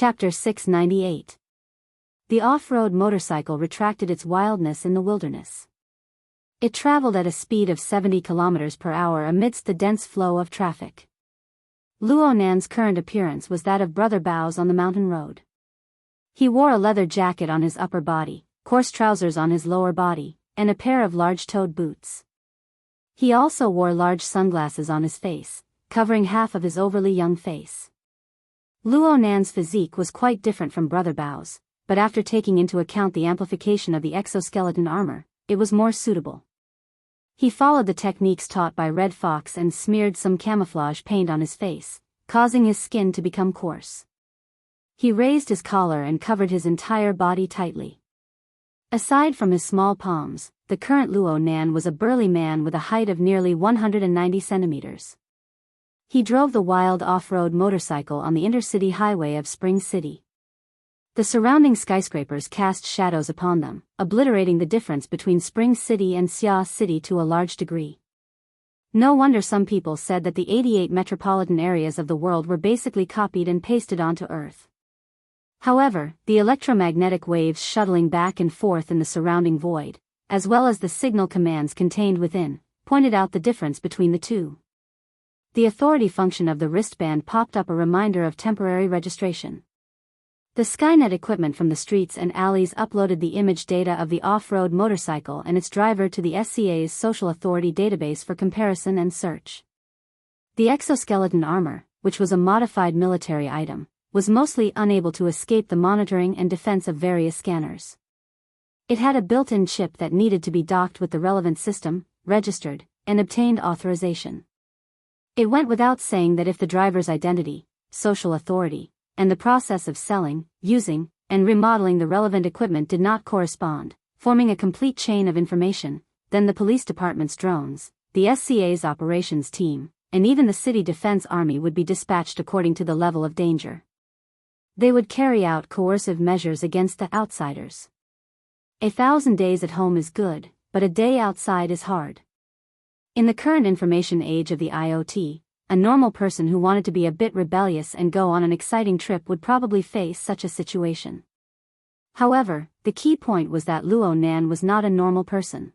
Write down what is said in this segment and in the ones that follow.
Chapter 698. The off-road motorcycle retracted its wildness in the wilderness. It traveled at a speed of 70 kilometers per hour amidst the dense flow of traffic. Luo Nan's current appearance was that of Brother Bao's on the mountain road. He wore a leather jacket on his upper body, coarse trousers on his lower body, and a pair of large-toed boots. He also wore large sunglasses on his face, covering half of his overly young face. Luo Nan's physique was quite different from Brother Bao's, but after taking into account the amplification of the exoskeleton armor, it was more suitable. He followed the techniques taught by Red Fox and smeared some camouflage paint on his face, causing his skin to become coarse. He raised his collar and covered his entire body tightly. Aside from his small palms, the current Luo Nan was a burly man with a height of nearly 190 centimeters. He drove the wild off-road motorcycle on the intercity highway of Spring City. The surrounding skyscrapers cast shadows upon them, obliterating the difference between Spring City and Xia City to a large degree. No wonder some people said that the 88 metropolitan areas of the world were basically copied and pasted onto Earth. However, the electromagnetic waves shuttling back and forth in the surrounding void, as well as the signal commands contained within, pointed out the difference between the two. The authority function of the wristband popped up a reminder of temporary registration. The Skynet equipment from the streets and alleys uploaded the image data of the off-road motorcycle and its driver to the SCA's Social Authority database for comparison and search. The exoskeleton armor, which was a modified military item, was mostly unable to escape the monitoring and defense of various scanners. It had a built-in chip that needed to be docked with the relevant system, registered, and obtained authorization. It went without saying that if the driver's identity, social authority, and the process of selling, using, and remodeling the relevant equipment did not correspond, forming a complete chain of information, then the police department's drones, the SCA's operations team, and even the city defense army would be dispatched according to the level of danger. They would carry out coercive measures against the outsiders. 1,000 days at home is good, but a day outside is hard. In the current information age of the IoT, a normal person who wanted to be a bit rebellious and go on an exciting trip would probably face such a situation. However, the key point was that Luo Nan was not a normal person.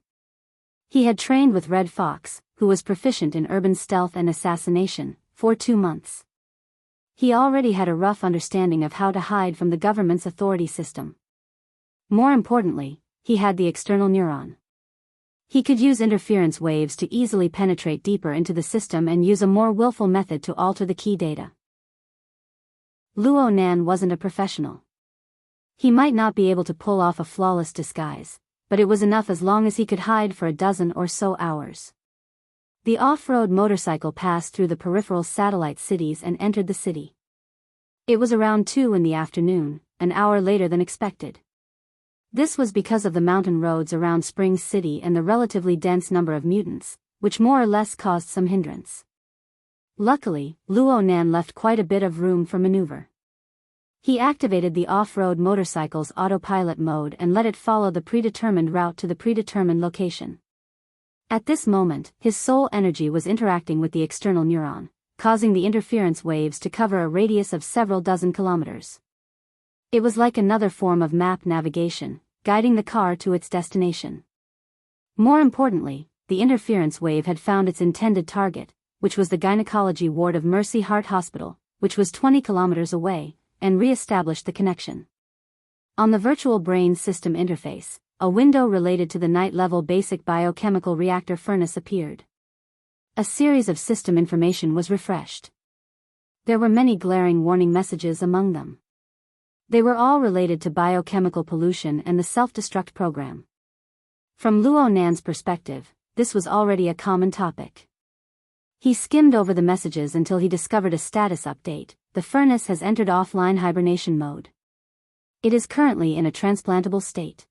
He had trained with Red Fox, who was proficient in urban stealth and assassination, for 2 months. He already had a rough understanding of how to hide from the government's authority system. More importantly, he had the external neuron. He could use interference waves to easily penetrate deeper into the system and use a more willful method to alter the key data. Luo Nan wasn't a professional. He might not be able to pull off a flawless disguise, but it was enough as long as he could hide for a dozen or so hours. The off-road motorcycle passed through the peripheral satellite cities and entered the city. It was around 2 in the afternoon, an hour later than expected. This was because of the mountain roads around Spring City and the relatively dense number of mutants, which more or less caused some hindrance. Luckily, Luo Nan left quite a bit of room for maneuver. He activated the off-road motorcycle's autopilot mode and let it follow the predetermined route to the predetermined location. At this moment, his soul energy was interacting with the external neuron, causing the interference waves to cover a radius of several dozen kilometers. It was like another form of map navigation, guiding the car to its destination. More importantly, the interference wave had found its intended target, which was the gynecology ward of Mercy Heart Hospital, which was 20 kilometers away, and re-established the connection. On the virtual brain system interface, a window related to the night-level basic biochemical reactor furnace appeared. A series of system information was refreshed. There were many glaring warning messages among them. They were all related to biochemical pollution and the self-destruct program. From Luo Nan's perspective, this was already a common topic. He skimmed over the messages until he discovered a status update: the furnace has entered offline hibernation mode. It is currently in a transplantable state.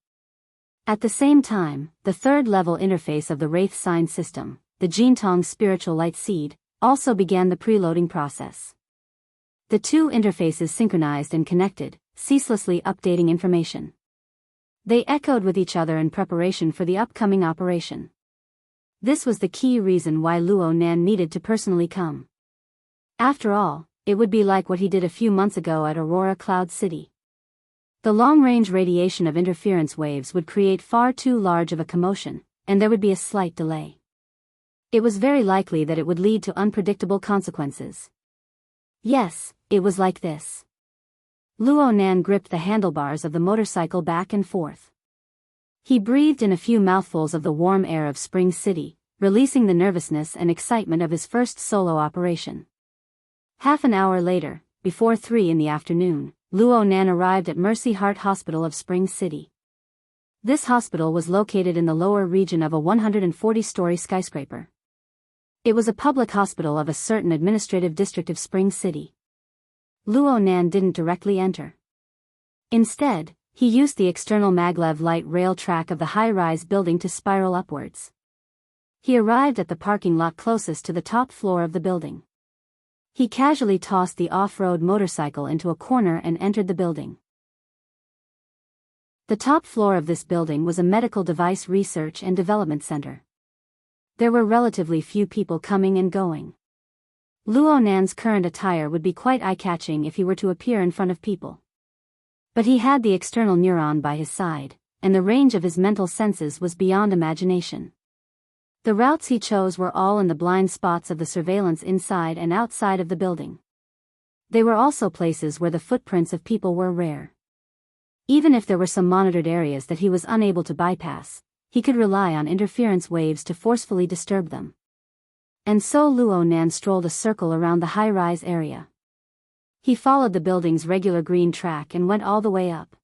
At the same time, the third-level interface of the Wraith Sign system, the Jintong Spiritual Light Seed, also began the preloading process. The two interfaces synchronized and connected, ceaselessly updating information. They echoed with each other in preparation for the upcoming operation. This was the key reason why Luo Nan needed to personally come. After all, it would be like what he did a few months ago at Aurora Cloud City. The long-range radiation of interference waves would create far too large of a commotion, and there would be a slight delay. It was very likely that it would lead to unpredictable consequences. Yes, it was like this. Luo Nan gripped the handlebars of the motorcycle back and forth. He breathed in a few mouthfuls of the warm air of Spring City, releasing the nervousness and excitement of his first solo operation. Half an hour later, before 3 in the afternoon, Luo Nan arrived at Mercy Heart Hospital of Spring City. This hospital was located in the lower region of a 140-story skyscraper. It was a public hospital of a certain administrative district of Spring City. Luo Nan didn't directly enter. Instead, he used the external maglev light rail track of the high-rise building to spiral upwards. He arrived at the parking lot closest to the top floor of the building. He casually tossed the off-road motorcycle into a corner and entered the building. The top floor of this building was a medical device research and development center. There were relatively few people coming and going. Luo Nan's current attire would be quite eye-catching if he were to appear in front of people. But he had the external neuron by his side, and the range of his mental senses was beyond imagination. The routes he chose were all in the blind spots of the surveillance inside and outside of the building. They were also places where the footprints of people were rare. Even if there were some monitored areas that he was unable to bypass, he could rely on interference waves to forcefully disturb them. And so Luo Nan strolled a circle around the high-rise area. He followed the building's regular green track and went all the way up.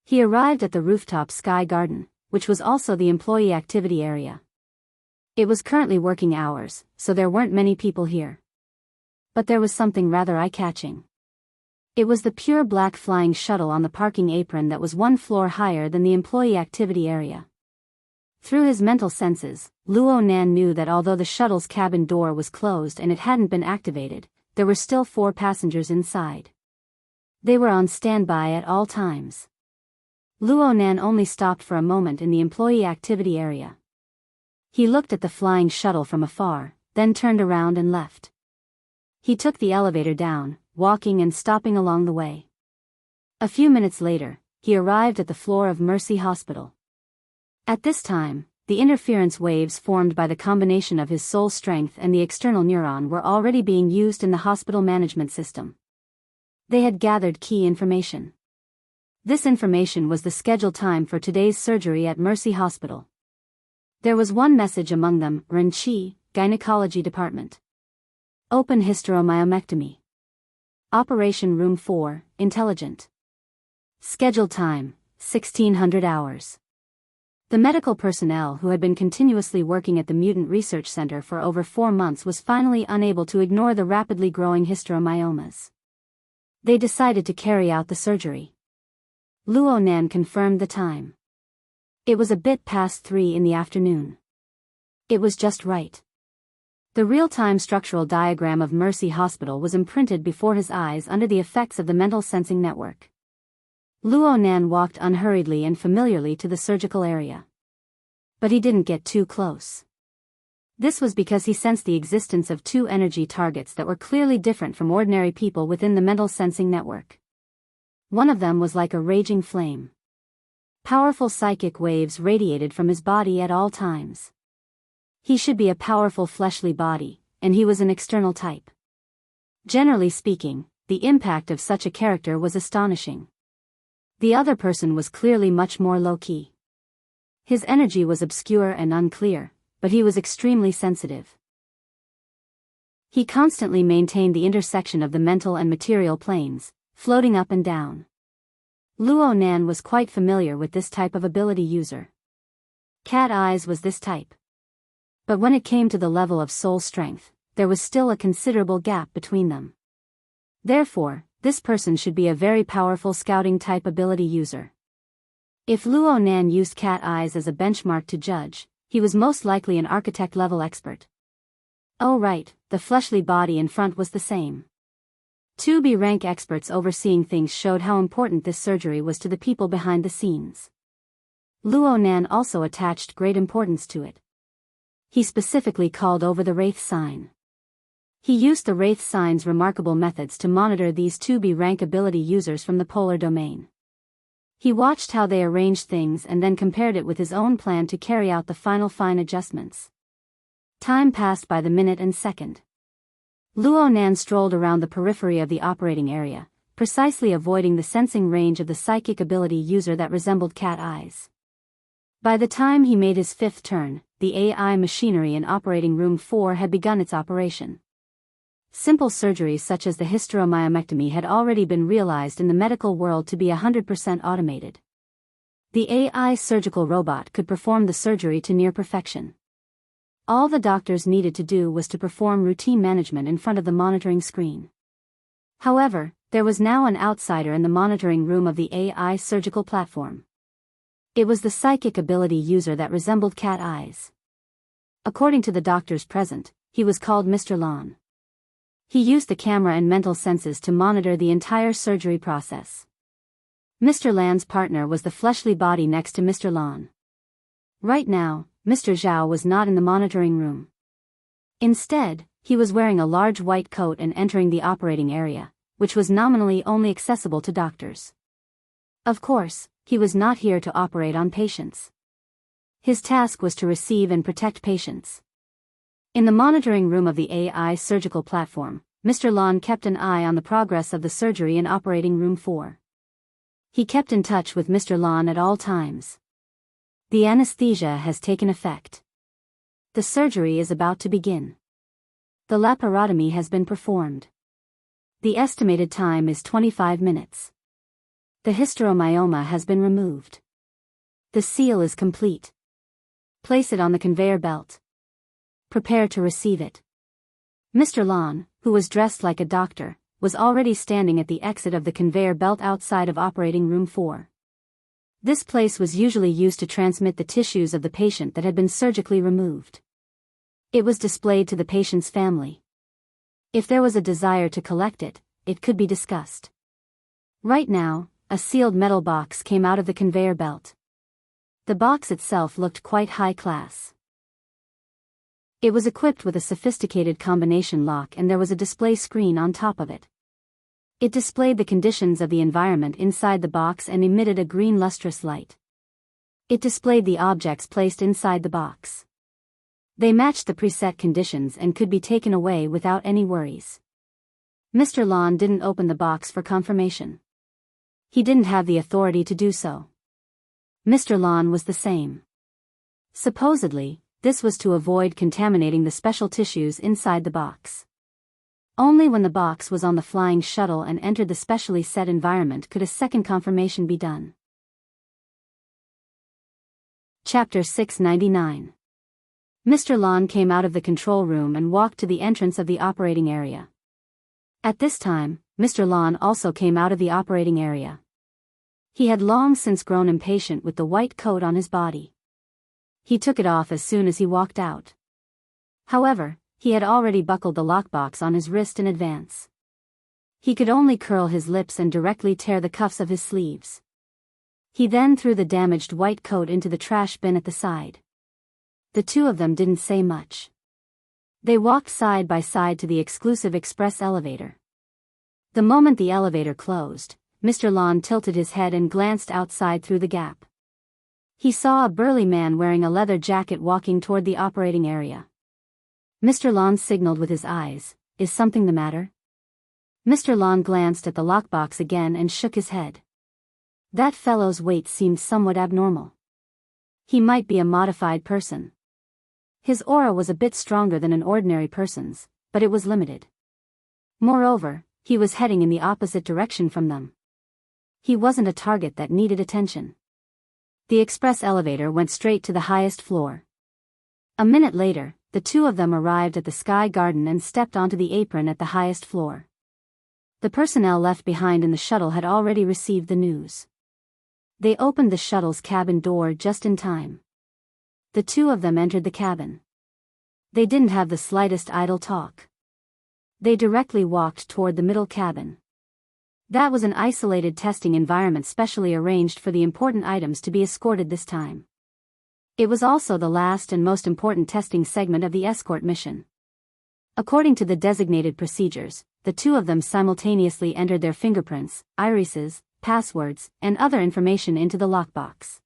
He arrived at the rooftop sky garden, which was also the employee activity area. It was currently working hours, so there weren't many people here. But there was something rather eye-catching. It was the pure black flying shuttle on the parking apron that was one floor higher than the employee activity area. Through his mental senses, Luo Nan knew that although the shuttle's cabin door was closed and it hadn't been activated, there were still 4 passengers inside. They were on standby at all times. Luo Nan only stopped for a moment in the employee activity area. He looked at the flying shuttle from afar, then turned around and left. He took the elevator down, walking and stopping along the way. A few minutes later, he arrived at the floor of Mercy Hospital. At this time, the interference waves formed by the combination of his soul strength and the external neuron were already being used in the hospital management system. They had gathered key information. This information was the scheduled time for today's surgery at Mercy Hospital. There was one message among them: Renchi, Gynecology Department. Open hysteromyomectomy. Operation Room 4, Intelligent. Scheduled time, 1600 hours. The medical personnel who had been continuously working at the Mutant Research Center for over 4 months was finally unable to ignore the rapidly growing hysteromyomas. They decided to carry out the surgery. Luo Nan confirmed the time. It was a bit past 3 in the afternoon. It was just right. The real-time structural diagram of Mercy Hospital was imprinted before his eyes under the effects of the mental sensing network. Luo Nan walked unhurriedly and familiarly to the surgical area. But he didn't get too close. This was because he sensed the existence of 2 energy targets that were clearly different from ordinary people within the mental sensing network. One of them was like a raging flame. Powerful psychic waves radiated from his body at all times. He should be a powerful fleshly body, and he was an external type. Generally speaking, the impact of such a character was astonishing. The other person was clearly much more low-key. His energy was obscure and unclear, but he was extremely sensitive. He constantly maintained the intersection of the mental and material planes, floating up and down. Luo Nan was quite familiar with this type of ability user. Cat Eyes was this type. But when it came to the level of soul strength, there was still a considerable gap between them. Therefore, this person should be a very powerful scouting type ability user. If Luo Nan used Cat Eyes as a benchmark to judge, he was most likely an architect-level expert. Oh right, the fleshly body in front was the same. 2 B-rank experts overseeing things showed how important this surgery was to the people behind the scenes. Luo Nan also attached great importance to it. He specifically called over the Wraith sign. He used the Wraith Sign's remarkable methods to monitor these 2B rank ability users from the polar domain. He watched how they arranged things and then compared it with his own plan to carry out the final fine adjustments. Time passed by the minute and second. Luo Nan strolled around the periphery of the operating area, precisely avoiding the sensing range of the psychic ability user that resembled cat eyes. By the time he made his fifth turn, the AI machinery in Operating Room 4 had begun its operation. Simple surgeries such as the hysteromyomectomy had already been realized in the medical world to be 100% automated. The AI surgical robot could perform the surgery to near perfection. All the doctors needed to do was to perform routine management in front of the monitoring screen. However, there was now an outsider in the monitoring room of the AI surgical platform. It was the psychic ability user that resembled cat eyes. According to the doctors present, he was called Mr. Lon. He used the camera and mental senses to monitor the entire surgery process. Mr. Lan's partner was the fleshly body next to Mr. Lon. Right now, Mr. Zhao was not in the monitoring room. Instead, he was wearing a large white coat and entering the operating area, which was nominally only accessible to doctors. Of course, he was not here to operate on patients. His task was to receive and protect patients. In the monitoring room of the AI surgical platform, Mr. Lon kept an eye on the progress of the surgery in Operating Room 4. He kept in touch with Mr. Lon at all times. The anesthesia has taken effect. The surgery is about to begin. The laparotomy has been performed. The estimated time is 25 minutes. The hysteromyoma has been removed. The seal is complete. Place it on the conveyor belt. Prepare to receive it. Mr. Lon, who was dressed like a doctor, was already standing at the exit of the conveyor belt outside of Operating Room 4. This place was usually used to transmit the tissues of the patient that had been surgically removed. It was displayed to the patient's family. If there was a desire to collect it, it could be discussed. Right now, a sealed metal box came out of the conveyor belt. The box itself looked quite high class. It was equipped with a sophisticated combination lock and there was a display screen on top of it. It displayed the conditions of the environment inside the box and emitted a green lustrous light. It displayed the objects placed inside the box. They matched the preset conditions and could be taken away without any worries. Mr. Lon didn't open the box for confirmation. He didn't have the authority to do so. Mr. Lon was the same. Supposedly, this was to avoid contaminating the special tissues inside the box. Only when the box was on the flying shuttle and entered the specially set environment could a second confirmation be done. Chapter 699. Mr. Lon came out of the control room and walked to the entrance of the operating area. At this time, Mr. Lon also came out of the operating area. He had long since grown impatient with the white coat on his body. He took it off as soon as he walked out. However, he had already buckled the lockbox on his wrist in advance. He could only curl his lips and directly tear the cuffs of his sleeves. He then threw the damaged white coat into the trash bin at the side. The two of them didn't say much. They walked side by side to the exclusive express elevator. The moment the elevator closed, Mr. Lon tilted his head and glanced outside through the gap. He saw a burly man wearing a leather jacket walking toward the operating area. Mr. Lon signaled with his eyes, "Is something the matter?" Mr. Lon glanced at the lockbox again and shook his head. That fellow's weight seemed somewhat abnormal. He might be a modified person. His aura was a bit stronger than an ordinary person's, but it was limited. Moreover, he was heading in the opposite direction from them. He wasn't a target that needed attention. The express elevator went straight to the highest floor. A minute later, the two of them arrived at the Sky Garden and stepped onto the apron at the highest floor. The personnel left behind in the shuttle had already received the news. They opened the shuttle's cabin door just in time. The two of them entered the cabin. They didn't have the slightest idle talk. They directly walked toward the middle cabin. That was an isolated testing environment specially arranged for the important items to be escorted this time. It was also the last and most important testing segment of the escort mission. According to the designated procedures, the two of them simultaneously entered their fingerprints, irises, passwords, and other information into the lockbox.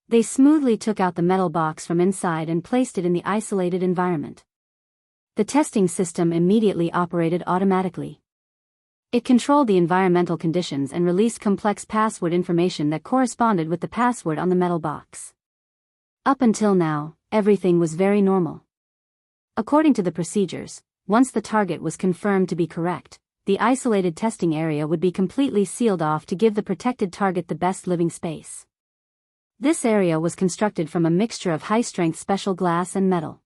They smoothly took out the metal box from inside and placed it in the isolated environment. The testing system immediately operated automatically. It controlled the environmental conditions and released complex password information that corresponded with the password on the metal box. Up until now, everything was very normal. According to the procedures, once the target was confirmed to be correct, the isolated testing area would be completely sealed off to give the protected target the best living space. This area was constructed from a mixture of high-strength special glass and metal.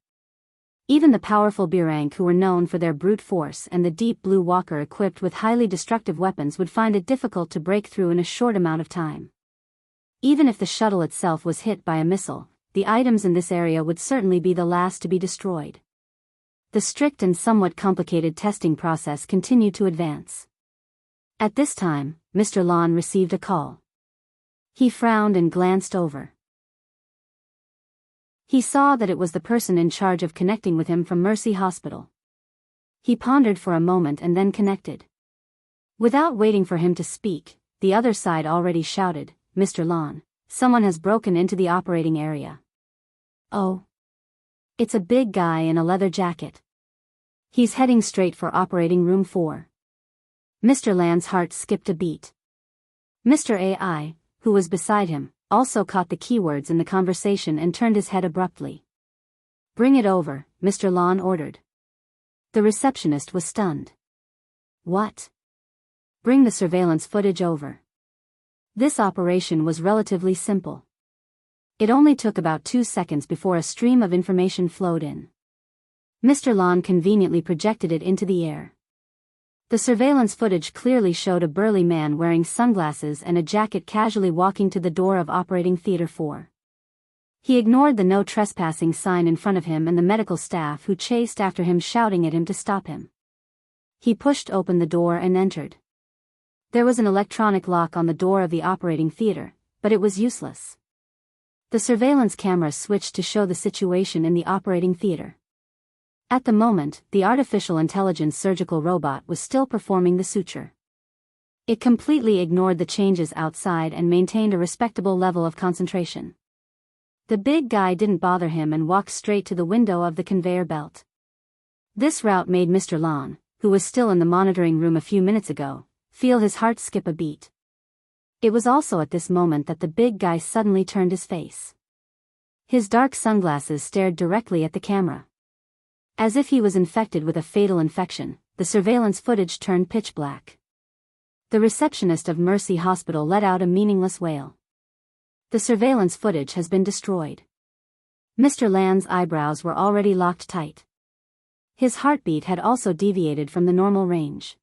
Even the powerful Birank, who were known for their brute force, and the deep blue walker equipped with highly destructive weapons would find it difficult to break through in a short amount of time. Even if the shuttle itself was hit by a missile, the items in this area would certainly be the last to be destroyed. The strict and somewhat complicated testing process continued to advance. At this time, Mr. Lon received a call. He frowned and glanced over. He saw that it was the person in charge of connecting with him from Mercy Hospital. He pondered for a moment and then connected. Without waiting for him to speak, the other side already shouted, "Mr. Lon, someone has broken into the operating area." "Oh. It's a big guy in a leather jacket. He's heading straight for operating room 4. Mr. Lan's heart skipped a beat. Mr. AI, who was beside him, also caught the keywords in the conversation and turned his head abruptly. "Bring it over," Mr. Lon ordered. The receptionist was stunned. "What?" "Bring the surveillance footage over." This operation was relatively simple. It only took about 2 seconds before a stream of information flowed in. Mr. Lon conveniently projected it into the air. The surveillance footage clearly showed a burly man wearing sunglasses and a jacket casually walking to the door of Operating Theater 4. He ignored the no trespassing sign in front of him and the medical staff who chased after him shouting at him to stop him. He pushed open the door and entered. There was an electronic lock on the door of the operating theater, but it was useless. The surveillance camera switched to show the situation in the operating theater. At the moment, the artificial intelligence surgical robot was still performing the suture. It completely ignored the changes outside and maintained a respectable level of concentration. The big guy didn't bother him and walked straight to the window of the conveyor belt. This route made Mr. Lon, who was still in the monitoring room a few minutes ago, feel his heart skip a beat. It was also at this moment that the big guy suddenly turned his face. His dark sunglasses stared directly at the camera. As if he was infected with a fatal infection, the surveillance footage turned pitch black. The receptionist of Mercy Hospital let out a meaningless wail. The surveillance footage has been destroyed. Mr. Land's eyebrows were already locked tight. His heartbeat had also deviated from the normal range.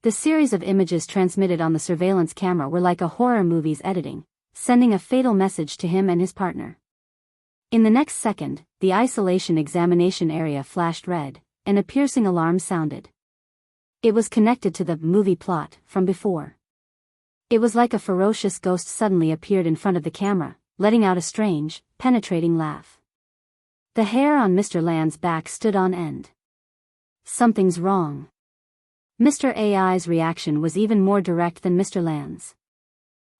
The series of images transmitted on the surveillance camera were like a horror movie's editing, sending a fatal message to him and his partner. In the next second, the isolation examination area flashed red, and a piercing alarm sounded. It was connected to the movie plot from before. It was like a ferocious ghost suddenly appeared in front of the camera, letting out a strange, penetrating laugh. The hair on Mr. Land's back stood on end. Something's wrong. Mr. AI's reaction was even more direct than Mr. Land's.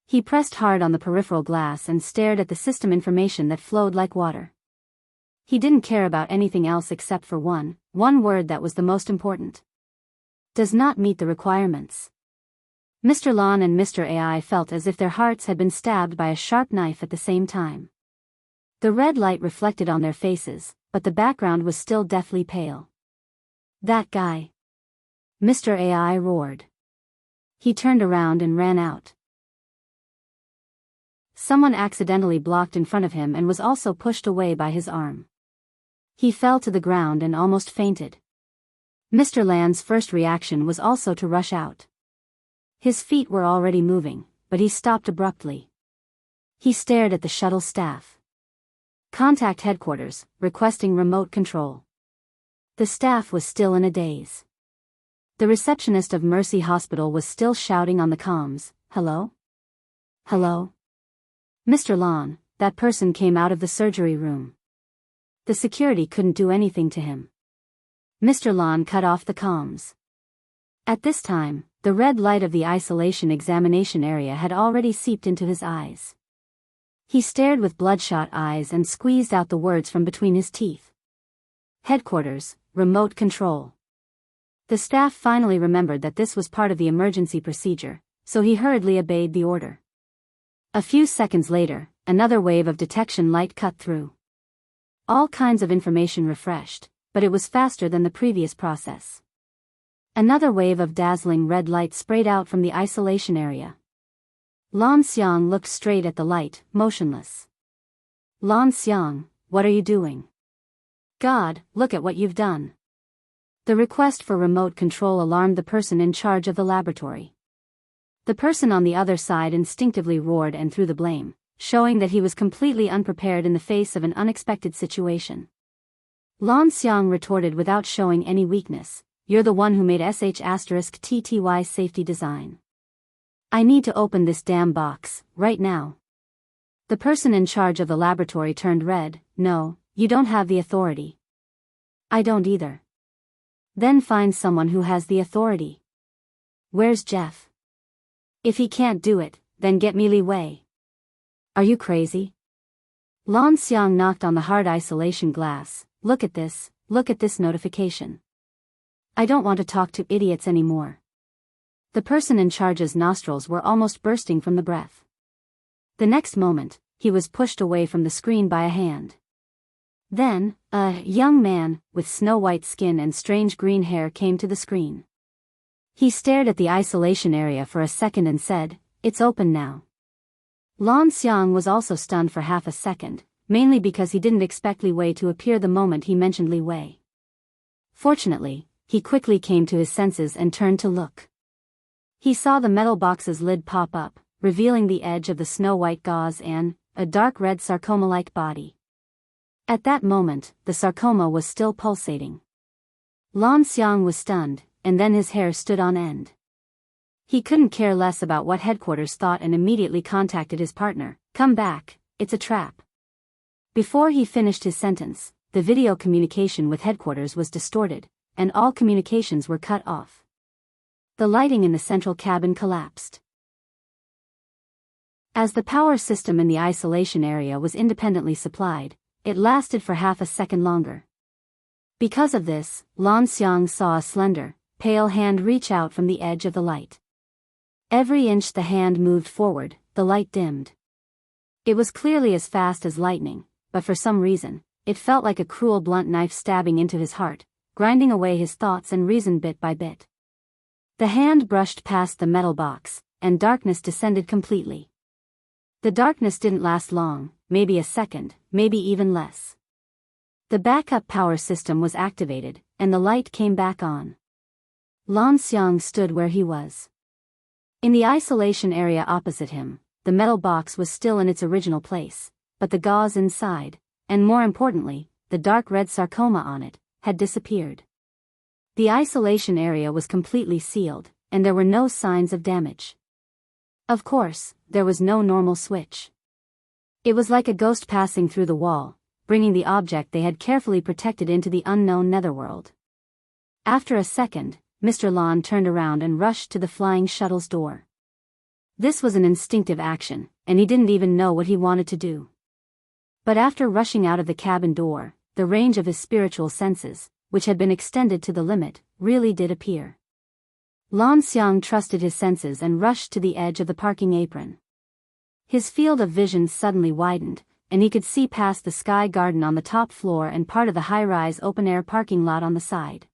He pressed hard on the peripheral glass and stared at the system information that flowed like water. He didn't care about anything else except for one word that was the most important. Does not meet the requirements. Mr. Lon and Mr. AI felt as if their hearts had been stabbed by a sharp knife at the same time. The red light reflected on their faces, but the background was still deathly pale. "That guy!" Mr. AI roared. He turned around and ran out. Someone accidentally blocked in front of him and was also pushed away by his arm. He fell to the ground and almost fainted. Mr. Land's first reaction was also to rush out. His feet were already moving, but he stopped abruptly. He stared at the shuttle staff. "Contact headquarters, requesting remote control." The staff was still in a daze. The receptionist of Mercy Hospital was still shouting on the comms, "Hello? Hello? Mr. Lon, that person came out of the surgery room." The security couldn't do anything to him. Mr. Lon cut off the comms. At this time, the red light of the isolation examination area had already seeped into his eyes. He stared with bloodshot eyes and squeezed out the words from between his teeth. Headquarters, remote control. The staff finally remembered that this was part of the emergency procedure, so he hurriedly obeyed the order. A few seconds later, another wave of detection light cut through. All kinds of information refreshed, but it was faster than the previous process. Another wave of dazzling red light sprayed out from the isolation area. Lan Xiang looked straight at the light, motionless. Lan Xiang, what are you doing? God, look at what you've done. The request for remote control alarmed the person in charge of the laboratory. The person on the other side instinctively roared and threw the blame, showing that he was completely unprepared in the face of an unexpected situation. Lan Xiang retorted without showing any weakness, "You're the one who made **TTY safety design. I need to open this damn box, right now." The person in charge of the laboratory turned red. "No, you don't have the authority." "I don't either." "Then find someone who has the authority." "Where's Jeff? If he can't do it, then get me Li Wei." "Are you crazy?" Lan Xiang knocked on the hard isolation glass. Look at this notification. I don't want to talk to idiots anymore." The person in charge's nostrils were almost bursting from the breath. The next moment, he was pushed away from the screen by a hand. Then, a young man, with snow-white skin and strange green hair came to the screen. He stared at the isolation area for a second and said, "It's open now." Lan Xiang was also stunned for half a second, mainly because he didn't expect Li Wei to appear the moment he mentioned Li Wei. Fortunately, he quickly came to his senses and turned to look. He saw the metal box's lid pop up, revealing the edge of the snow-white gauze and a dark red sarcoma-like body. At that moment, the sarcoma was still pulsating. Lan Xiang was stunned, and then his hair stood on end. He couldn't care less about what headquarters thought and immediately contacted his partner. "Come back, it's a trap." Before he finished his sentence, the video communication with headquarters was distorted, and all communications were cut off. The lighting in the central cabin collapsed. As the power system in the isolation area was independently supplied, it lasted for half a second longer. Because of this, Lan Xiang saw a slender, pale hand reach out from the edge of the light. Every inch the hand moved forward, the light dimmed. It was clearly as fast as lightning, but for some reason, it felt like a cruel blunt knife stabbing into his heart, grinding away his thoughts and reason bit by bit. The hand brushed past the metal box, and darkness descended completely. The darkness didn't last long, maybe a second, maybe even less. The backup power system was activated, and the light came back on. Lan Xiang stood where he was. In the isolation area opposite him, the metal box was still in its original place, but the gauze inside, and more importantly, the dark red sarcoma on it, had disappeared. The isolation area was completely sealed, and there were no signs of damage. Of course, there was no normal switch. It was like a ghost passing through the wall, bringing the object they had carefully protected into the unknown netherworld. After a second, Mr. Lon turned around and rushed to the flying shuttle's door. This was an instinctive action, and he didn't even know what he wanted to do. But after rushing out of the cabin door, the range of his spiritual senses, which had been extended to the limit, really did appear. Lan Xiang trusted his senses and rushed to the edge of the parking apron. His field of vision suddenly widened, and he could see past the sky garden on the top floor and part of the high-rise open-air parking lot on the side.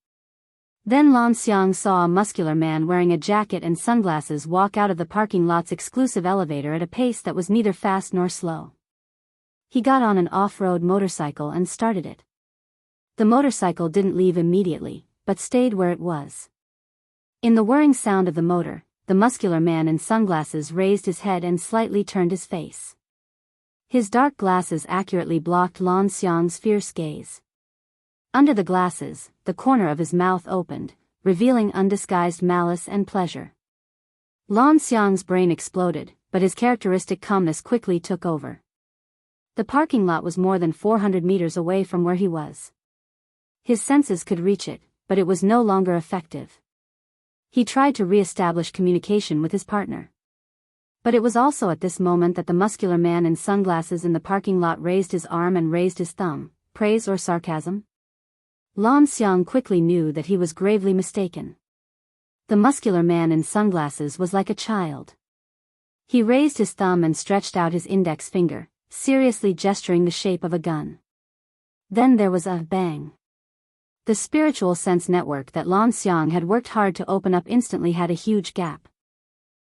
Then Lan Xiang saw a muscular man wearing a jacket and sunglasses walk out of the parking lot's exclusive elevator at a pace that was neither fast nor slow. He got on an off-road motorcycle and started it. The motorcycle didn't leave immediately, but stayed where it was. In the whirring sound of the motor, the muscular man in sunglasses raised his head and slightly turned his face. His dark glasses accurately blocked Lan Xiang's fierce gaze. Under the glasses, the corner of his mouth opened, revealing undisguised malice and pleasure. Lan Xiang's brain exploded, but his characteristic calmness quickly took over. The parking lot was more than 400 meters away from where he was. His senses could reach it, but it was no longer effective. He tried to re-establish communication with his partner. But it was also at this moment that the muscular man in sunglasses in the parking lot raised his arm and raised his thumb. Praise or sarcasm? Lan Xiang quickly knew that he was gravely mistaken. The muscular man in sunglasses was like a child. He raised his thumb and stretched out his index finger, seriously gesturing the shape of a gun. Then there was a bang. The spiritual sense network that Lan Xiang had worked hard to open up instantly had a huge gap.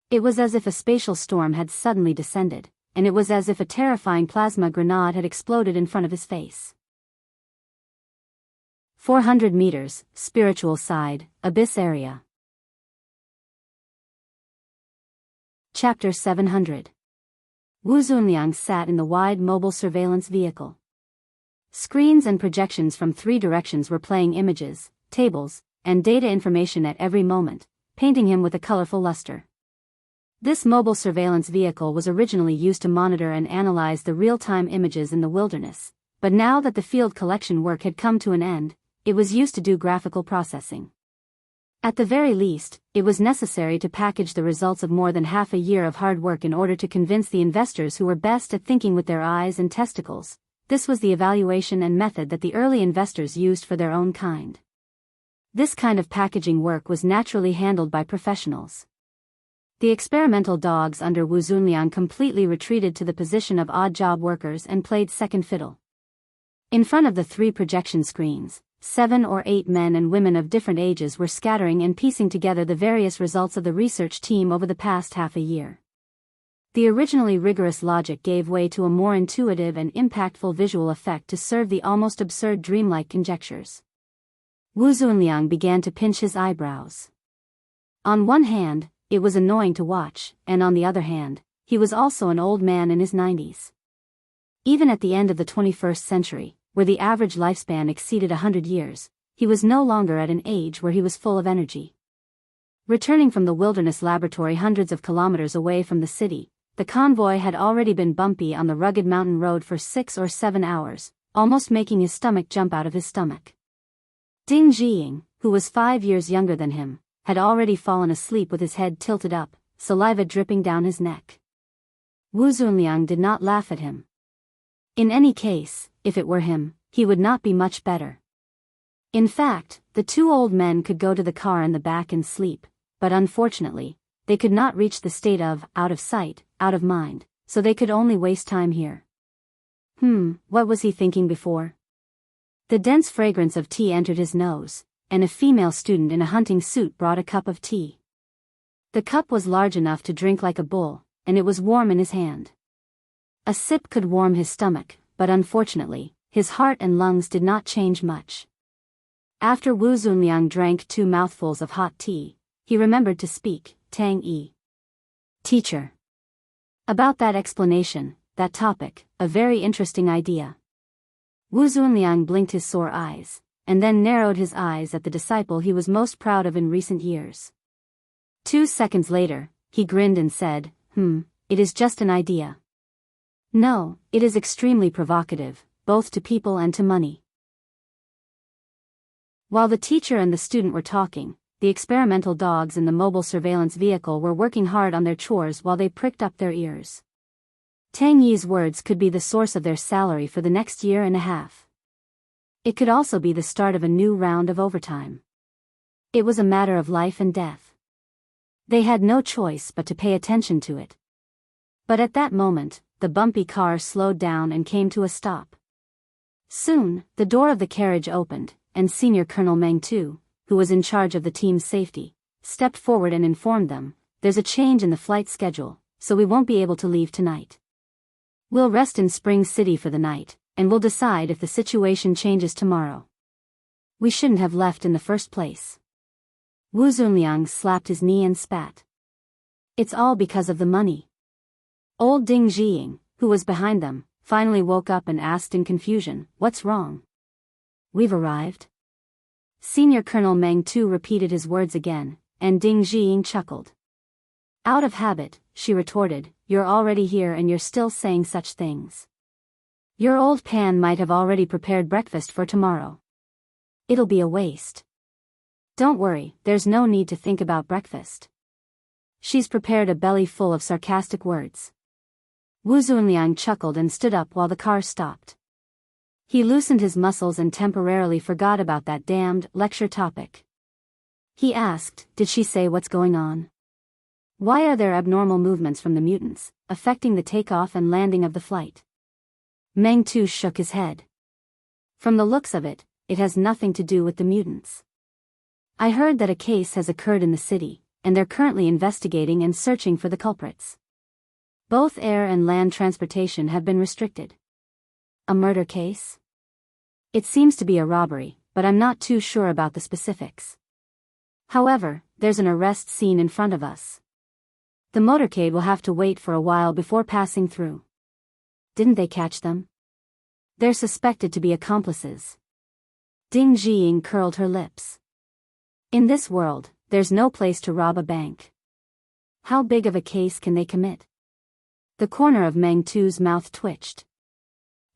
It was as if a spatial storm had suddenly descended, and it was as if a terrifying plasma grenade had exploded in front of his face. 400 meters, spiritual side, abyss area. Chapter 700. Wu Zunliang sat in the wide mobile surveillance vehicle. Screens and projections from 3 directions were playing images, tables, and data information at every moment, painting him with a colorful luster. This mobile surveillance vehicle was originally used to monitor and analyze the real-time images in the wilderness, but now that the field collection work had come to an end, it was used to do graphical processing. At the very least, it was necessary to package the results of more than half a year of hard work in order to convince the investors who were best at thinking with their eyes and testicles. This was the evaluation and method that the early investors used for their own kind. This kind of packaging work was naturally handled by professionals. The experimental dogs under Wu Zunliang completely retreated to the position of odd job workers and played second fiddle. In front of the 3 projection screens, 7 or 8 men and women of different ages were scattering and piecing together the various results of the research team over the past half a year. The originally rigorous logic gave way to a more intuitive and impactful visual effect to serve the almost absurd dreamlike conjectures. Wu Zunliang began to pinch his eyebrows. On one hand, it was annoying to watch, and on the other hand, he was also an old man in his 90s. Even at the end of the 21st century, where the average lifespan exceeded 100 years, he was no longer at an age where he was full of energy. Returning from the wilderness laboratory hundreds of kilometers away from the city, the convoy had already been bumpy on the rugged mountain road for 6 or 7 hours, almost making his stomach jump out of his stomach. Ding Jiying, who was 5 years younger than him, had already fallen asleep with his head tilted up, saliva dripping down his neck. Wu Zunliang did not laugh at him. In any case, if it were him, he would not be much better. In fact, the 2 old men could go to the car in the back and sleep, but unfortunately, they could not reach the state of out of sight, out of mind, so they could only waste time here. What was he thinking before? The dense fragrance of tea entered his nose, and a female student in a hunting suit brought a cup of tea. The cup was large enough to drink like a bull, and it was warm in his hand. A sip could warm his stomach, but unfortunately, his heart and lungs did not change much. After Wu Zunliang drank 2 mouthfuls of hot tea, he remembered to speak, Tang Yi. Teacher. About that explanation, that topic, a very interesting idea. Wu Zunliang blinked his sore eyes, and then narrowed his eyes at the disciple he was most proud of in recent years. 2 seconds later, he grinned and said, it is just an idea. No, it is extremely provocative, both to people and to money. While the teacher and the student were talking, the experimental dogs in the mobile surveillance vehicle were working hard on their chores while they pricked up their ears. Tang Yi's words could be the source of their salary for the next year and a half. It could also be the start of a new round of overtime. It was a matter of life and death. They had no choice but to pay attention to it. But at that moment, the bumpy car slowed down and came to a stop. Soon, the door of the carriage opened, and Senior Colonel Meng Tu, who was in charge of the team's safety, stepped forward and informed them, "There's a change in the flight schedule, so we won't be able to leave tonight. We'll rest in Spring City for the night, and we'll decide if the situation changes tomorrow. We shouldn't have left in the first place." Wu Zunliang slapped his knee and spat. "It's all because of the money." Old Ding Jiying, who was behind them, finally woke up and asked in confusion, "What's wrong?" "We've arrived." Senior Colonel Meng Tu repeated his words again, and Ding Jiying chuckled. "Out of habit," she retorted, "you're already here and you're still saying such things. Your old pan might have already prepared breakfast for tomorrow. It'll be a waste." Don't worry, there's no need to think about breakfast. She's prepared a belly full of sarcastic words. Wu Zunliang chuckled and stood up while the car stopped. He loosened his muscles and temporarily forgot about that damned lecture topic. He asked, did she say what's going on? Why are there abnormal movements from the mutants, affecting the takeoff and landing of the flight? Meng Tu shook his head. From the looks of it, it has nothing to do with the mutants. I heard that a case has occurred in the city, and they're currently investigating and searching for the culprits. Both air and land transportation have been restricted. A murder case? It seems to be a robbery, but I'm not too sure about the specifics. However, there's an arrest scene in front of us. The motorcade will have to wait for a while before passing through. Didn't they catch them? They're suspected to be accomplices. Ding Jiying curled her lips. In this world, there's no place to rob a bank. How big of a case can they commit? The corner of Meng Tu's mouth twitched.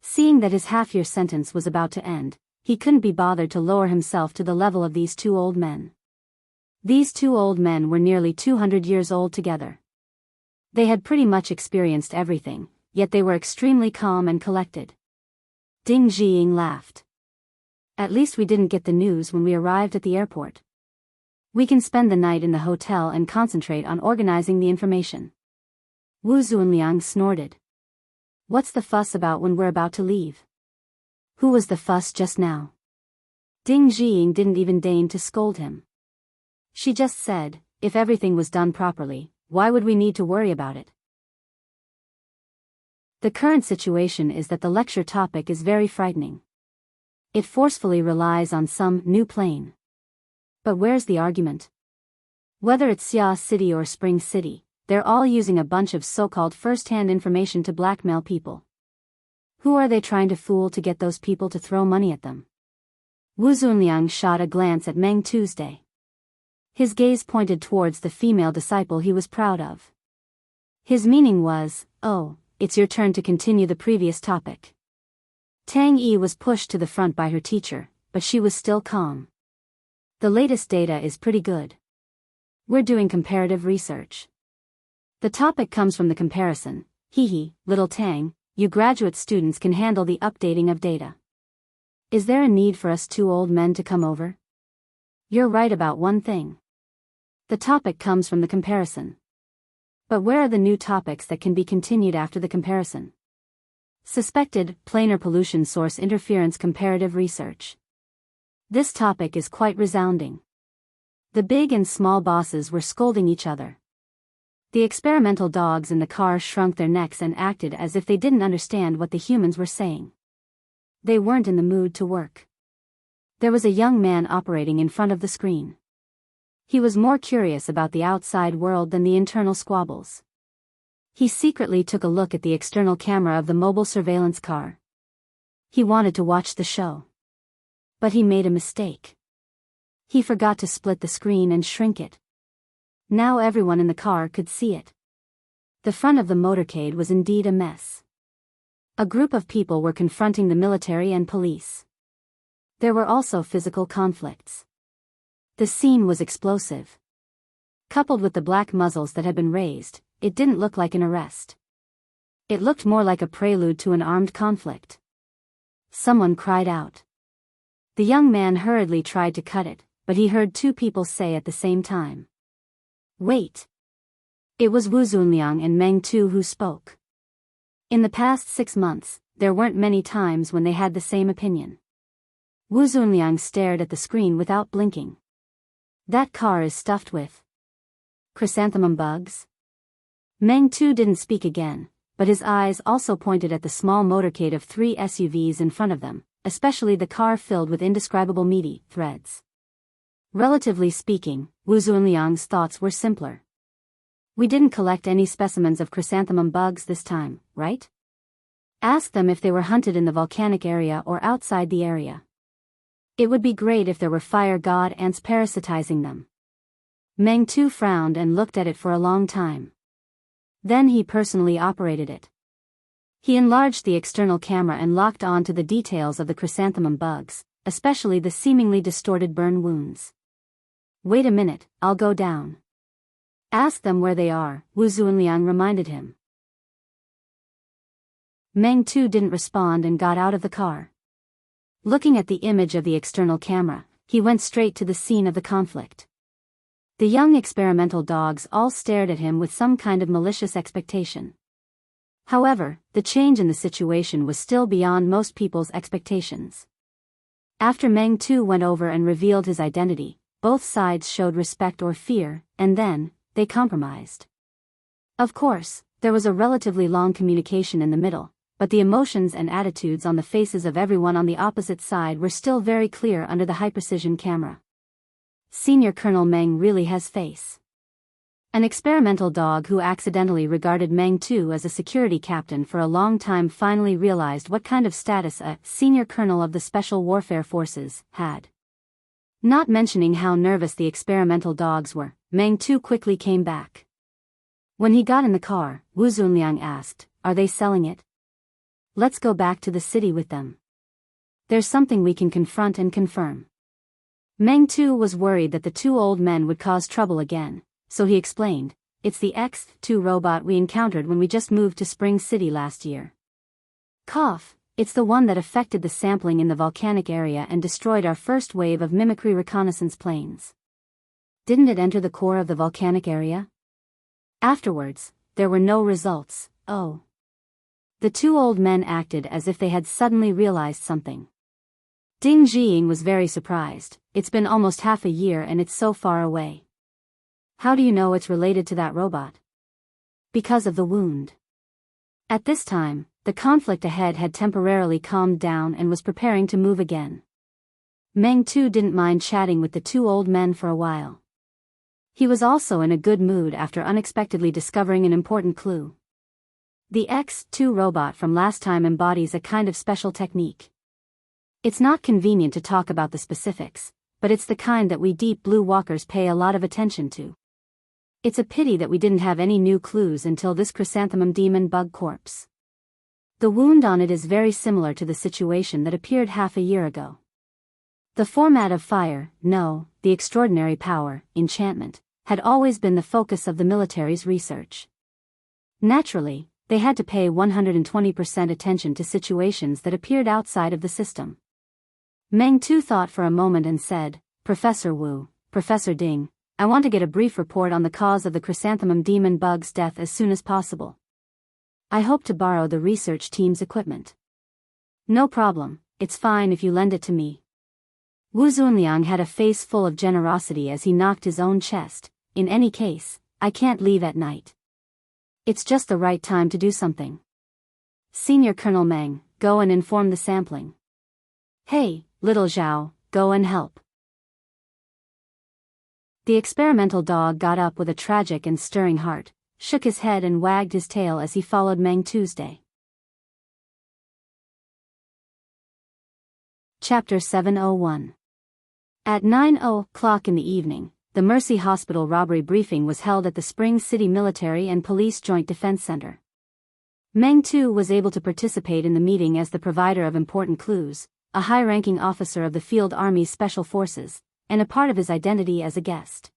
Seeing that his half-year sentence was about to end, he couldn't be bothered to lower himself to the level of these two old men. These two old men were nearly 200 years old together. They had pretty much experienced everything, yet they were extremely calm and collected. Ding Jiying laughed. At least we didn't get the news when we arrived at the airport. We can spend the night in the hotel and concentrate on organizing the information. Wu Zunliang snorted. What's the fuss about when we're about to leave? Who was the fuss just now? Ding Jiying didn't even deign to scold him. She just said, if everything was done properly, why would we need to worry about it? The current situation is that the lecture topic is very frightening. It forcefully relies on some new plane. But where's the argument? Whether it's Xia City or Spring City, they're all using a bunch of so-called first-hand information to blackmail people. Who are they trying to fool to get those people to throw money at them? Wu Zunliang shot a glance at Meng Tuesday. His gaze pointed towards the female disciple he was proud of. His meaning was, oh, it's your turn to continue the previous topic. Tang Yi was pushed to the front by her teacher, but she was still calm. The latest data is pretty good. We're doing comparative research. The topic comes from the comparison. Little Tang, you graduate students can handle the updating of data. Is there a need for us two old men to come over? You're right about one thing. The topic comes from the comparison. But where are the new topics that can be continued after the comparison? Suspected planar pollution source interference comparative research. This topic is quite resounding. The big and small bosses were scolding each other. The experimental dogs in the car shrunk their necks and acted as if they didn't understand what the humans were saying. They weren't in the mood to work. There was a young man operating in front of the screen. He was more curious about the outside world than the internal squabbles. He secretly took a look at the external camera of the mobile surveillance car. He wanted to watch the show. But he made a mistake. He forgot to split the screen and shrink it. Now everyone in the car could see it. The front of the motorcade was indeed a mess. A group of people were confronting the military and police. There were also physical conflicts. The scene was explosive. Coupled with the black muzzles that had been raised, it didn't look like an arrest. It looked more like a prelude to an armed conflict. Someone cried out. The young man hurriedly tried to cut it, but he heard two people say at the same time. Wait. It was Wu Zunliang and Meng Tu who spoke. In the past 6 months, there weren't many times when they had the same opinion. Wu Zunliang stared at the screen without blinking. That car is stuffed with chrysanthemum bugs? Meng Tu didn't speak again, but his eyes also pointed at the small motorcade of 3 SUVs in front of them, especially the car filled with indescribable meaty threads. Relatively speaking, Wu Zunliang's thoughts were simpler. We didn't collect any specimens of chrysanthemum bugs this time, right? Ask them if they were hunted in the volcanic area or outside the area. It would be great if there were fire god ants parasitizing them. Meng Tu frowned and looked at it for a long time. Then he personally operated it. He enlarged the external camera and locked on to the details of the chrysanthemum bugs, especially the seemingly distorted burn wounds. Wait a minute, I'll go down. Ask them where they are, Wu Zunliang reminded him. Meng Tu didn't respond and got out of the car. Looking at the image of the external camera, he went straight to the scene of the conflict. The young experimental dogs all stared at him with some kind of malicious expectation. However, the change in the situation was still beyond most people's expectations. After Meng Tu went over and revealed his identity, both sides showed respect or fear, and then, they compromised. Of course, there was a relatively long communication in the middle, but the emotions and attitudes on the faces of everyone on the opposite side were still very clear under the high-precision camera. Senior Colonel Meng really has face. An experimental dog who accidentally regarded Meng Tu as a security captain for a long time finally realized what kind of status a senior colonel of the Special Warfare Forces had. Not mentioning how nervous the experimental dogs were, Meng Tu quickly came back. When he got in the car, Wu Zunliang asked, "Are they selling it? Let's go back to the city with them. There's something we can confront and confirm." Meng Tu was worried that the two old men would cause trouble again, so he explained, "It's the X-2 robot we encountered when we just moved to Spring City last year. It's the one that affected the sampling in the volcanic area and destroyed our first wave of mimicry reconnaissance planes. Didn't it enter the core of the volcanic area? Afterwards, there were no results." Oh. The two old men acted as if they had suddenly realized something. Ding Jiying was very surprised. "It's been almost half a year and it's so far away. How do you know it's related to that robot?" "Because of the wound." At this time, the conflict ahead had temporarily calmed down and was preparing to move again. Meng Tu didn't mind chatting with the two old men for a while. He was also in a good mood after unexpectedly discovering an important clue. The X-2 robot from last time embodies a kind of special technique. It's not convenient to talk about the specifics, but it's the kind that we Deep Blue walkers pay a lot of attention to. It's a pity that we didn't have any new clues until this chrysanthemum demon bug corpse. The wound on it is very similar to the situation that appeared half a year ago. The format of fire, no, the extraordinary power, enchantment, had always been the focus of the military's research. Naturally, they had to pay 120% attention to situations that appeared outside of the system. Meng Tu thought for a moment and said, "Professor Wu, Professor Ding, I want to get a brief report on the cause of the chrysanthemum demon bug's death as soon as possible. I hope to borrow the research team's equipment." "No problem, it's fine if you lend it to me." Wu Zunliang had a face full of generosity as he knocked his own chest. "In any case, I can't leave at night. It's just the right time to do something. Senior Colonel Meng, go and inform the sampling. Hey, little Zhao, go and help." The experimental dog got up with a tragic and stirring heart, shook his head and wagged his tail as he followed Meng Tuesday. Chapter 701. At 9:00 in the evening, the Mercy Hospital robbery briefing was held at the Spring City Military and Police Joint Defense Center. Meng Tu was able to participate in the meeting as the provider of important clues, a high-ranking officer of the Field Army's Special Forces, and a part of his identity as a guest.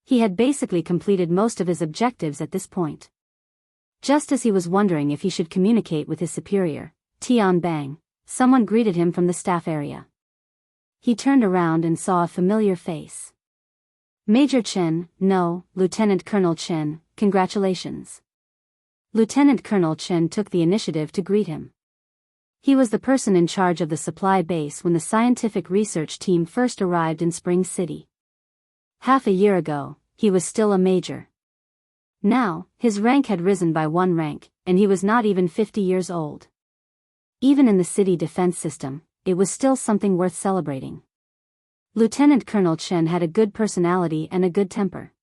He had basically completed most of his objectives at this point. Just as he was wondering if he should communicate with his superior, Tian Bang, someone greeted him from the staff area. He turned around and saw a familiar face. "Major Chen, no, Lieutenant Colonel Chen, congratulations." Lieutenant Colonel Chen took the initiative to greet him. He was the person in charge of the supply base when the scientific research team first arrived in Spring City. Half a year ago, he was still a major. Now, his rank had risen by 1 rank, and he was not even 50 years old. Even in the city defense system, it was still something worth celebrating. Lieutenant Colonel Chen had a good personality and a good temper.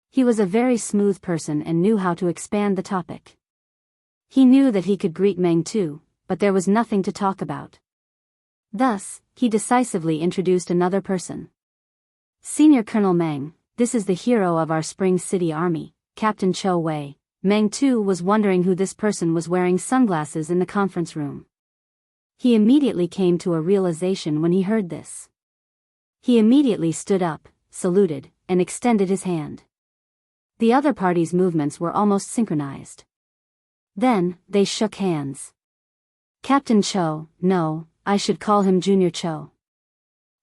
He was a very smooth person and knew how to expand the topic. He knew that he could greet Meng Tu, but there was nothing to talk about. Thus, he decisively introduced another person. "Senior Colonel Meng, this is the hero of our Spring City Army, Captain Cho Wei." Meng Tu was wondering who this person was wearing sunglasses in the conference room. He immediately came to a realization when he heard this. He immediately stood up, saluted, and extended his hand. The other party's movements were almost synchronized. Then, they shook hands. Captain Cho, no, I should call him Junior Cho.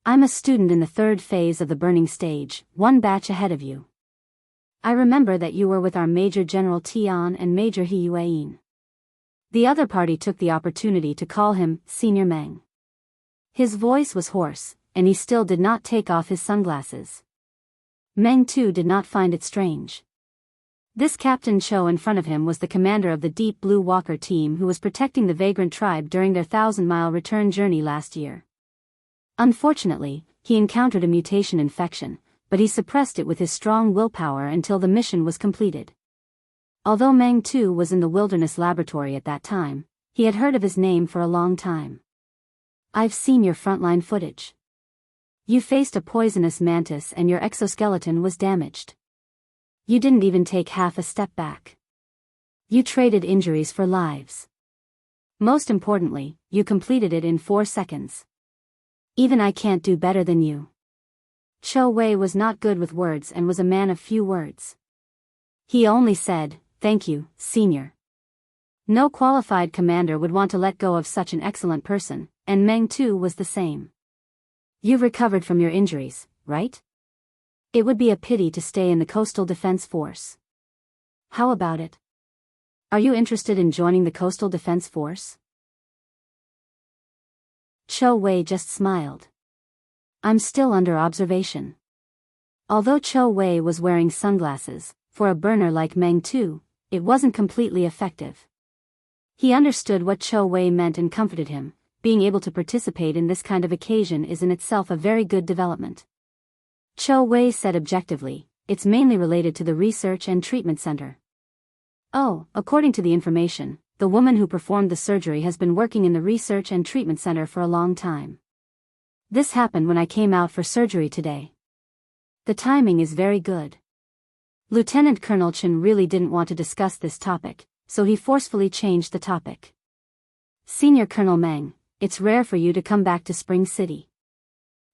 I'm a student in the third phase of the burning stage, one batch ahead of you. I remember that you were with our Major General Tian and Major He Yuein. The other party took the opportunity to call him Senior Meng. His voice was hoarse, and he still did not take off his sunglasses. Meng too did not find it strange. This Captain Cho in front of him was the commander of the Deep Blue Walker team who was protecting the vagrant tribe during their 1,000-mile return journey last year. Unfortunately, he encountered a mutation infection, but he suppressed it with his strong willpower until the mission was completed. Although Meng too was in the wilderness laboratory at that time, he had heard of his name for a long time. I've seen your frontline footage. You faced a poisonous mantis and your exoskeleton was damaged. You didn't even take half a step back. You traded injuries for lives. Most importantly, you completed it in 4 seconds. Even I can't do better than you. Cho Wei was not good with words and was a man of few words. He only said, "Thank you, Senior." No qualified commander would want to let go of such an excellent person, and Meng too was the same. You've recovered from your injuries, right? It would be a pity to stay in the Coastal Defense Force. How about it? Are you interested in joining the Coastal Defense Force? Cho Wei just smiled. I'm still under observation. Although Cho Wei was wearing sunglasses, for a burner like Meng too, it wasn't completely effective. He understood what Cho Wei meant and comforted him. Being able to participate in this kind of occasion is in itself a very good development. Cho Wei said objectively, it's mainly related to the research and treatment center. Oh, according to the information, the woman who performed the surgery has been working in the research and treatment center for a long time. This happened when I came out for surgery today. The timing is very good. Lieutenant Colonel Chen really didn't want to discuss this topic, so he forcefully changed the topic. Senior Colonel Meng, it's rare for you to come back to Spring City.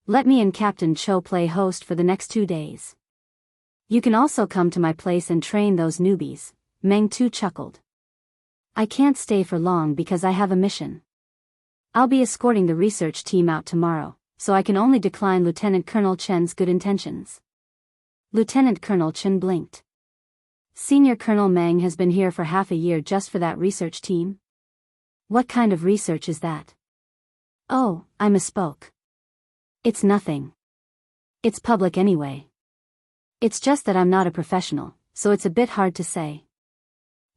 Let me and Captain Cho play host for the next 2 days. You can also come to my place and train those newbies, Meng too chuckled. I can't stay for long because I have a mission. I'll be escorting the research team out tomorrow, so I can only decline Lieutenant Colonel Chen's good intentions. Lieutenant Colonel Chen blinked. Senior Colonel Meng has been here for half a year just for that research team? What kind of research is that? Oh, I misspoke. It's nothing. It's public anyway. It's just that I'm not a professional, so it's a bit hard to say.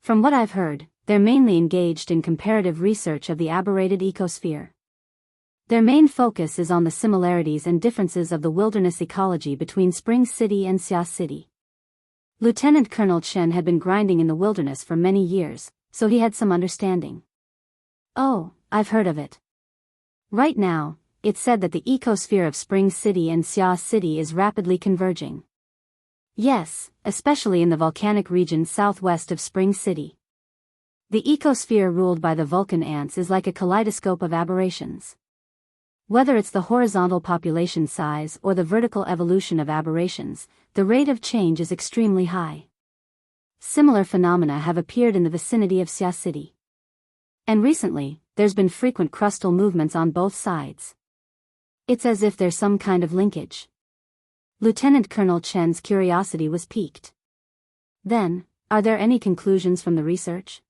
From what I've heard, they're mainly engaged in comparative research of the aberrated ecosphere. Their main focus is on the similarities and differences of the wilderness ecology between Spring City and Xia City. Lieutenant Colonel Chen had been grinding in the wilderness for many years, so he had some understanding. Oh, I've heard of it. Right now, it's said that the ecosphere of Spring City and Xia City is rapidly converging. Yes, especially in the volcanic region southwest of Spring City. The ecosphere ruled by the Vulcan ants is like a kaleidoscope of aberrations. Whether it's the horizontal population size or the vertical evolution of aberrations, the rate of change is extremely high. Similar phenomena have appeared in the vicinity of Xia City. And recently, there's been frequent crustal movements on both sides. It's as if there's some kind of linkage. Lieutenant Colonel Chen's curiosity was piqued. Then, are there any conclusions from the research?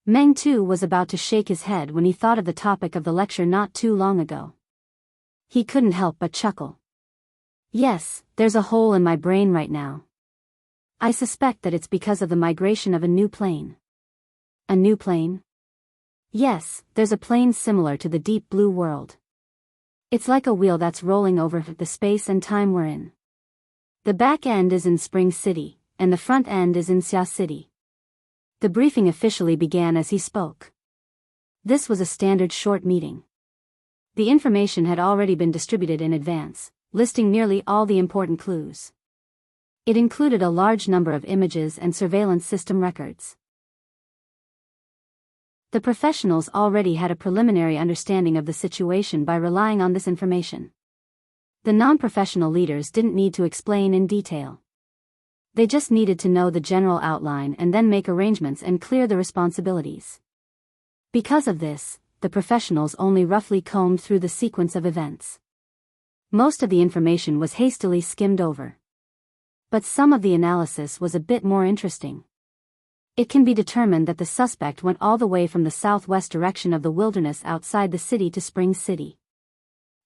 Meng too was about to shake his head when he thought of the topic of the lecture not too long ago. He couldn't help but chuckle. Yes, there's a hole in my brain right now. I suspect that it's because of the migration of a new plane. A new plane? Yes, there's a plane similar to the Deep Blue World. It's like a wheel that's rolling over the space and time we're in. The back end is in Spring City, and the front end is in Xia City. The briefing officially began as he spoke. This was a standard short meeting. The information had already been distributed in advance, listing nearly all the important clues. It included a large number of images and surveillance system records. The professionals already had a preliminary understanding of the situation by relying on this information. The non-professional leaders didn't need to explain in detail. They just needed to know the general outline and then make arrangements and clear the responsibilities. Because of this, the professionals only roughly combed through the sequence of events. Most of the information was hastily skimmed over. But some of the analysis was a bit more interesting. It can be determined that the suspect went all the way from the southwest direction of the wilderness outside the city to Spring City.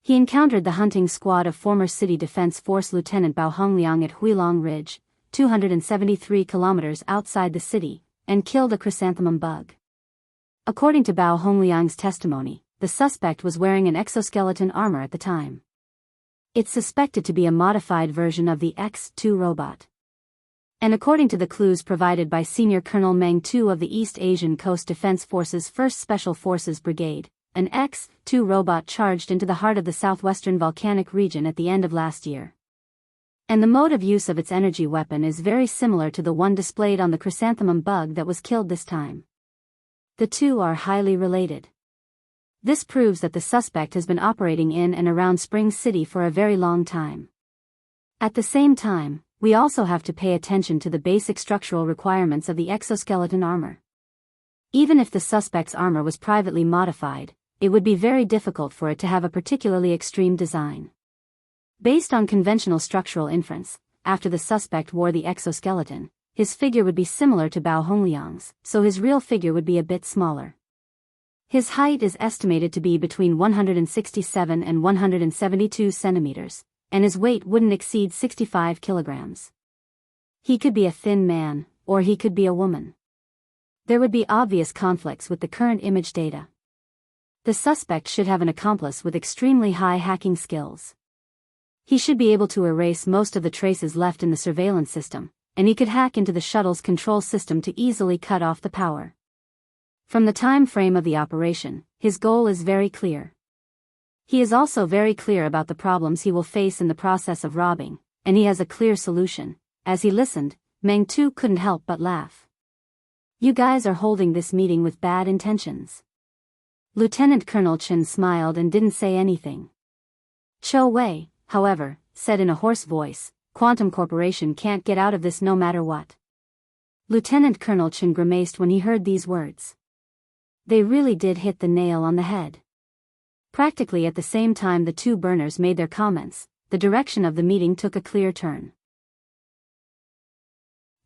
He encountered the hunting squad of former City Defense Force Lieutenant Bao Hongliang at Huilong Ridge, 273 kilometers outside the city, and killed a chrysanthemum bug. According to Bao Hongliang's testimony, the suspect was wearing an exoskeleton armor at the time. It's suspected to be a modified version of the X-2 robot. And according to the clues provided by Senior Colonel Meng Tu of the East Asian Coast Defense Force's 1st Special Forces Brigade, an X-2 robot charged into the heart of the southwestern volcanic region at the end of last year. And the mode of use of its energy weapon is very similar to the one displayed on the chrysanthemum bug that was killed this time. The two are highly related. This proves that the suspect has been operating in and around Spring City for a very long time. At the same time, we also have to pay attention to the basic structural requirements of the exoskeleton armor. Even if the suspect's armor was privately modified, it would be very difficult for it to have a particularly extreme design. Based on conventional structural inference, after the suspect wore the exoskeleton, his figure would be similar to Bao Hongliang's, so his real figure would be a bit smaller. His height is estimated to be between 167 and 172 centimeters, and his weight wouldn't exceed 65 kilograms. He could be a thin man, or he could be a woman. There would be obvious conflicts with the current image data. The suspect should have an accomplice with extremely high hacking skills. He should be able to erase most of the traces left in the surveillance system, and he could hack into the shuttle's control system to easily cut off the power. From the time frame of the operation, his goal is very clear. He is also very clear about the problems he will face in the process of robbing, and he has a clear solution. As he listened, Meng Tu couldn't help but laugh. You guys are holding this meeting with bad intentions. Lieutenant Colonel Chen smiled and didn't say anything. Cho Wei, however, said in a hoarse voice, Quantum Corporation can't get out of this no matter what. Lieutenant Colonel Chen grimaced when he heard these words. They really did hit the nail on the head. Practically at the same time the two burners made their comments, the direction of the meeting took a clear turn.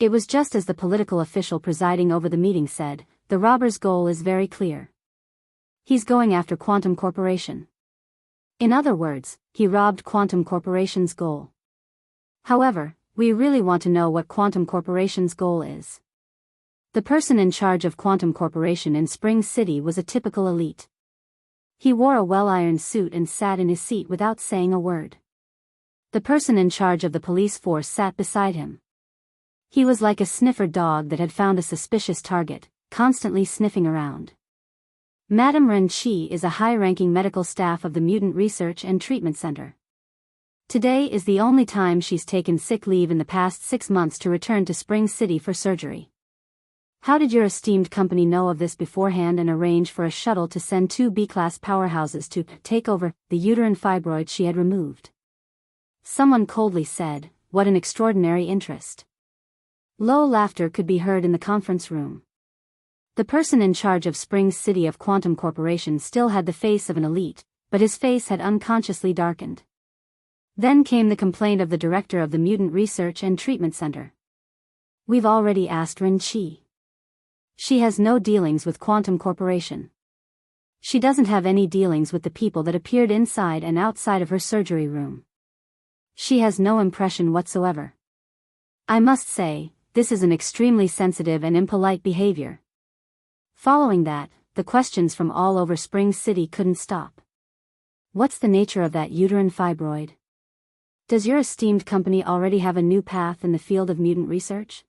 It was just as the political official presiding over the meeting said, the robber's goal is very clear. He's going after Quantum Corporation. In other words, he robbed Quantum Corporation's goal. However, we really want to know what Quantum Corporation's goal is. The person in charge of Quantum Corporation in Spring City was a typical elite. He wore a well-ironed suit and sat in his seat without saying a word. The person in charge of the police force sat beside him. He was like a sniffer dog that had found a suspicious target, constantly sniffing around. Madame Ren Qi is a high-ranking medical staff of the Mutant Research and Treatment Center. Today is the only time she's taken sick leave in the past 6 months to return to Spring City for surgery. How did your esteemed company know of this beforehand and arrange for a shuttle to send 2 B-class powerhouses to take over the uterine fibroid she had removed? Someone coldly said, what an extraordinary interest. Low laughter could be heard in the conference room. The person in charge of Spring City of Quantum Corporation still had the face of an elite, but his face had unconsciously darkened. Then came the complaint of the director of the Mutant Research and Treatment Center. We've already asked Ren Qi. She has no dealings with Quantum Corporation. She doesn't have any dealings with the people that appeared inside and outside of her surgery room. She has no impression whatsoever. I must say, this is an extremely sensitive and impolite behavior. Following that, the questions from all over Spring City couldn't stop. What's the nature of that uterine fibroid? Does your esteemed company already have a new path in the field of mutant research?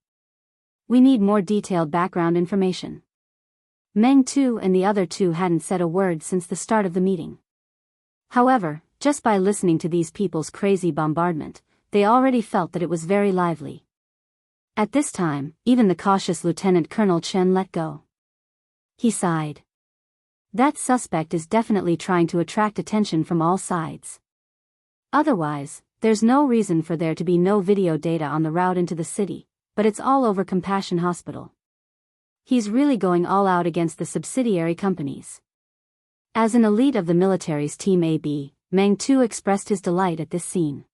We need more detailed background information. Meng Tu and the other two hadn't said a word since the start of the meeting. However, just by listening to these people's crazy bombardment, they already felt that it was very lively. At this time, even the cautious Lieutenant Colonel Chen let go. He sighed. That suspect is definitely trying to attract attention from all sides. Otherwise, there's no reason for there to be no video data on the route into the city, but it's all over Compassion Hospital. He's really going all out against the subsidiary companies. As an elite of the military's Team AB, Meng Tu expressed his delight at this scene.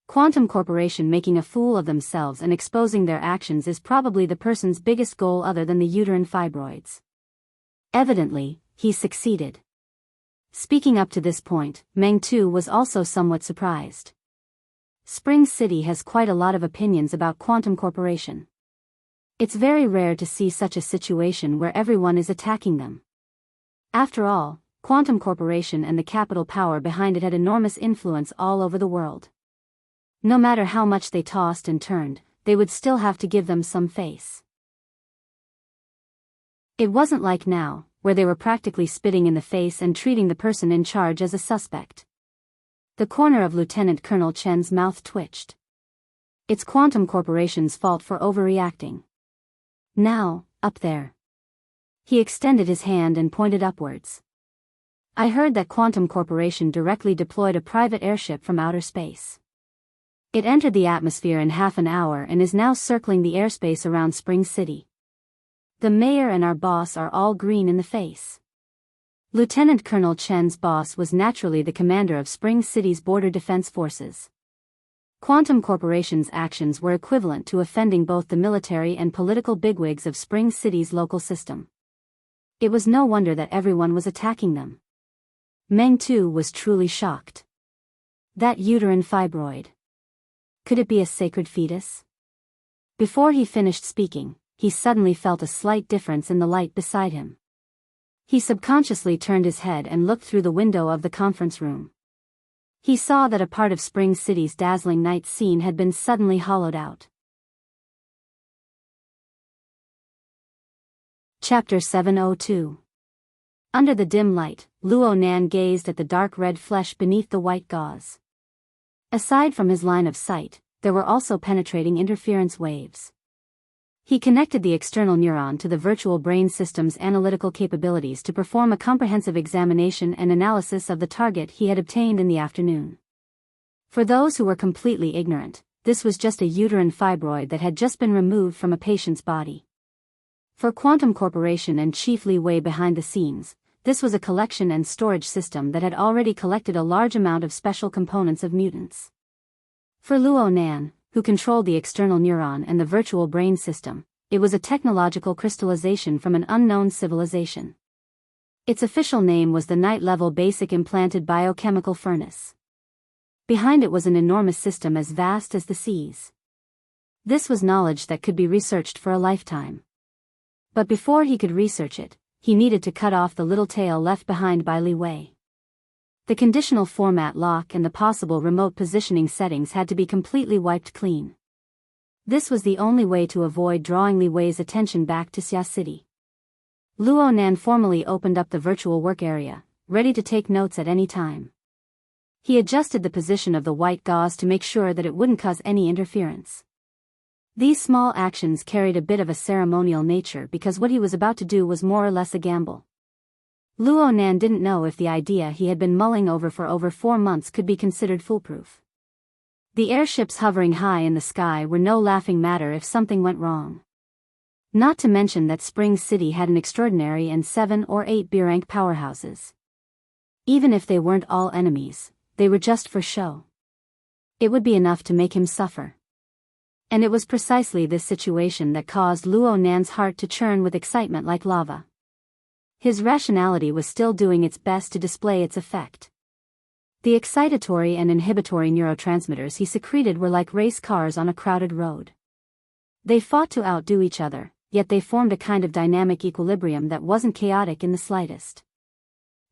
Quantum Corporation making a fool of themselves and exposing their actions is probably the person's biggest goal other than the uterine fibroids. Evidently, he succeeded. Speaking up to this point, Meng Tu was also somewhat surprised. Spring City has quite a lot of opinions about Quantum Corporation. It's very rare to see such a situation where everyone is attacking them. After all, Quantum Corporation and the capital power behind it had enormous influence all over the world. No matter how much they tossed and turned, they would still have to give them some face. It wasn't like now, where they were practically spitting in the face and treating the person in charge as a suspect. The corner of Lieutenant Colonel Chen's mouth twitched. It's Quantum Corporation's fault for overreacting. Now, up there. He extended his hand and pointed upwards. I heard that Quantum Corporation directly deployed a private airship from outer space. It entered the atmosphere in half an hour and is now circling the airspace around Spring City. The mayor and our boss are all green in the face. Lieutenant Colonel Chen's boss was naturally the commander of Spring City's border defense forces. Quantum Corporation's actions were equivalent to offending both the military and political bigwigs of Spring City's local system. It was no wonder that everyone was attacking them. Meng Tu was truly shocked. That uterine fibroid. Could it be a sacred fetus? Before he finished speaking, he suddenly felt a slight difference in the light beside him. He subconsciously turned his head and looked through the window of the conference room. He saw that a part of Spring City's dazzling night scene had been suddenly hollowed out. Chapter 702. Under the dim light, Luo Nan gazed at the dark red flesh beneath the white gauze. Aside from his line of sight, there were also penetrating interference waves. He connected the external neuron to the virtual brain system's analytical capabilities to perform a comprehensive examination and analysis of the target he had obtained in the afternoon. For those who were completely ignorant, this was just a uterine fibroid that had just been removed from a patient's body. For Quantum Corporation and chiefly way behind the scenes, this was a collection and storage system that had already collected a large amount of special components of mutants. For Luo Nan, who controlled the external neuron and the virtual brain system, it was a technological crystallization from an unknown civilization. Its official name was the Night-Level Basic Implanted Biochemical Furnace. Behind it was an enormous system as vast as the seas. This was knowledge that could be researched for a lifetime. But before he could research it, he needed to cut off the little tail left behind by Li Wei. The conditional format lock and the possible remote positioning settings had to be completely wiped clean. This was the only way to avoid drawing Li Wei's attention back to Xia City. Luo Nan formally opened up the virtual work area, ready to take notes at any time. He adjusted the position of the white gauze to make sure that it wouldn't cause any interference. These small actions carried a bit of a ceremonial nature because what he was about to do was more or less a gamble. Luo Nan didn't know if the idea he had been mulling over for over 4 months could be considered foolproof. The airships hovering high in the sky were no laughing matter if something went wrong. Not to mention that Spring City had an extraordinary and 7 or 8 B-rank powerhouses. Even if they weren't all enemies, they were just for show. It would be enough to make him suffer. And it was precisely this situation that caused Luo Nan's heart to churn with excitement like lava. His rationality was still doing its best to display its effect. The excitatory and inhibitory neurotransmitters he secreted were like race cars on a crowded road. They fought to outdo each other, yet they formed a kind of dynamic equilibrium that wasn't chaotic in the slightest.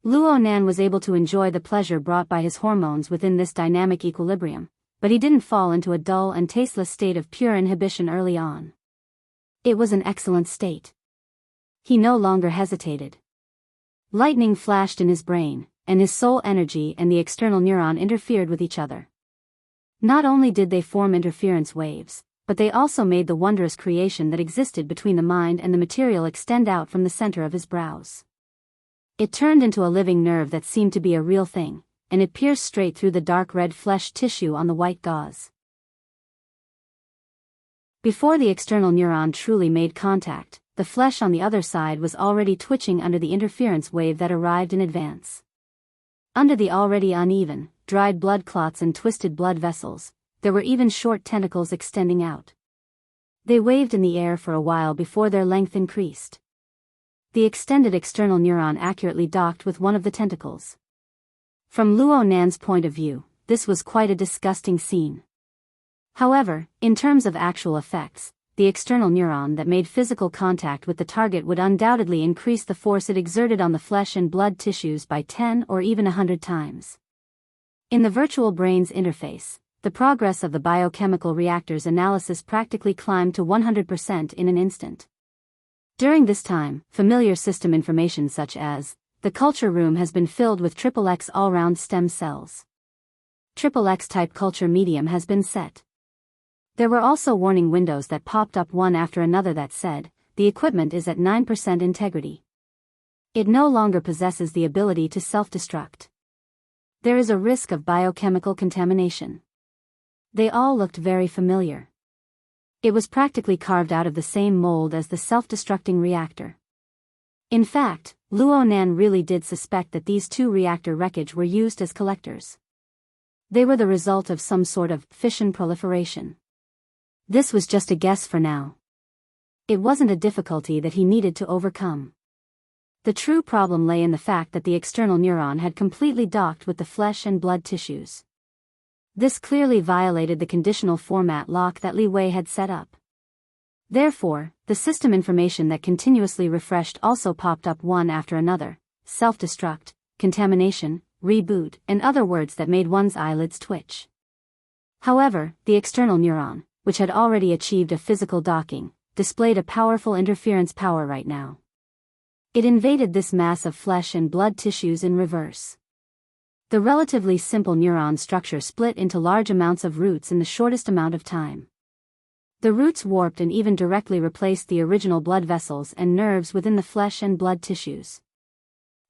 Luo Nan was able to enjoy the pleasure brought by his hormones within this dynamic equilibrium, but he didn't fall into a dull and tasteless state of pure inhibition early on. It was an excellent state. He no longer hesitated. Lightning flashed in his brain, and his soul energy and the external neuron interfered with each other. Not only did they form interference waves, but they also made the wondrous creation that existed between the mind and the material extend out from the center of his brows. It turned into a living nerve that seemed to be a real thing, and it pierced straight through the dark red flesh tissue on the white gauze. Before the external neuron truly made contact, the flesh on the other side was already twitching under the interference wave that arrived in advance. Under the already uneven, dried blood clots and twisted blood vessels, there were even short tentacles extending out. They waved in the air for a while before their length increased. The extended external neuron accurately docked with one of the tentacles. From Luo Nan's point of view, this was quite a disgusting scene. However, in terms of actual effects, the external neuron that made physical contact with the target would undoubtedly increase the force it exerted on the flesh and blood tissues by 10 or even 100 times. In the virtual brain's interface, the progress of the biochemical reactor's analysis practically climbed to 100% in an instant. During this time, familiar system information such as, the culture room has been filled with XXX all-round stem cells. XXX type culture medium has been set. There were also warning windows that popped up one after another that said, the equipment is at 9% integrity. It no longer possesses the ability to self-destruct. There is a risk of biochemical contamination. They all looked very familiar. It was practically carved out of the same mold as the self-destructing reactor. In fact, Luo Nan really did suspect that these two reactor wreckage were used as collectors. They were the result of some sort of fission proliferation. This was just a guess for now. It wasn't a difficulty that he needed to overcome. The true problem lay in the fact that the external neuron had completely docked with the flesh and blood tissues. This clearly violated the conditional format lock that Li Wei had set up. Therefore, the system information that continuously refreshed also popped up one after another: self-destruct, contamination, reboot, and other words that made one's eyelids twitch. However, the external neuron, which had already achieved a physical docking, displayed a powerful interference power right now. It invaded this mass of flesh and blood tissues in reverse. The relatively simple neuron structure split into large amounts of roots in the shortest amount of time. The roots warped and even directly replaced the original blood vessels and nerves within the flesh and blood tissues.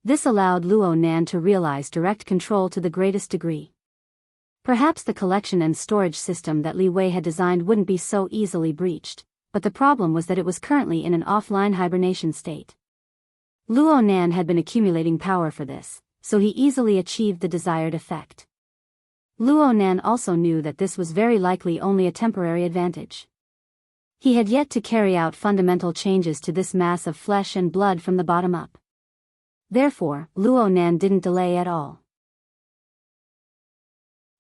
This allowed Luo Nan to realize direct control to the greatest degree. Perhaps the collection and storage system that Li Wei had designed wouldn't be so easily breached, but the problem was that it was currently in an offline hibernation state. Luo Nan had been accumulating power for this, so he easily achieved the desired effect. Luo Nan also knew that this was very likely only a temporary advantage. He had yet to carry out fundamental changes to this mass of flesh and blood from the bottom up. Therefore, Luo Nan didn't delay at all.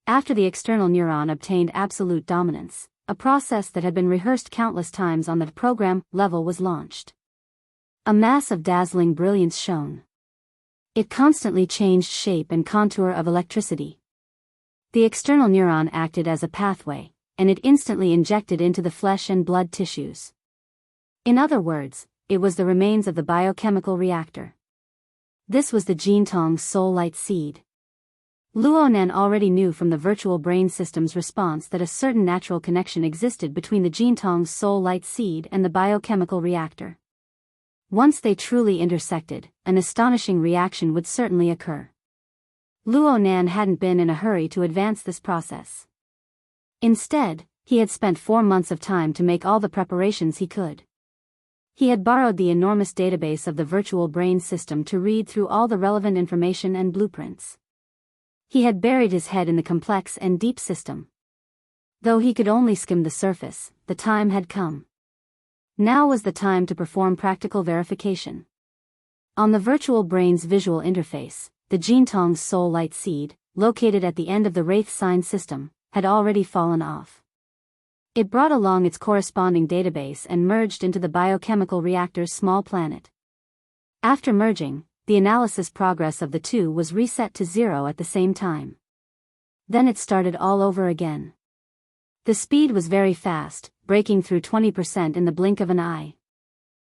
After the external neuron obtained absolute dominance, a process that had been rehearsed countless times on the program level was launched. A mass of dazzling brilliance shone. It constantly changed shape and contour of electricity. The external neuron acted as a pathway, and it instantly injected into the flesh and blood tissues. In other words, it was the remains of the biochemical reactor. This was the Jintong's soul light seed. Luo Nan already knew from the virtual brain system's response that a certain natural connection existed between the Jintong's soul light seed and the biochemical reactor. Once they truly intersected, an astonishing reaction would certainly occur. Luo Nan hadn't been in a hurry to advance this process. Instead, he had spent 4 months of time to make all the preparations he could. He had borrowed the enormous database of the virtual brain system to read through all the relevant information and blueprints. He had buried his head in the complex and deep system. Though he could only skim the surface, the time had come. Now was the time to perform practical verification. On the virtual brain's visual interface, the Jintong's soul light seed, located at the end of the Wraith sign system, had already fallen off. It brought along its corresponding database and merged into the biochemical reactor's small planet. After merging, the analysis progress of the two was reset to 0 at the same time. Then it started all over again. The speed was very fast, breaking through 20% in the blink of an eye.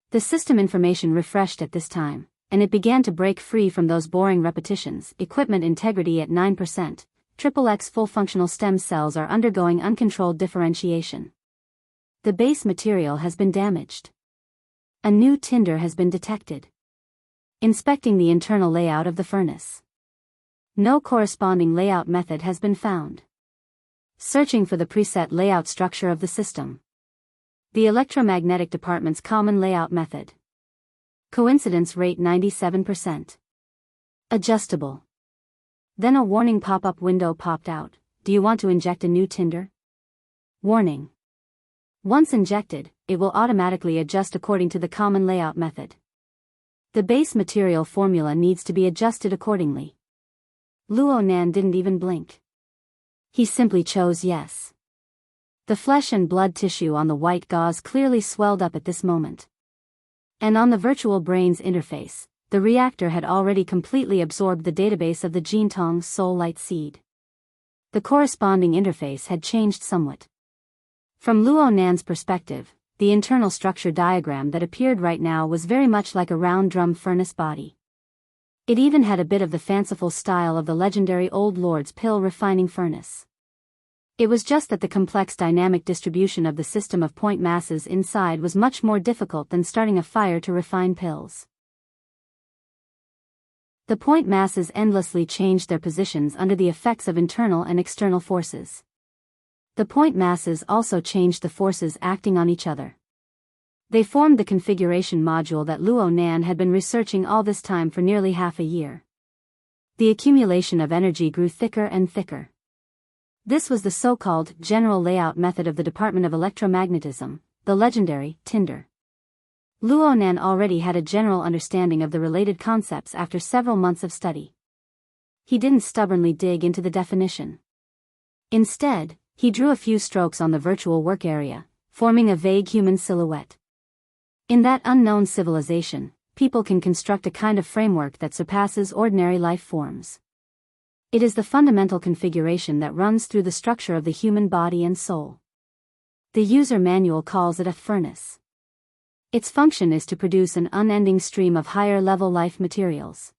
The system information refreshed at this time, and it began to break free from those boring repetitions. Equipment integrity at 9%, XXX full functional stem cells are undergoing uncontrolled differentiation. The base material has been damaged. A new tinder has been detected. Inspecting the internal layout of the furnace. No corresponding layout method has been found. Searching for the preset layout structure of the system. The electromagnetic department's common layout method. Coincidence rate 97%. Adjustable. Then a warning pop-up window popped out. Do you want to inject a new tinder? Warning. Once injected, it will automatically adjust according to the common layout method. The base material formula needs to be adjusted accordingly. Luo Nan didn't even blink. He simply chose yes. The flesh and blood tissue on the white gauze clearly swelled up at this moment. And on the virtual brain's interface, the reactor had already completely absorbed the database of the Jintong's soul light seed. The corresponding interface had changed somewhat. From Luo Nan's perspective, the internal structure diagram that appeared right now was very much like a round drum furnace body. It even had a bit of the fanciful style of the legendary Old Lord's pill refining furnace. It was just that the complex dynamic distribution of the system of point masses inside was much more difficult than starting a fire to refine pills. The point masses endlessly changed their positions under the effects of internal and external forces. The point masses also changed the forces acting on each other. They formed the configuration module that Luo Nan had been researching all this time for nearly half a year. The accumulation of energy grew thicker and thicker. This was the so-called general layout method of the Department of Electromagnetism, the legendary Tinder. Luo Nan already had a general understanding of the related concepts after several months of study. He didn't stubbornly dig into the definition. Instead, he drew a few strokes on the virtual work area, forming a vague human silhouette. In that unknown civilization, people can construct a kind of framework that surpasses ordinary life forms. It is the fundamental configuration that runs through the structure of the human body and soul. The user manual calls it a furnace. Its function is to produce an unending stream of higher-level life materials.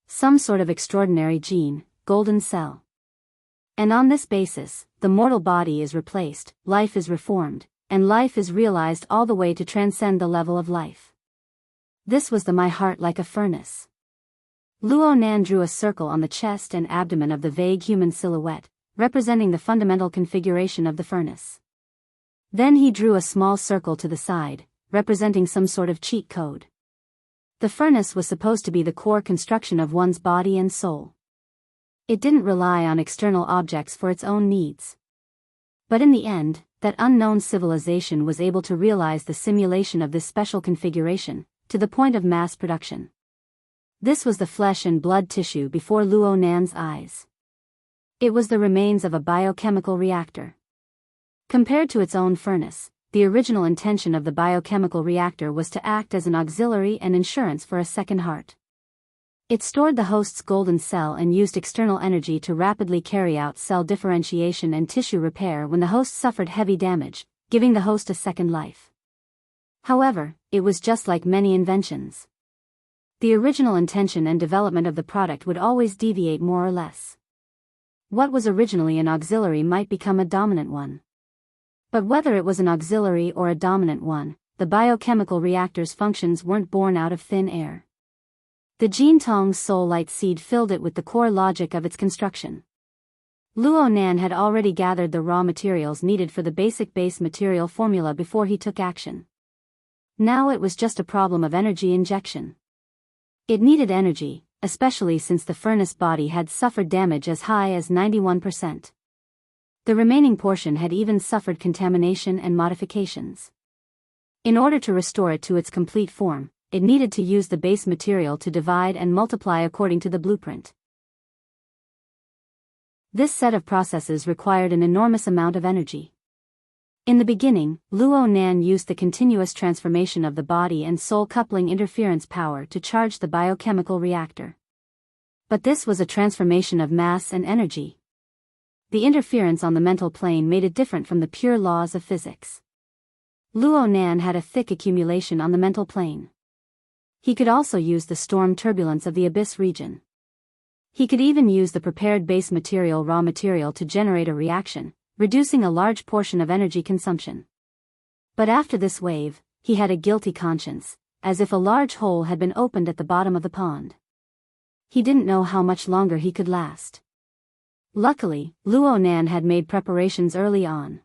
Some sort of extraordinary gene, golden cell. And on this basis, the mortal body is replaced, life is reformed, and life is realized all the way to transcend the level of life. This was the my heart like a furnace. Luo Nan drew a circle on the chest and abdomen of the vague human silhouette, representing the fundamental configuration of the furnace. Then he drew a small circle to the side, representing some sort of cheat code. The furnace was supposed to be the core construction of one's body and soul. It didn't rely on external objects for its own needs. But in the end, that unknown civilization was able to realize the simulation of this special configuration, to the point of mass production. This was the flesh and blood tissue before Luo Nan's eyes. It was the remains of a biochemical reactor. Compared to its own furnace, the original intention of the biochemical reactor was to act as an auxiliary and insurance for a second heart. It stored the host's golden cell and used external energy to rapidly carry out cell differentiation and tissue repair when the host suffered heavy damage, giving the host a second life. However, it was just like many inventions. The original intention and development of the product would always deviate more or less. What was originally an auxiliary might become a dominant one. But whether it was an auxiliary or a dominant one, the biochemical reactor's functions weren't born out of thin air. The Jintong's soul light seed filled it with the core logic of its construction. Luo Nan had already gathered the raw materials needed for the basic base material formula before he took action. Now it was just a problem of energy injection. It needed energy, especially since the furnace body had suffered damage as high as 91%. The remaining portion had even suffered contamination and modifications. In order to restore it to its complete form, it needed to use the base material to divide and multiply according to the blueprint. This set of processes required an enormous amount of energy. In the beginning, Luo Nan used the continuous transformation of the body and soul coupling interference power to charge the biochemical reactor. But this was a transformation of mass and energy. The interference on the mental plane made it different from the pure laws of physics. Luo Nan had a thick accumulation on the mental plane. He could also use the storm turbulence of the abyss region. He could even use the prepared base material raw material to generate a reaction, reducing a large portion of energy consumption. But after this wave, he had a guilty conscience, as if a large hole had been opened at the bottom of the pond. he didn't know how much longer he could last. Luckily, Luo Nan had made preparations early on.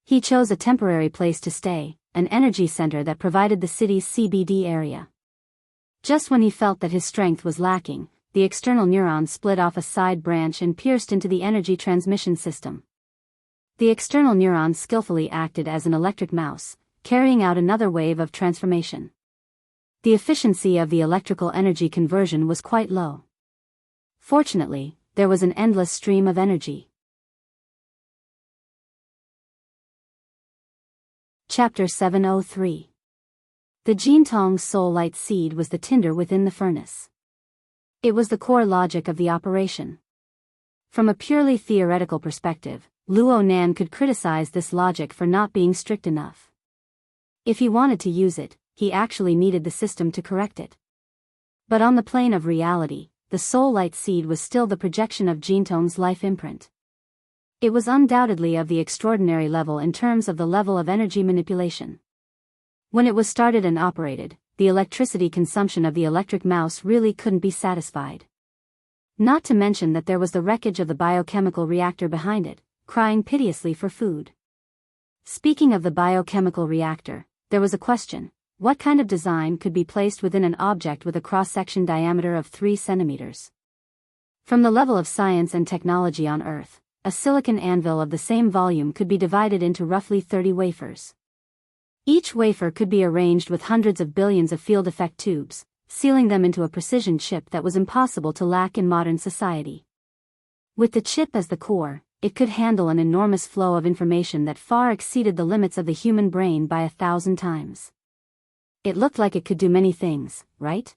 He chose a temporary place to stay, an energy center that provided the city's CBD area. Just when he felt that his strength was lacking, the external neuron split off a side branch and pierced into the energy transmission system. The external neuron skillfully acted as an electric mouse, carrying out another wave of transformation. The efficiency of the electrical energy conversion was quite low. Fortunately, there was an endless stream of energy. Chapter 703. The Jintong Soul Light Seed was the tinder within the furnace. It was the core logic of the operation. From a purely theoretical perspective, Luo Nan could criticize this logic for not being strict enough. If he wanted to use it, he actually needed the system to correct it. But on the plane of reality, the Soul Light Seed was still the projection of Jintong's life imprint. It was undoubtedly of the extraordinary level in terms of the level of energy manipulation. When it was started and operated, the electricity consumption of the electric mouse really couldn't be satisfied. Not to mention that there was the wreckage of the biochemical reactor behind it, crying piteously for food. Speaking of the biochemical reactor, there was a question: what kind of design could be placed within an object with a cross-section diameter of 3 centimeters? From the level of science and technology on Earth, a silicon anvil of the same volume could be divided into roughly 30 wafers. Each wafer could be arranged with hundreds of billions of field effect tubes, sealing them into a precision chip that was impossible to lack in modern society. With the chip as the core, it could handle an enormous flow of information that far exceeded the limits of the human brain by 1,000 times. It looked like it could do many things, right?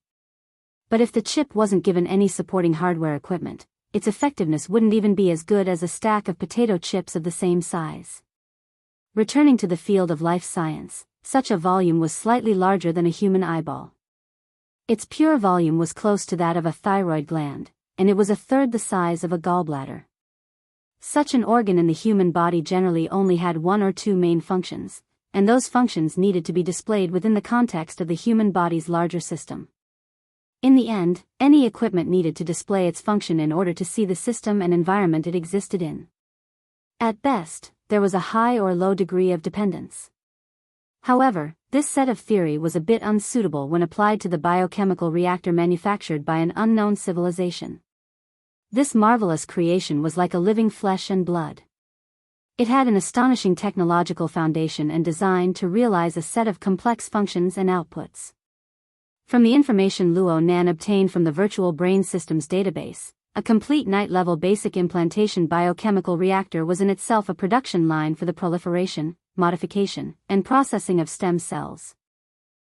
But if the chip wasn't given any supporting hardware equipment, its effectiveness wouldn't even be as good as a stack of potato chips of the same size. Returning to the field of life science, such a volume was slightly larger than a human eyeball. Its pure volume was close to that of a thyroid gland, and it was a third the size of a gallbladder. Such an organ in the human body generally only had one or two main functions, and those functions needed to be displayed within the context of the human body's larger system. In the end, any equipment needed to display its function in order to see the system and environment it existed in. At best, there was a high or low degree of dependence. However, this set of theory was a bit unsuitable when applied to the biochemical reactor manufactured by an unknown civilization. This marvelous creation was like a living flesh and blood. It had an astonishing technological foundation and design to realize a set of complex functions and outputs. From the information Luo Nan obtained from the Virtual Brain Systems database, a complete night-level basic implantation biochemical reactor was in itself a production line for the proliferation, modification, and processing of stem cells.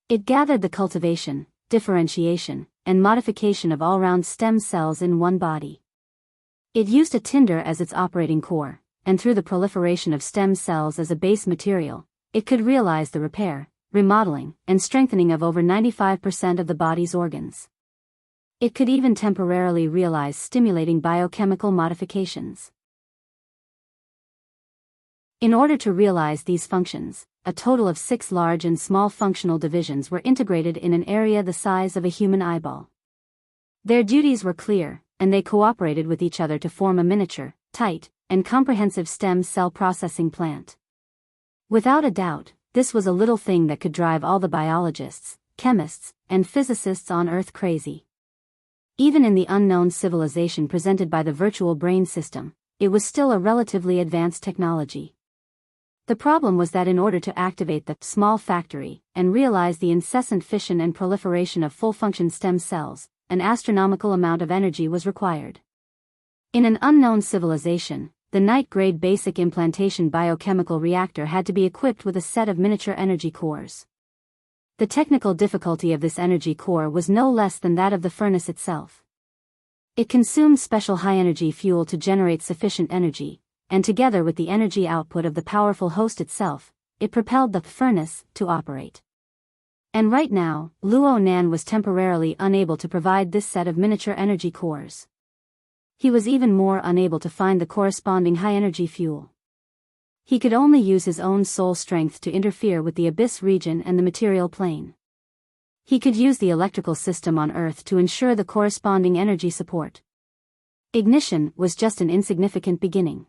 It gathered the cultivation, differentiation, and modification of all-round stem cells in one body. It used a tinder as its operating core, and through the proliferation of stem cells as a base material, it could realize the repair, remodeling, and strengthening of over 95% of the body's organs. It could even temporarily realize stimulating biochemical modifications. In order to realize these functions, a total of 6 large and small functional divisions were integrated in an area the size of a human eyeball. Their duties were clear, and they cooperated with each other to form a miniature, tight, and comprehensive stem cell processing plant. Without a doubt, this was a little thing that could drive all the biologists, chemists, and physicists on Earth crazy. Even in the unknown civilization presented by the virtual brain system, it was still a relatively advanced technology. The problem was that in order to activate the small factory and realize the incessant fission and proliferation of full-function stem cells, an astronomical amount of energy was required. In an unknown civilization, the night-grade basic implantation biochemical reactor had to be equipped with a set of miniature energy cores. The technical difficulty of this energy core was no less than that of the furnace itself. It consumed special high-energy fuel to generate sufficient energy, and together with the energy output of the powerful host itself, it propelled the furnace to operate. And right now, Luo Nan was temporarily unable to provide this set of miniature energy cores. He was even more unable to find the corresponding high-energy fuel. He could only use his own soul strength to interfere with the abyss region and the material plane. He could use the electrical system on Earth to ensure the corresponding energy support. Ignition was just an insignificant beginning.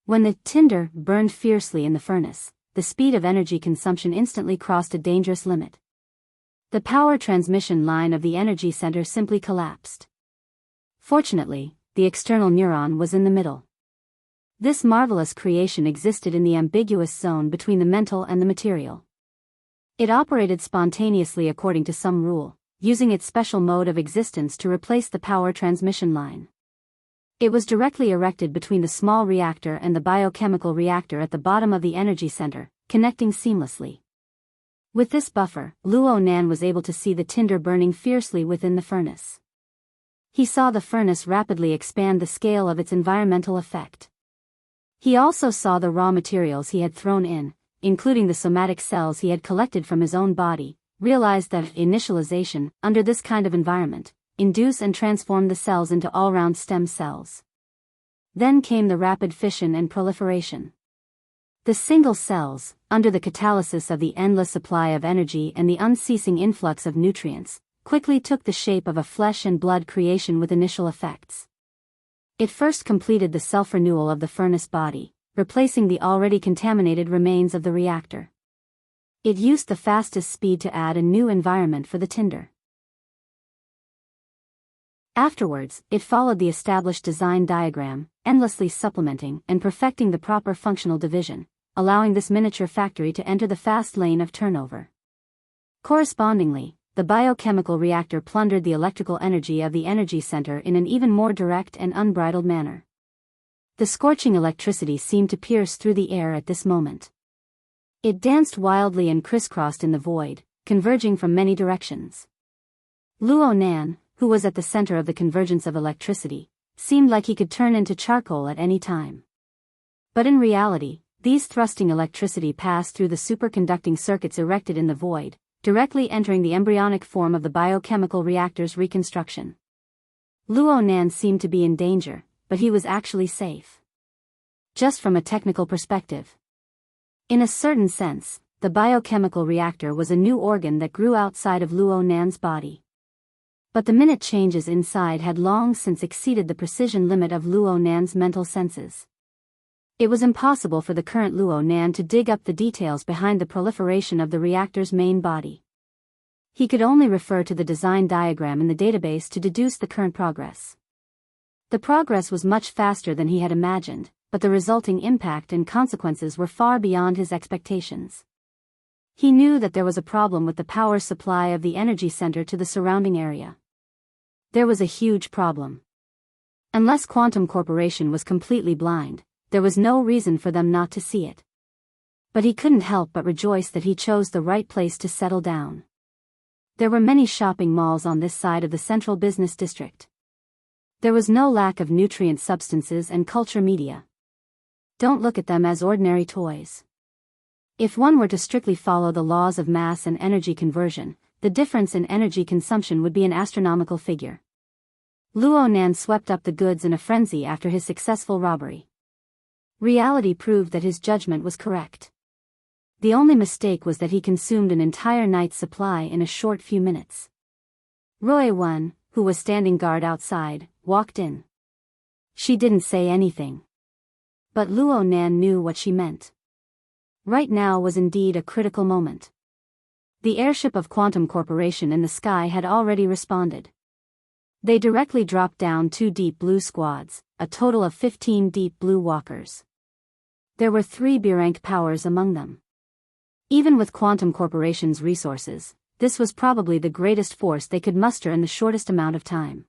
When the tinder burned fiercely in the furnace, the speed of energy consumption instantly crossed a dangerous limit. The power transmission line of the energy center simply collapsed. Fortunately, the external neuron was in the middle. This marvelous creation existed in the ambiguous zone between the mental and the material. It operated spontaneously according to some rule, using its special mode of existence to replace the power transmission line. It was directly erected between the small reactor and the biochemical reactor at the bottom of the energy center, connecting seamlessly. With this buffer, Luo Nan was able to see the tinder burning fiercely within the furnace. He saw the furnace rapidly expand the scale of its environmental effect. He also saw the raw materials he had thrown in, including the somatic cells he had collected from his own body, realized that initialization, under this kind of environment, induce and transform the cells into all-round stem cells. Then came the rapid fission and proliferation. The single cells, under the catalysis of the endless supply of energy and the unceasing influx of nutrients, quickly took the shape of a flesh and blood creation with initial effects. It first completed the self-renewal of the furnace body, replacing the already contaminated remains of the reactor. It used the fastest speed to add a new environment for the tinder. Afterwards, it followed the established design diagram, endlessly supplementing and perfecting the proper functional division, allowing this miniature factory to enter the fast lane of turnover. Correspondingly, the biochemical reactor plundered the electrical energy of the energy center in an even more direct and unbridled manner. The scorching electricity seemed to pierce through the air at this moment. It danced wildly and crisscrossed in the void, converging from many directions. Luo Nan, who was at the center of the convergence of electricity, seemed like he could turn into charcoal at any time. But in reality, these thrusting electricity passed through the superconducting circuits erected in the void, directly entering the embryonic form of the biochemical reactor's reconstruction. Luo Nan seemed to be in danger, but he was actually safe. Just from a technical perspective. In a certain sense, the biochemical reactor was a new organ that grew outside of Luo Nan's body. But the minute changes inside had long since exceeded the precision limit of Luo Nan's mental senses. It was impossible for the current Luo Nan to dig up the details behind the proliferation of the reactor's main body. He could only refer to the design diagram in the database to deduce the current progress. The progress was much faster than he had imagined, but the resulting impact and consequences were far beyond his expectations. He knew that there was a problem with the power supply of the energy center to the surrounding area. There was a huge problem. Unless Quantum Corporation was completely blind, there was no reason for them not to see it. But he couldn't help but rejoice that he chose the right place to settle down. There were many shopping malls on this side of the central business district. There was no lack of nutrient substances and culture media. Don't look at them as ordinary toys. If one were to strictly follow the laws of mass and energy conversion, the difference in energy consumption would be an astronomical figure. Luo Nan swept up the goods in a frenzy after his successful robbery. Reality proved that his judgment was correct. The only mistake was that he consumed an entire night's supply in a short few minutes. Roy One, who was standing guard outside, walked in. She didn't say anything. But Luo Nan knew what she meant. Right now was indeed a critical moment. The airship of Quantum Corporation in the sky had already responded. They directly dropped down 2 deep blue squads, a total of 15 deep blue walkers. There were 3 B-rank powers among them. Even with Quantum Corporation's resources, this was probably the greatest force they could muster in the shortest amount of time.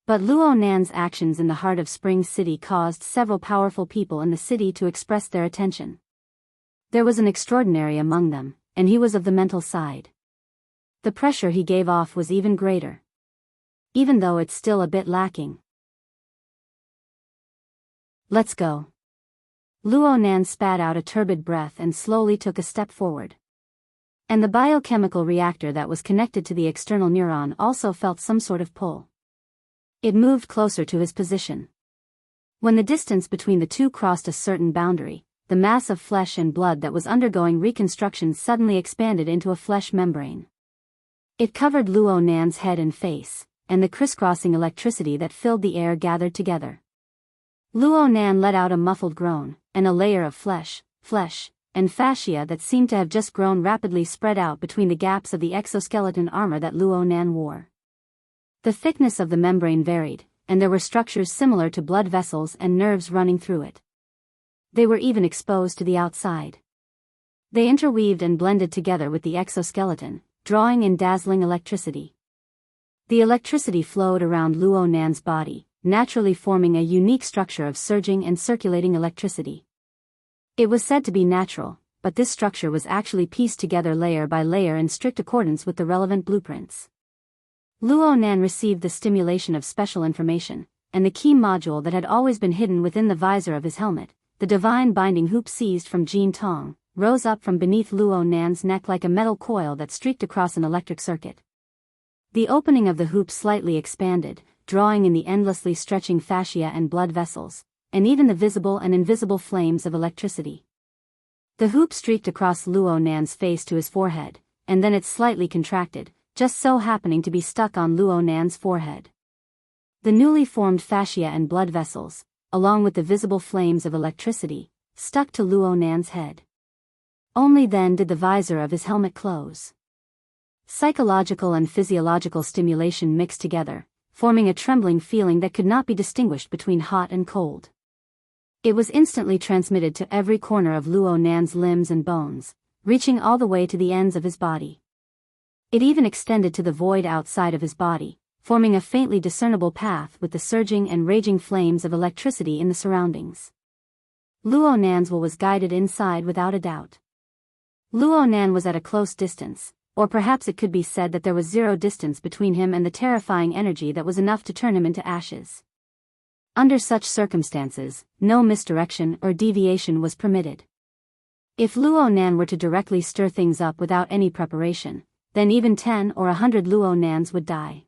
But Luo Nan's actions in the heart of Spring City caused several powerful people in the city to express their attention. There was an extraordinary among them, and he was of the mental side. The pressure he gave off was even greater. Even though it's still a bit lacking. Let's go. Luo Nan spat out a turbid breath and slowly took a step forward. And the biochemical reactor that was connected to the external neuron also felt some sort of pull. It moved closer to his position. When the distance between the two crossed a certain boundary, the mass of flesh and blood that was undergoing reconstruction suddenly expanded into a flesh membrane. It covered Luo Nan's head and face, and the crisscrossing electricity that filled the air gathered together. Luo Nan let out a muffled groan, and a layer of flesh, and fascia that seemed to have just grown rapidly spread out between the gaps of the exoskeleton armor that Luo Nan wore. The thickness of the membrane varied, and there were structures similar to blood vessels and nerves running through it. They were even exposed to the outside. They interweaved and blended together with the exoskeleton, drawing in dazzling electricity. The electricity flowed around Luo Nan's body, naturally forming a unique structure of surging and circulating electricity. It was said to be natural, but this structure was actually pieced together layer by layer in strict accordance with the relevant blueprints. Luo Nan received the stimulation of special information, and the key module that had always been hidden within the visor of his helmet, the divine binding hoop seized from Jin Tong, rose up from beneath Luo Nan's neck like a metal coil that streaked across an electric circuit. The opening of the hoop slightly expanded, drawing in the endlessly stretching fascia and blood vessels, and even the visible and invisible flames of electricity. The hoop streaked across Luo Nan's face to his forehead, and then it slightly contracted, just so happening to be stuck on Luo Nan's forehead. The newly formed fascia and blood vessels, along with the visible flames of electricity, stuck to Luo Nan's head. Only then did the visor of his helmet close. Psychological and physiological stimulation mixed together, forming a trembling feeling that could not be distinguished between hot and cold. It was instantly transmitted to every corner of Luo Nan's limbs and bones, reaching all the way to the ends of his body. It even extended to the void outside of his body, forming a faintly discernible path with the surging and raging flames of electricity in the surroundings. Luo Nan's will was guided inside without a doubt. Luo Nan was at a close distance, or perhaps it could be said that there was zero distance between him and the terrifying energy that was enough to turn him into ashes. Under such circumstances, no misdirection or deviation was permitted. If Luo Nan were to directly stir things up without any preparation, then even 10 or 100 Luo Nans would die.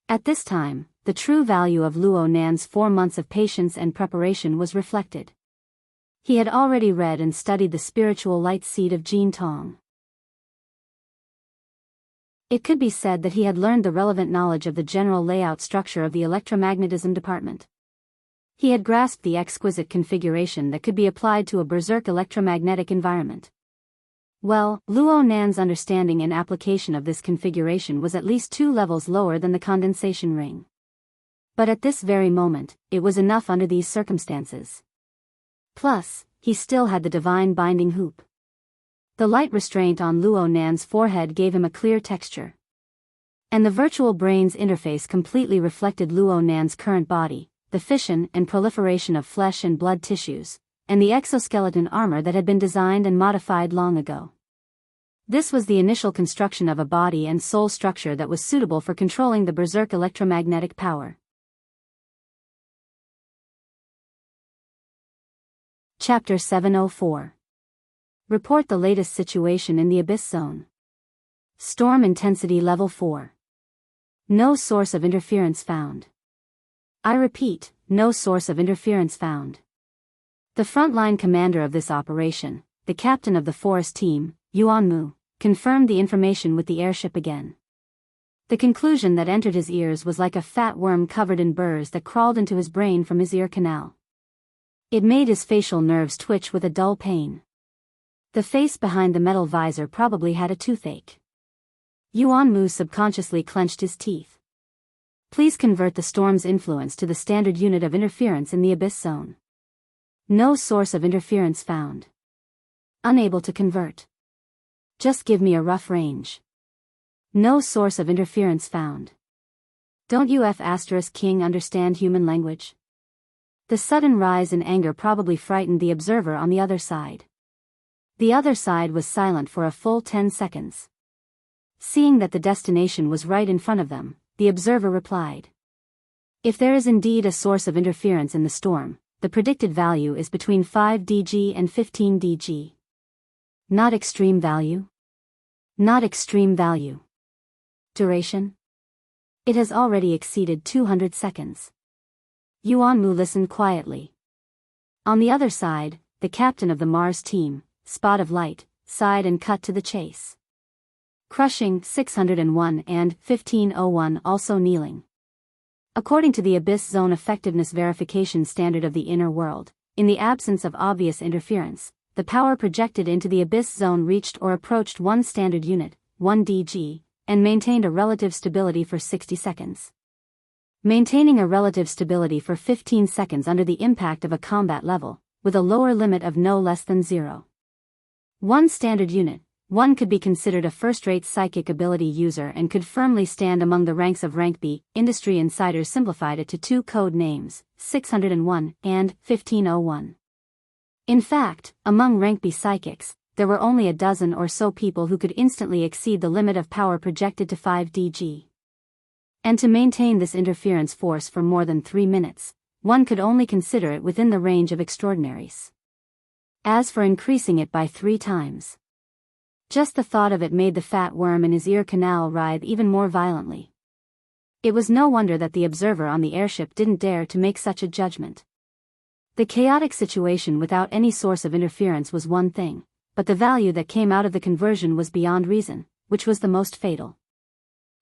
At this time, the true value of Luo Nan's 4 months of patience and preparation was reflected. He had already read and studied the spiritual light seed of Jin Tong. It could be said that he had learned the relevant knowledge of the general layout structure of the electromagnetism department. He had grasped the exquisite configuration that could be applied to a berserk electromagnetic environment. Well, Luo Nan's understanding and application of this configuration was at least 2 levels lower than the condensation ring. But at this very moment, it was enough under these circumstances. Plus, he still had the divine binding hoop. The light restraint on Luo Nan's forehead gave him a clear texture. And the virtual brain's interface completely reflected Luo Nan's current body, the fission and proliferation of flesh and blood tissues, and the exoskeleton armor that had been designed and modified long ago. This was the initial construction of a body and soul structure that was suitable for controlling the berserk electromagnetic power. Chapter 704. Report the latest situation in the Abyss Zone. Storm Intensity Level 4. No source of interference found. I repeat, no source of interference found. The frontline commander of this operation, the captain of the forest team, Yuanmu, confirmed the information with the airship again. The conclusion that entered his ears was like a fat worm covered in burrs that crawled into his brain from his ear canal. It made his facial nerves twitch with a dull pain. The face behind the metal visor probably had a toothache. Yuanmu subconsciously clenched his teeth. Please convert the storm's influence to the standard unit of interference in the Abyss Zone. No source of interference found. Unable to convert. Just give me a rough range. No source of interference found. Don't you King understand human language? The sudden rise in anger probably frightened the observer on the other side. The other side was silent for a full 10 seconds. Seeing that the destination was right in front of them, the observer replied. If there is indeed a source of interference in the storm, the predicted value is between 5 dg and 15 dg. Not extreme value? Not extreme value. Duration? It has already exceeded 200 seconds. Yuanmu listened quietly. On the other side, the captain of the Mars team, Spot of Light, sighed and cut to the chase. crushing 601 and 1501 also kneeling. According to the Abyss Zone Effectiveness Verification Standard of the Inner World, in the absence of obvious interference, the power projected into the Abyss Zone reached or approached 1 standard unit, 1 dg, and maintained a relative stability for 60 seconds. Maintaining a relative stability for 15 seconds under the impact of a combat level, with a lower limit of no less than 0. 1 standard unit, 1 could be considered a first-rate psychic ability user and could firmly stand among the ranks of Rank B. Industry insiders simplified it to 2 code names, 601 and 1501. In fact, among Rank B psychics, there were only a dozen or so people who could instantly exceed the limit of power projected to 5 dg. And to maintain this interference force for more than 3 minutes, one could only consider it within the range of extraordinaries. As for increasing it by 3 times, just the thought of it made the fat worm in his ear canal writhe even more violently. It was no wonder that the observer on the airship didn't dare to make such a judgment. The chaotic situation without any source of interference was one thing, but the value that came out of the conversion was beyond reason, which was the most fatal.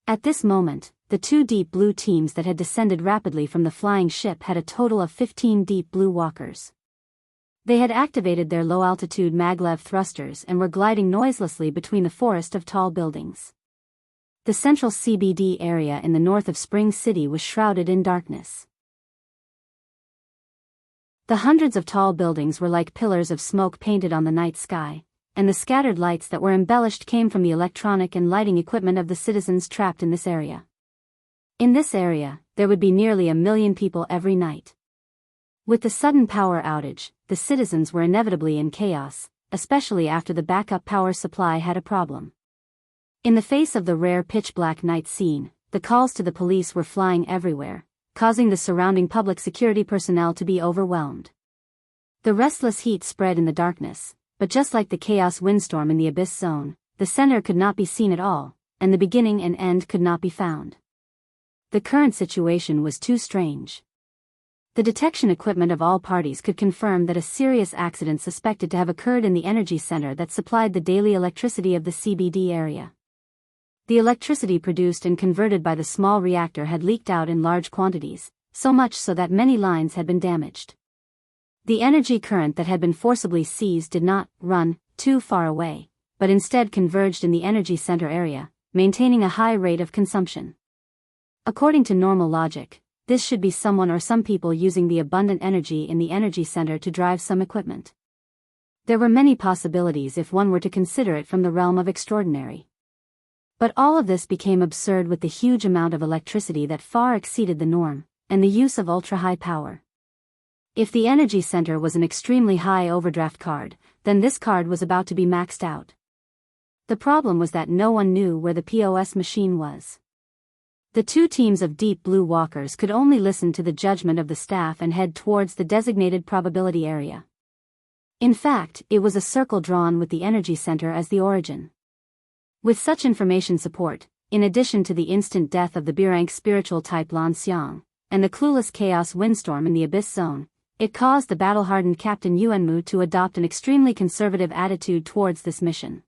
At this moment, the 2 deep blue teams that had descended rapidly from the flying ship had a total of 15 deep blue walkers. They had activated their low-altitude maglev thrusters and were gliding noiselessly between the forest of tall buildings. The central CBD area in the north of Spring City was shrouded in darkness. The hundreds of tall buildings were like pillars of smoke painted on the night sky, and the scattered lights that were embellished came from the electronic and lighting equipment of the citizens trapped in this area. In this area, there would be nearly 1 million people every night. With the sudden power outage, the citizens were inevitably in chaos, especially after the backup power supply had a problem. In the face of the rare pitch-black night scene, the calls to the police were flying everywhere, causing the surrounding public security personnel to be overwhelmed. The restless heat spread in the darkness, but just like the chaos windstorm in the Abyss Zone, the center could not be seen at all, and the beginning and end could not be found. The current situation was too strange. The detection equipment of all parties could confirm that a serious accident suspected to have occurred in the energy center that supplied the daily electricity of the CBD area. The electricity produced and converted by the small reactor had leaked out in large quantities, so much so that many lines had been damaged. The energy current that had been forcibly seized did not run too far away, but instead converged in the energy center area, maintaining a high rate of consumption. According to normal logic, this should be someone or some people using the abundant energy in the energy center to drive some equipment. There were many possibilities if one were to consider it from the realm of extraordinary. But all of this became absurd with the huge amount of electricity that far exceeded the norm, and the use of ultra-high power. If the energy center was an extremely high overdraft card, then this card was about to be maxed out. The problem was that no one knew where the POS machine was. The 2 teams of deep blue walkers could only listen to the judgment of the staff and head towards the designated probability area. In fact, it was a circle drawn with the energy center as the origin. With such information support, in addition to the instant death of the B-rank spiritual type Lan Xiang, and the clueless chaos windstorm in the Abyss Zone, it caused the battle-hardened Captain Yuanmu to adopt an extremely conservative attitude towards this mission.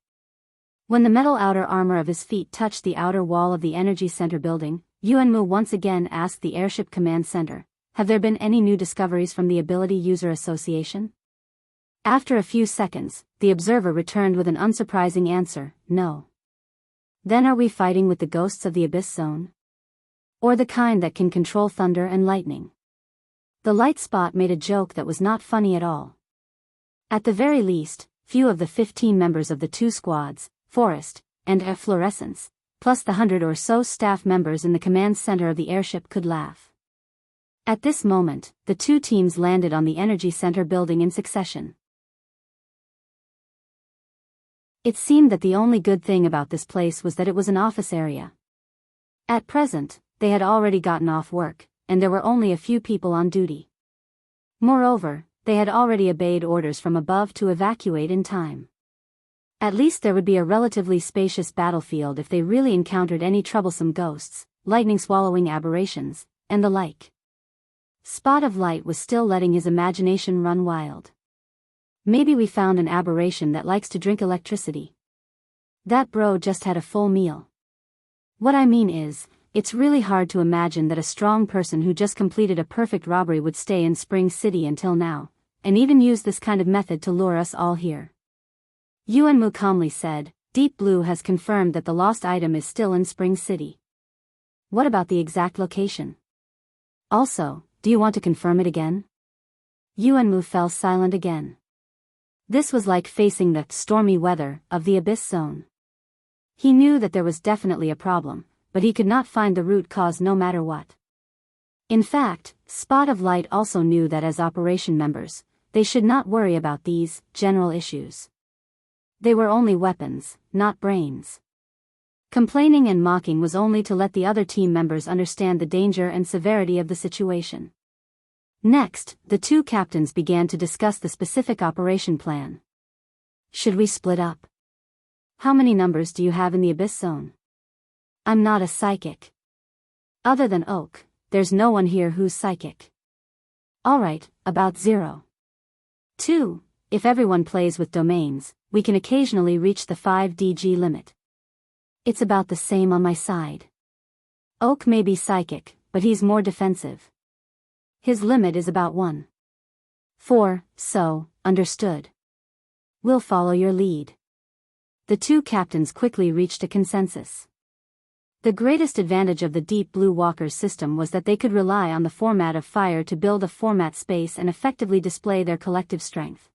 When the metal outer armor of his feet touched the outer wall of the energy center building, Yuanmu once again asked the airship command center, "Have there been any new discoveries from the Ability User Association?" After a few seconds, the observer returned with an unsurprising answer, "No." Then are we fighting with the ghosts of the Abyss Zone? Or the kind that can control thunder and lightning? The light spot made a joke that was not funny at all. At the very least, few of the 15 members of the 2 squads, Forest, and Efflorescence, plus the 100 or so staff members in the command center of the airship could laugh. At this moment, the 2 teams landed on the energy center building in succession. It seemed that the only good thing about this place was that it was an office area. At present, they had already gotten off work, and there were only a few people on duty. Moreover, they had already obeyed orders from above to evacuate in time. At least there would be a relatively spacious battlefield if they really encountered any troublesome ghosts, lightning-swallowing aberrations, and the like. Spot of Light was still letting his imagination run wild. Maybe we found an aberration that likes to drink electricity. That bro just had a full meal. What I mean is, it's really hard to imagine that a strong person who just completed a perfect robbery would stay in Spring City until now, and even use this kind of method to lure us all here. Yuanmu calmly said, Deep Blue has confirmed that the lost item is still in Spring City. What about the exact location? Also, do you want to confirm it again? Yuanmu fell silent again. This was like facing the stormy weather of the Abyss Zone. He knew that there was definitely a problem, but he could not find the root cause no matter what. In fact, Spot of Light also knew that as operation members, they should not worry about these general issues. They were only weapons, not brains. Complaining and mocking was only to let the other team members understand the danger and severity of the situation. Next, the two captains began to discuss the specific operation plan. Should we split up? How many numbers do you have in the Abyss Zone? I'm not a psychic. Other than Oak, there's no one here who's psychic. Alright, about 0. 2. If everyone plays with domains, we can occasionally reach the 5 DG limit. It's about the same on my side. Oak may be psychic, but he's more defensive. His limit is about 1. 4, so, understood. We'll follow your lead. The two captains quickly reached a consensus. The greatest advantage of the Deep Blue Walkers system was that they could rely on the format of fire to build a format space and effectively display their collective strength.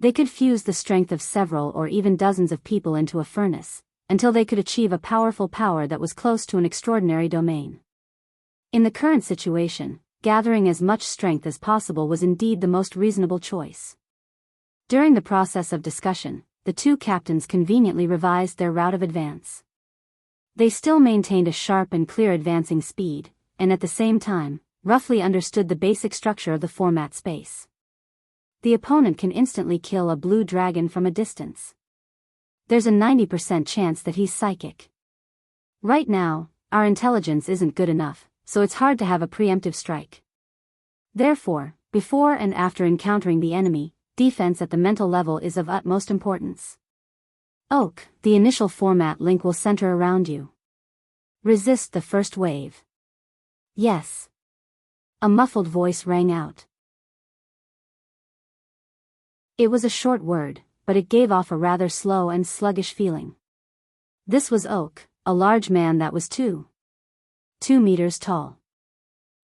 They could fuse the strength of several or even dozens of people into a furnace, until they could achieve a powerful power that was close to an extraordinary domain. In the current situation, gathering as much strength as possible was indeed the most reasonable choice. During the process of discussion, the two captains conveniently revised their route of advance. They still maintained a sharp and clear advancing speed, and at the same time, roughly understood the basic structure of the format space. The opponent can instantly kill a blue dragon from a distance. There's a 90% chance that he's psychic. Right now, our intelligence isn't good enough, so it's hard to have a preemptive strike. Therefore, before and after encountering the enemy, defense at the mental level is of utmost importance. Oak, the initial format link will center around you. Resist the first wave. Yes. A muffled voice rang out. It was a short word, but it gave off a rather slow and sluggish feeling. This was Oak, a large man that was 2 meters tall.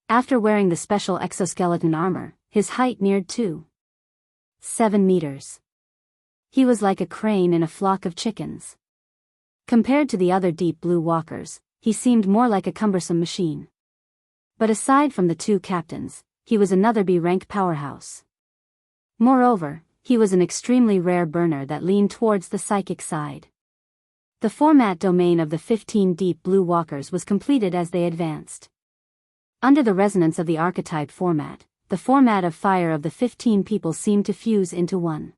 After wearing the special exoskeleton armor, his height neared 7 meters. He was like a crane in a flock of chickens. Compared to the other Deep Blue Walkers, he seemed more like a cumbersome machine. But aside from the two captains, he was another B-rank powerhouse. Moreover, he was an extremely rare burner that leaned towards the psychic side. The format domain of the 15 Deep Blue Walkers was completed as they advanced. Under the resonance of the archetype format, the format of fire of the 15 people seemed to fuse into one.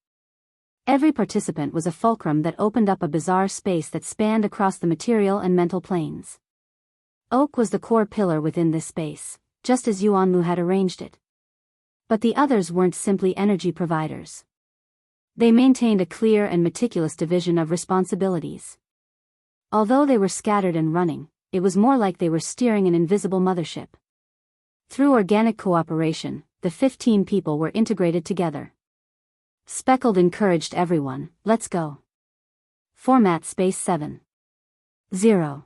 Every participant was a fulcrum that opened up a bizarre space that spanned across the material and mental planes. Oak was the core pillar within this space, just as Yuanmu had arranged it. But the others weren't simply energy providers. They maintained a clear and meticulous division of responsibilities. Although they were scattered and running, it was more like they were steering an invisible mothership. Through organic cooperation, the 15 people were integrated together. Speckled encouraged everyone, let's go. Format Space 7. 0.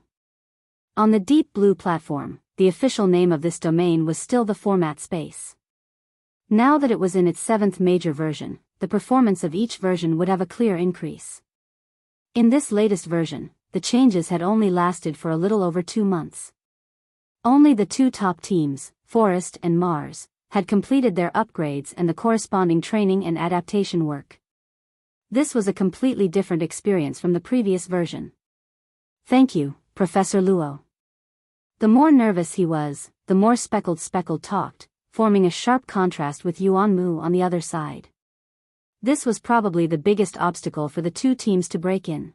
On the Deep Blue platform, the official name of this domain was still the Format Space. Now that it was in its 7th major version, the performance of each version would have a clear increase. In this latest version, the changes had only lasted for a little over 2 months. Only the two top teams, Forest and Mars, had completed their upgrades and the corresponding training and adaptation work. This was a completely different experience from the previous version. Thank you, Professor Luo. The more nervous he was, the more Speckled talked, forming a sharp contrast with Yuanmu on the other side. This was probably the biggest obstacle for the two teams to break in.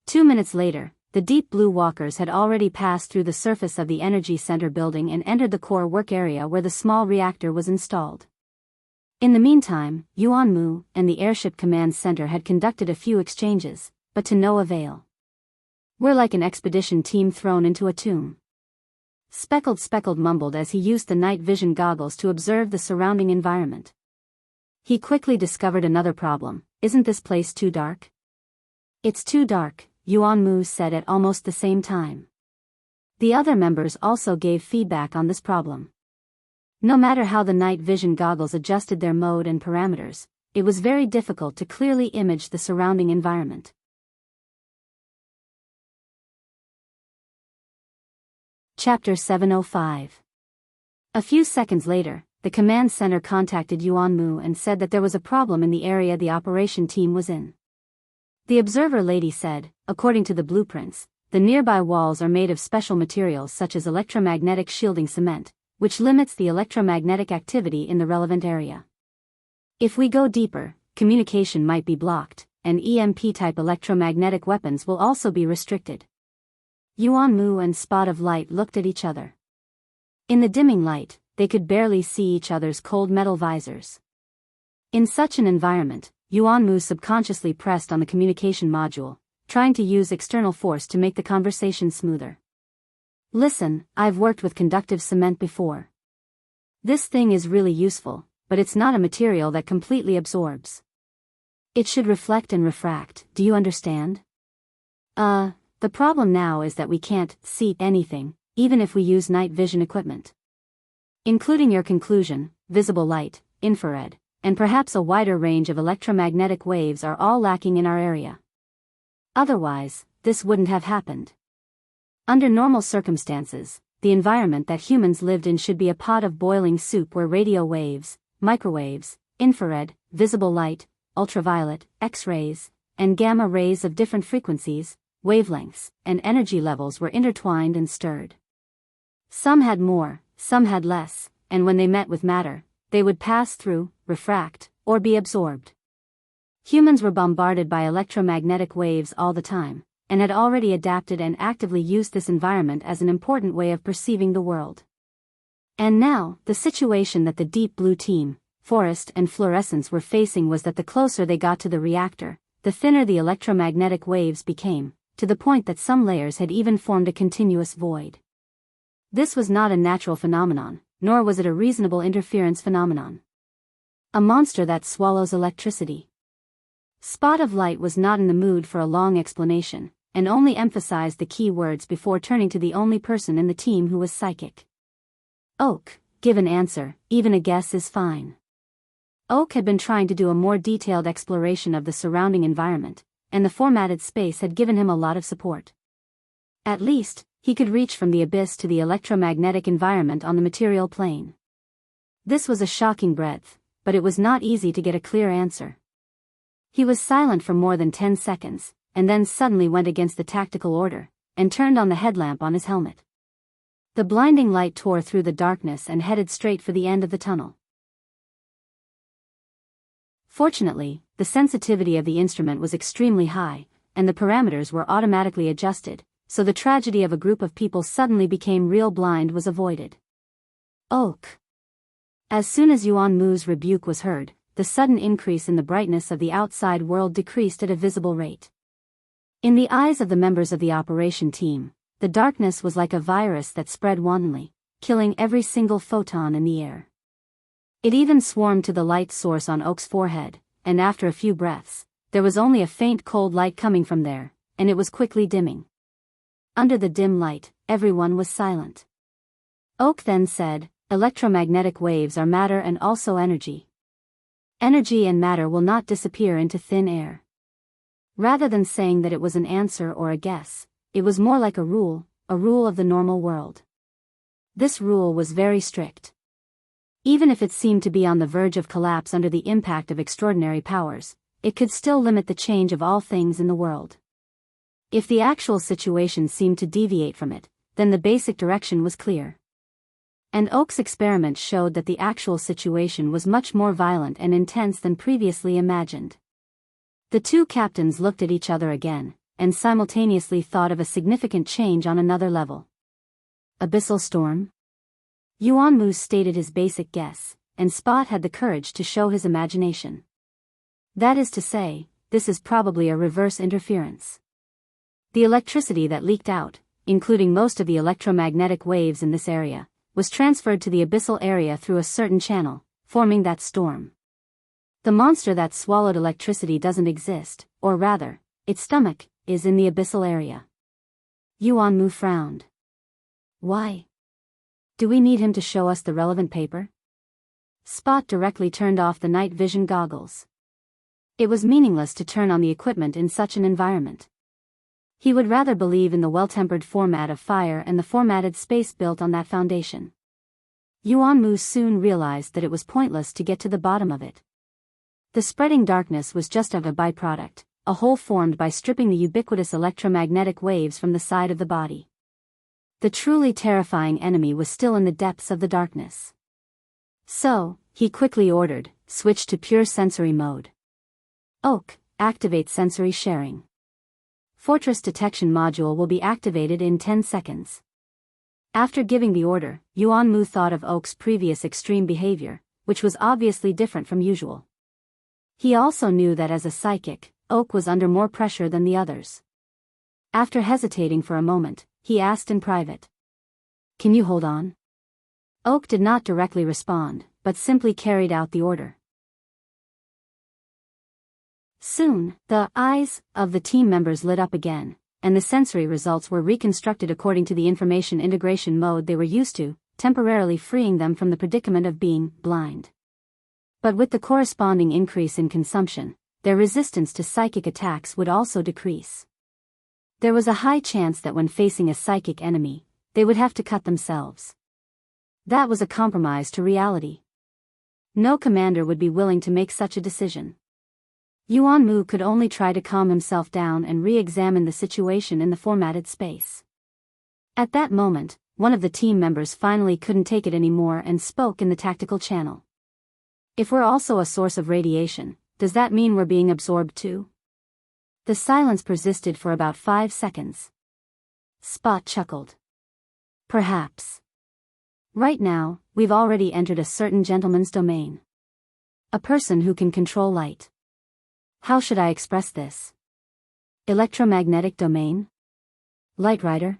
2 minutes later, the Deep Blue Walkers had already passed through the surface of the Energy Center building and entered the core work area where the small reactor was installed. In the meantime, Yuanmu and the Airship Command Center had conducted a few exchanges, but to no avail. "We're like an expedition team thrown into a tomb." Speckled mumbled as he used the night vision goggles to observe the surrounding environment. He quickly discovered another problem. "Isn't this place too dark?" "It's too dark," Yuanmu said at almost the same time. The other members also gave feedback on this problem. No matter how the night vision goggles adjusted their mode and parameters, it was very difficult to clearly image the surrounding environment. Chapter 705. A few seconds later, the command center contacted Yuanmu and said that there was a problem in the area the operation team was in. The observer lady said, according to the blueprints, the nearby walls are made of special materials such as electromagnetic shielding cement, which limits the electromagnetic activity in the relevant area. If we go deeper, communication might be blocked, and EMP-type electromagnetic weapons will also be restricted. Yuanmu and Spot of Light looked at each other. In the dimming light, they could barely see each other's cold metal visors. In such an environment, Yuanmu subconsciously pressed on the communication module, trying to use external force to make the conversation smoother. "Listen, I've worked with conductive cement before. This thing is really useful, but it's not a material that completely absorbs. It should reflect and refract, do you understand? The problem now is that we can't see anything, even if we use night vision equipment. Including your conclusion, visible light, infrared, and perhaps a wider range of electromagnetic waves are all lacking in our area. Otherwise, this wouldn't have happened. Under normal circumstances, the environment that humans lived in should be a pot of boiling soup where radio waves, microwaves, infrared, visible light, ultraviolet, X-rays, and gamma rays of different frequencies, wavelengths, and energy levels were intertwined and stirred. Some had more, some had less, and when they met with matter, they would pass through, refract, or be absorbed. Humans were bombarded by electromagnetic waves all the time, and had already adapted and actively used this environment as an important way of perceiving the world. And now, the situation that the Deep Blue team, Forest and Fluorescence were facing was that the closer they got to the reactor, the thinner the electromagnetic waves became, to the point that some layers had even formed a continuous void. This was not a natural phenomenon, nor was it a reasonable interference phenomenon. A monster that swallows electricity. Spot of Light was not in the mood for a long explanation, and only emphasized the key words before turning to the only person in the team who was psychic. "Oak, give an answer, even a guess is fine." Oak had been trying to do a more detailed exploration of the surrounding environment, and the formatted space had given him a lot of support. At least, he could reach from the abyss to the electromagnetic environment on the material plane. This was a shocking breadth, but it was not easy to get a clear answer. He was silent for more than 10 seconds, and then suddenly went against the tactical order, and turned on the headlamp on his helmet. The blinding light tore through the darkness and headed straight for the end of the tunnel. Fortunately, the sensitivity of the instrument was extremely high, and the parameters were automatically adjusted, so the tragedy of a group of people suddenly became real blind was avoided. Oak. As soon as Yuanmu's rebuke was heard, the sudden increase in the brightness of the outside world decreased at a visible rate. In the eyes of the members of the operation team, the darkness was like a virus that spread wantonly, killing every single photon in the air. It even swarmed to the light source on Oak's forehead, and after a few breaths, there was only a faint cold light coming from there, and it was quickly dimming. Under the dim light, everyone was silent. Oak then said, "Electromagnetic waves are matter and also energy. Energy and matter will not disappear into thin air." Rather than saying that it was an answer or a guess, it was more like a rule of the normal world. This rule was very strict. Even if it seemed to be on the verge of collapse under the impact of extraordinary powers, it could still limit the change of all things in the world. If the actual situation seemed to deviate from it, then the basic direction was clear. And Oak's experiment showed that the actual situation was much more violent and intense than previously imagined. The two captains looked at each other again, and simultaneously thought of a significant change on another level. Abyssal storm? Yuanmu stated his basic guess, and Spot had the courage to show his imagination. That is to say, this is probably a reverse interference. The electricity that leaked out, including most of the electromagnetic waves in this area, was transferred to the abyssal area through a certain channel, forming that storm. The monster that swallowed electricity doesn't exist, or rather, its stomach is in the abyssal area. Yuanmu frowned. Why? Do we need him to show us the relevant paper? Spot directly turned off the night vision goggles. It was meaningless to turn on the equipment in such an environment. He would rather believe in the well-tempered format of fire and the formatted space built on that foundation. Yuanmu soon realized that it was pointless to get to the bottom of it. The spreading darkness was just a byproduct, a hole formed by stripping the ubiquitous electromagnetic waves from the side of the body. The truly terrifying enemy was still in the depths of the darkness. So, he quickly ordered, switch to pure sensory mode. Oak, activate sensory sharing. Fortress detection module will be activated in 10 seconds. After giving the order, Yuanmu thought of Oak's previous extreme behavior, which was obviously different from usual. He also knew that as a psychic, Oak was under more pressure than the others. After hesitating for a moment, he asked in private. Can you hold on? Oak did not directly respond, but simply carried out the order. Soon, the eyes of the team members lit up again, and the sensory results were reconstructed according to the information integration mode they were used to, temporarily freeing them from the predicament of being blind. But with the corresponding increase in consumption, their resistance to psychic attacks would also decrease. There was a high chance that when facing a psychic enemy, they would have to cut themselves. That was a compromise to reality. No commander would be willing to make such a decision. Yuanmu could only try to calm himself down and re-examine the situation in the formatted space. At that moment, one of the team members finally couldn't take it anymore and spoke in the tactical channel. If we're also a source of radiation, does that mean we're being absorbed too? The silence persisted for about 5 seconds. Spot chuckled. Perhaps. Right now, we've already entered a certain gentleman's domain. A person who can control light. How should I express this? Electromagnetic domain? Light Rider?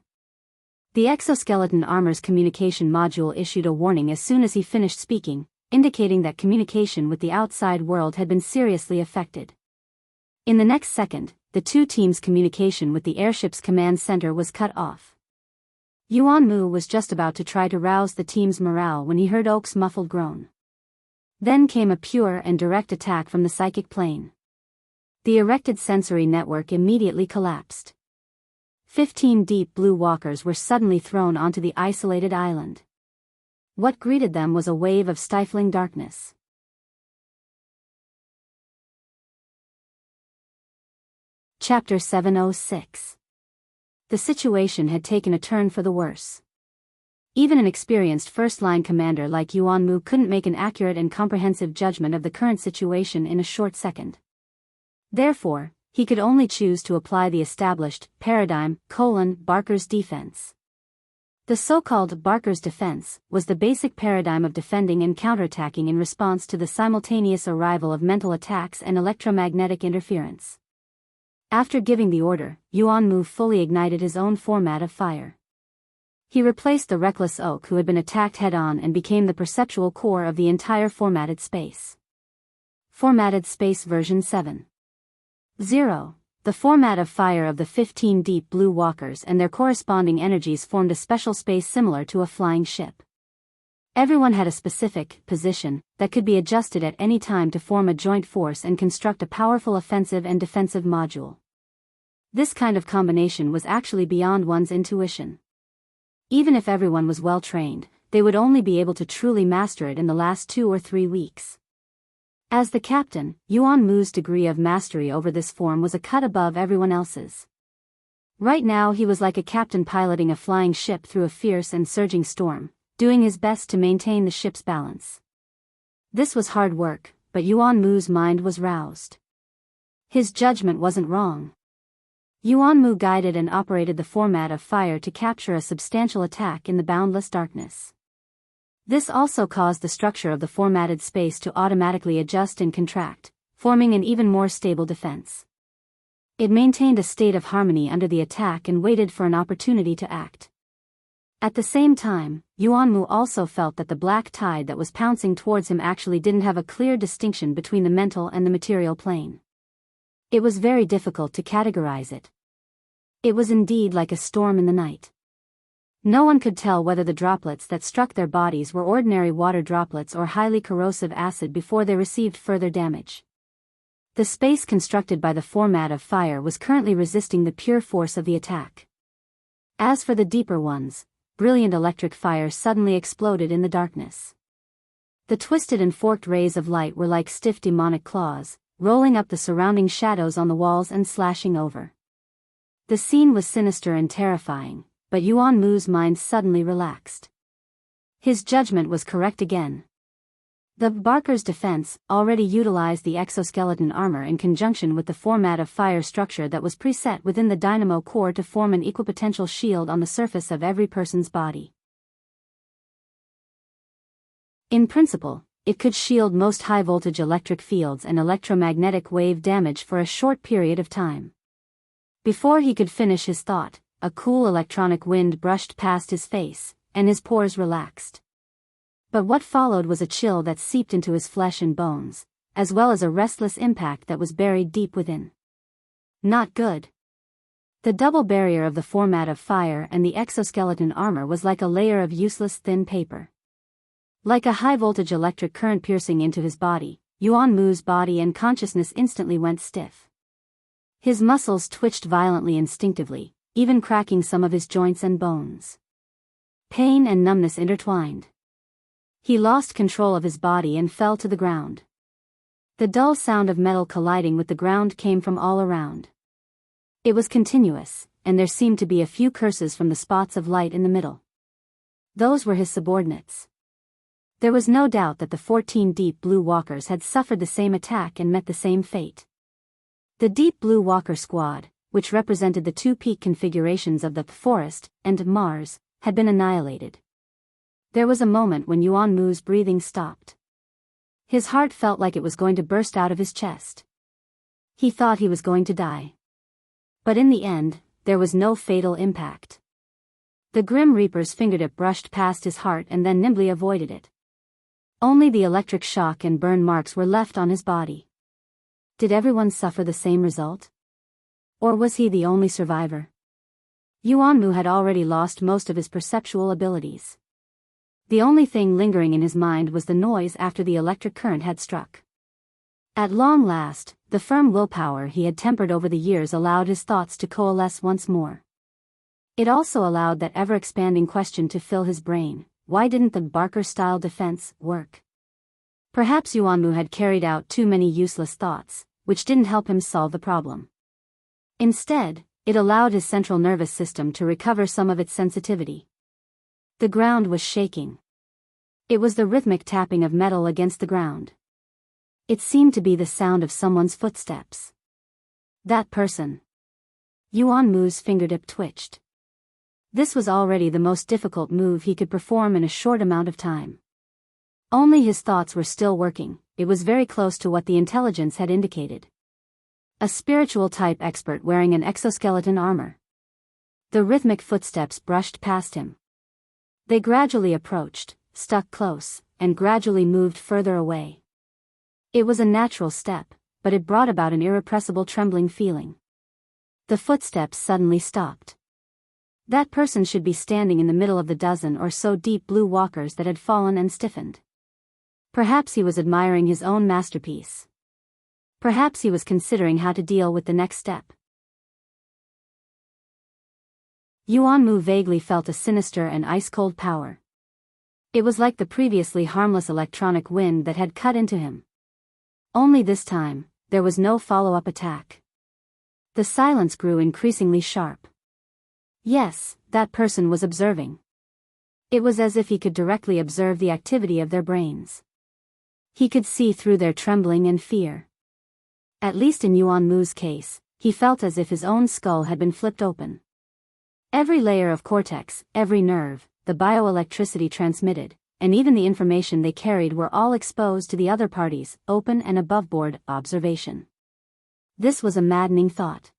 The exoskeleton armor's communication module issued a warning as soon as he finished speaking, indicating that communication with the outside world had been seriously affected. In the next second, the two teams' communication with the airship's command center was cut off. Yuanmu was just about to try to rouse the team's morale when he heard Oak's muffled groan. Then came a pure and direct attack from the psychic plane. The erected sensory network immediately collapsed. 15 deep blue walkers were suddenly thrown onto the isolated island. What greeted them was a wave of stifling darkness. Chapter 706. The situation had taken a turn for the worse. Even an experienced first-line commander like Yuanmu couldn't make an accurate and comprehensive judgment of the current situation in a short second. Therefore, he could only choose to apply the established paradigm, Barker's defense. The so-called Barker's defense was the basic paradigm of defending and counterattacking in response to the simultaneous arrival of mental attacks and electromagnetic interference. After giving the order, Yuanmu fully ignited his own format of fire. He replaced the reckless Oak who had been attacked head-on and became the perceptual core of the entire formatted space. Formatted Space version 7.0. The format of fire of the 15 deep blue walkers and their corresponding energies formed a special space similar to a flying ship. Everyone had a specific position that could be adjusted at any time to form a joint force and construct a powerful offensive and defensive module. This kind of combination was actually beyond one's intuition. Even if everyone was well trained, they would only be able to truly master it in the last 2 or 3 weeks. As the captain, Yuanmu's degree of mastery over this form was a cut above everyone else's. Right now he was like a captain piloting a flying ship through a fierce and surging storm, doing his best to maintain the ship's balance. This was hard work, but Yuanmu's mind was roused. His judgment wasn't wrong. Yuanmu guided and operated the format of fire to capture a substantial attack in the boundless darkness. This also caused the structure of the formatted space to automatically adjust and contract, forming an even more stable defense. It maintained a state of harmony under the attack and waited for an opportunity to act. At the same time, Yuanmu also felt that the black tide that was pouncing towards him actually didn't have a clear distinction between the mental and the material plane. It was very difficult to categorize it. It was indeed like a storm in the night. No one could tell whether the droplets that struck their bodies were ordinary water droplets or highly corrosive acid before they received further damage. The space constructed by the format of fire was currently resisting the pure force of the attack. As for the deeper ones, brilliant electric fire suddenly exploded in the darkness. The twisted and forked rays of light were like stiff demonic claws, rolling up the surrounding shadows on the walls and slashing over. The scene was sinister and terrifying, but Yuanmu's mind suddenly relaxed. His judgment was correct again. The Barker's defense already utilized the exoskeleton armor in conjunction with the format of fire structure that was preset within the dynamo core to form an equipotential shield on the surface of every person's body. In principle, it could shield most high-voltage electric fields and electromagnetic wave damage for a short period of time. Before he could finish his thought, a cool electronic wind brushed past his face, and his pores relaxed. But what followed was a chill that seeped into his flesh and bones, as well as a restless impact that was buried deep within. Not good. The double barrier of the format of fire and the exoskeleton armor was like a layer of useless thin paper. Like a high-voltage electric current piercing into his body, Yuanmu's body and consciousness instantly went stiff. His muscles twitched violently instinctively, even cracking some of his joints and bones. Pain and numbness intertwined. He lost control of his body and fell to the ground. The dull sound of metal colliding with the ground came from all around. It was continuous, and there seemed to be a few curses from the spots of light in the middle. Those were his subordinates. There was no doubt that the 14 Deep Blue Walkers had suffered the same attack and met the same fate. The Deep Blue Walker Squad, which represented the two peak configurations of the Forest and Mars, had been annihilated. There was a moment when Yuanmu's breathing stopped. His heart felt like it was going to burst out of his chest. He thought he was going to die. But in the end, there was no fatal impact. The Grim Reaper's fingertip brushed past his heart and then nimbly avoided it. Only the electric shock and burn marks were left on his body. Did everyone suffer the same result? Or was he the only survivor? Yuanmu had already lost most of his perceptual abilities. The only thing lingering in his mind was the noise after the electric current had struck. At long last, the firm willpower he had tempered over the years allowed his thoughts to coalesce once more. It also allowed that ever-expanding question to fill his brain: why didn't the Barker-style defense work? Perhaps Yuanmu had carried out too many useless thoughts, which didn't help him solve the problem. Instead, it allowed his central nervous system to recover some of its sensitivity. The ground was shaking. It was the rhythmic tapping of metal against the ground. It seemed to be the sound of someone's footsteps. That person. Yuanmu's fingertip twitched. This was already the most difficult move he could perform in a short amount of time. Only his thoughts were still working. It was very close to what the intelligence had indicated. A spiritual-type expert wearing an exoskeleton armor. The rhythmic footsteps brushed past him. They gradually approached, stuck close, and gradually moved further away. It was a natural step, but it brought about an irrepressible trembling feeling. The footsteps suddenly stopped. That person should be standing in the middle of the dozen or so deep blue walkers that had fallen and stiffened. Perhaps he was admiring his own masterpiece. Perhaps he was considering how to deal with the next step. Yuanmu vaguely felt a sinister and ice-cold power. It was like the previously harmless electronic wind that had cut into him. Only this time, there was no follow-up attack. The silence grew increasingly sharp. Yes, that person was observing. It was as if he could directly observe the activity of their brains. He could see through their trembling and fear. At least in Yuanmu's case, he felt as if his own skull had been flipped open. Every layer of cortex, every nerve, the bioelectricity transmitted, and even the information they carried were all exposed to the other party's open and above-board observation. This was a maddening thought.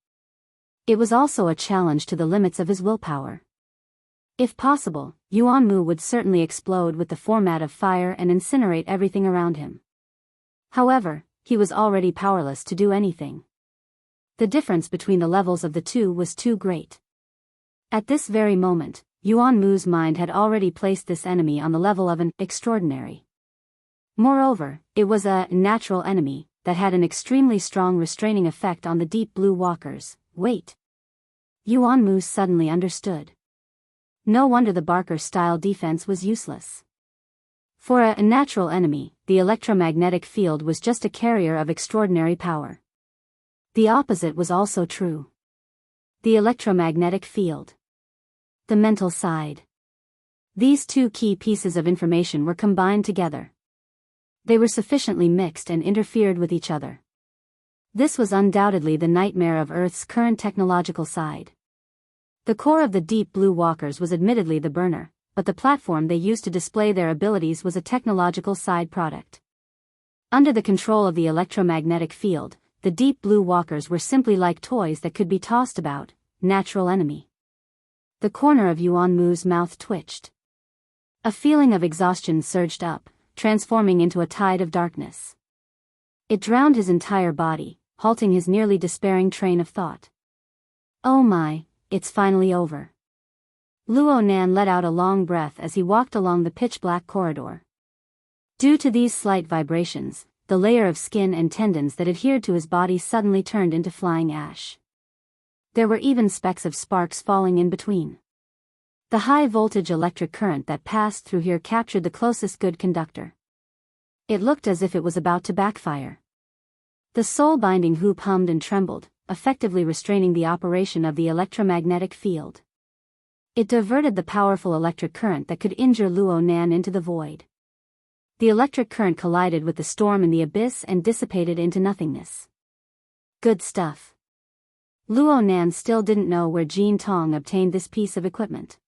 It was also a challenge to the limits of his willpower. If possible, Yuanmu would certainly explode with the format of fire and incinerate everything around him. However, he was already powerless to do anything. The difference between the levels of the two was too great. At this very moment, Yuanmu's mind had already placed this enemy on the level of an extraordinary. Moreover, it was a natural enemy that had an extremely strong restraining effect on the deep blue walkers. Wait. Yuanmu suddenly understood. No wonder the Barker-style defense was useless. For a natural enemy, the electromagnetic field was just a carrier of extraordinary power. The opposite was also true. The electromagnetic field. The mental side. These two key pieces of information were combined together. They were sufficiently mixed and interfered with each other. This was undoubtedly the nightmare of Earth's current technological side. The core of the deep blue walkers was admittedly the burner, but the platform they used to display their abilities was a technological side product. Under the control of the electromagnetic field, the deep blue walkers were simply like toys that could be tossed about. Natural enemy. The corner of Yuanmu's mouth twitched. A feeling of exhaustion surged up, transforming into a tide of darkness. It drowned his entire body, halting his nearly despairing train of thought. Oh my, it's finally over. Luo Nan let out a long breath as he walked along the pitch-black corridor. Due to these slight vibrations, the layer of skin and tendons that adhered to his body suddenly turned into flying ash. There were even specks of sparks falling in between. The high-voltage electric current that passed through here captured the closest good conductor. It looked as if it was about to backfire. The soul-binding hoop hummed and trembled, effectively restraining the operation of the electromagnetic field. It diverted the powerful electric current that could injure Luo Nan into the void. The electric current collided with the storm in the abyss and dissipated into nothingness. Good stuff. Luo Nan still didn't know where Jean Tong obtained this piece of equipment.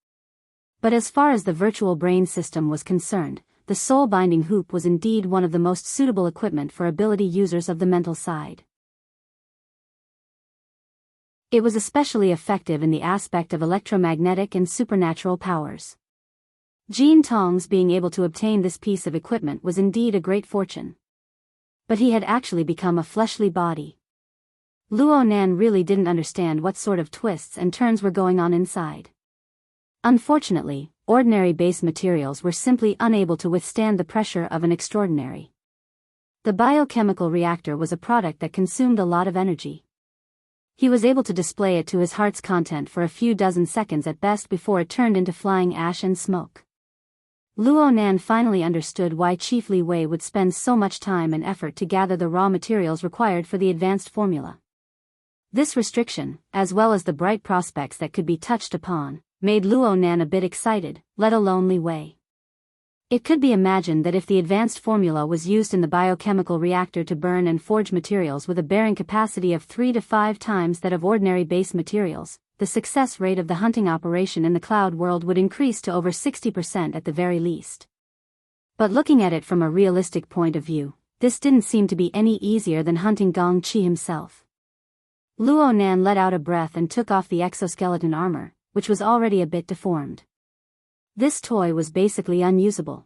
But as far as the virtual brain system was concerned, the soul-binding hoop was indeed one of the most suitable equipment for ability users of the mental side. It was especially effective in the aspect of electromagnetic and supernatural powers. Jean Tong's being able to obtain this piece of equipment was indeed a great fortune. But he had actually become a fleshly body. Luo Nan really didn't understand what sort of twists and turns were going on inside. Unfortunately, ordinary base materials were simply unable to withstand the pressure of an extraordinary. The biochemical reactor was a product that consumed a lot of energy. He was able to display it to his heart's content for a few dozen seconds at best before it turned into flying ash and smoke. Luo Nan finally understood why Chief Li Wei would spend so much time and effort to gather the raw materials required for the advanced formula. This restriction, as well as the bright prospects that could be touched upon, made Luo Nan a bit excited, let alone Li Wei. It could be imagined that if the advanced formula was used in the biochemical reactor to burn and forge materials with a bearing capacity of 3 to 5 times that of ordinary base materials, the success rate of the hunting operation in the cloud world would increase to over 60% at the very least. But looking at it from a realistic point of view, this didn't seem to be any easier than hunting Gong Qi himself. Luo Nan let out a breath and took off the exoskeleton armor, which was already a bit deformed. This toy was basically unusable.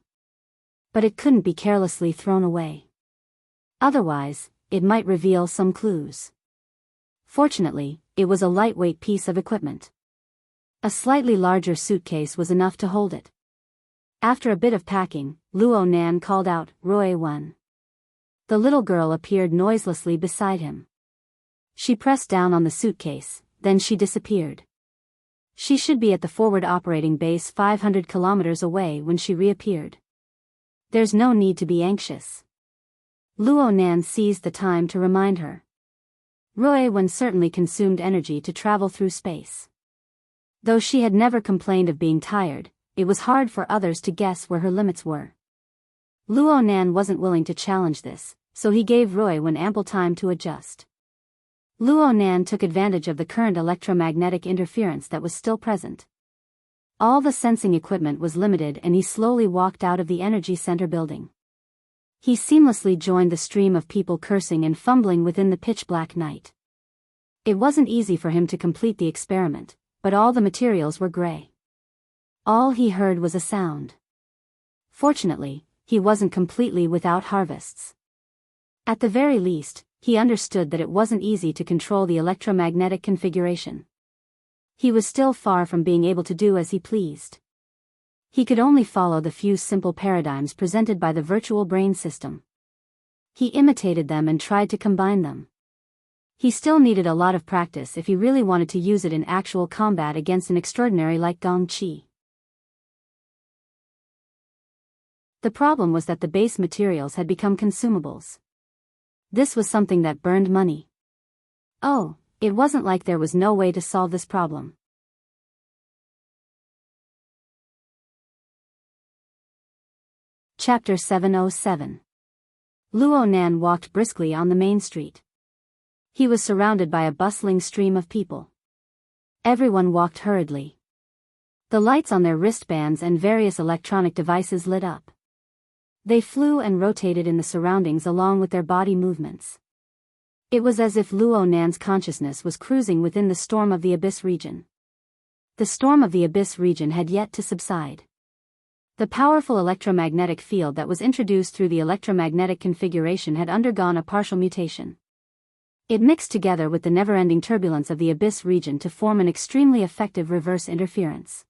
But it couldn't be carelessly thrown away. Otherwise, it might reveal some clues. Fortunately, it was a lightweight piece of equipment. A slightly larger suitcase was enough to hold it. After a bit of packing, Luo Nan called out, "Roy 1." The little girl appeared noiselessly beside him. She pressed down on the suitcase, then she disappeared. She should be at the forward operating base 500 kilometers away when she reappeared. There's no need to be anxious. Luo Nan seized the time to remind her. Roy 1 certainly consumed energy to travel through space. Though she had never complained of being tired, it was hard for others to guess where her limits were. Luo Nan wasn't willing to challenge this, so he gave Roy 1 ample time to adjust. Luo Nan took advantage of the current electromagnetic interference that was still present. All the sensing equipment was limited and he slowly walked out of the energy center building. He seamlessly joined the stream of people cursing and fumbling within the pitch-black night. It wasn't easy for him to complete the experiment, but all the materials were gray. All he heard was a sound. Fortunately, he wasn't completely without harvests. At the very least, he understood that it wasn't easy to control the electromagnetic configuration. He was still far from being able to do as he pleased. He could only follow the few simple paradigms presented by the virtual brain system. He imitated them and tried to combine them. He still needed a lot of practice if he really wanted to use it in actual combat against an extraordinary like Gong Qi. The problem was that the base materials had become consumables. This was something that burned money. Oh, it wasn't like there was no way to solve this problem. Chapter 707. Luo Nan walked briskly on the main street. He was surrounded by a bustling stream of people. Everyone walked hurriedly. The lights on their wristbands and various electronic devices lit up. They flew and rotated in the surroundings along with their body movements. It was as if Luo Nan's consciousness was cruising within the storm of the Abyss region. The storm of the Abyss region had yet to subside. The powerful electromagnetic field that was introduced through the electromagnetic configuration had undergone a partial mutation. It mixed together with the never-ending turbulence of the Abyss region to form an extremely effective reverse interference.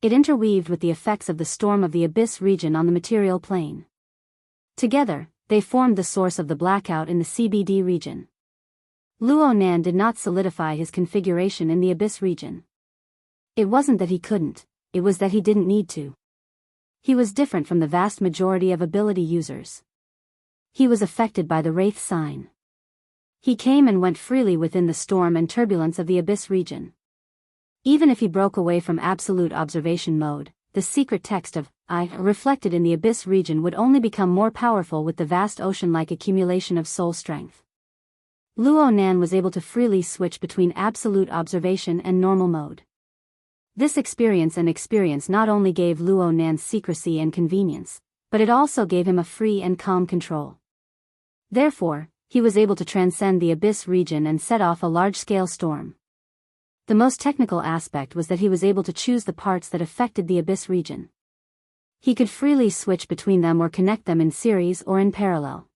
It interweaved with the effects of the storm of the Abyss region on the material plane. Together, they formed the source of the blackout in the CBD region. Luo Nan did not solidify his configuration in the Abyss region. It wasn't that he couldn't, it was that he didn't need to. He was different from the vast majority of ability users. He was affected by the Wraith sign. He came and went freely within the storm and turbulence of the Abyss region. Even if he broke away from absolute observation mode, the secret text of I reflected in the Abyss region would only become more powerful with the vast ocean-like accumulation of soul strength. Luo Nan was able to freely switch between absolute observation and normal mode. This experience not only gave Luo Nan secrecy and convenience, but it also gave him a free and calm control. Therefore, he was able to transcend the Abyss region and set off a large-scale storm. The most technical aspect was that he was able to choose the parts that affected the Abyss region. He could freely switch between them or connect them in series or in parallel.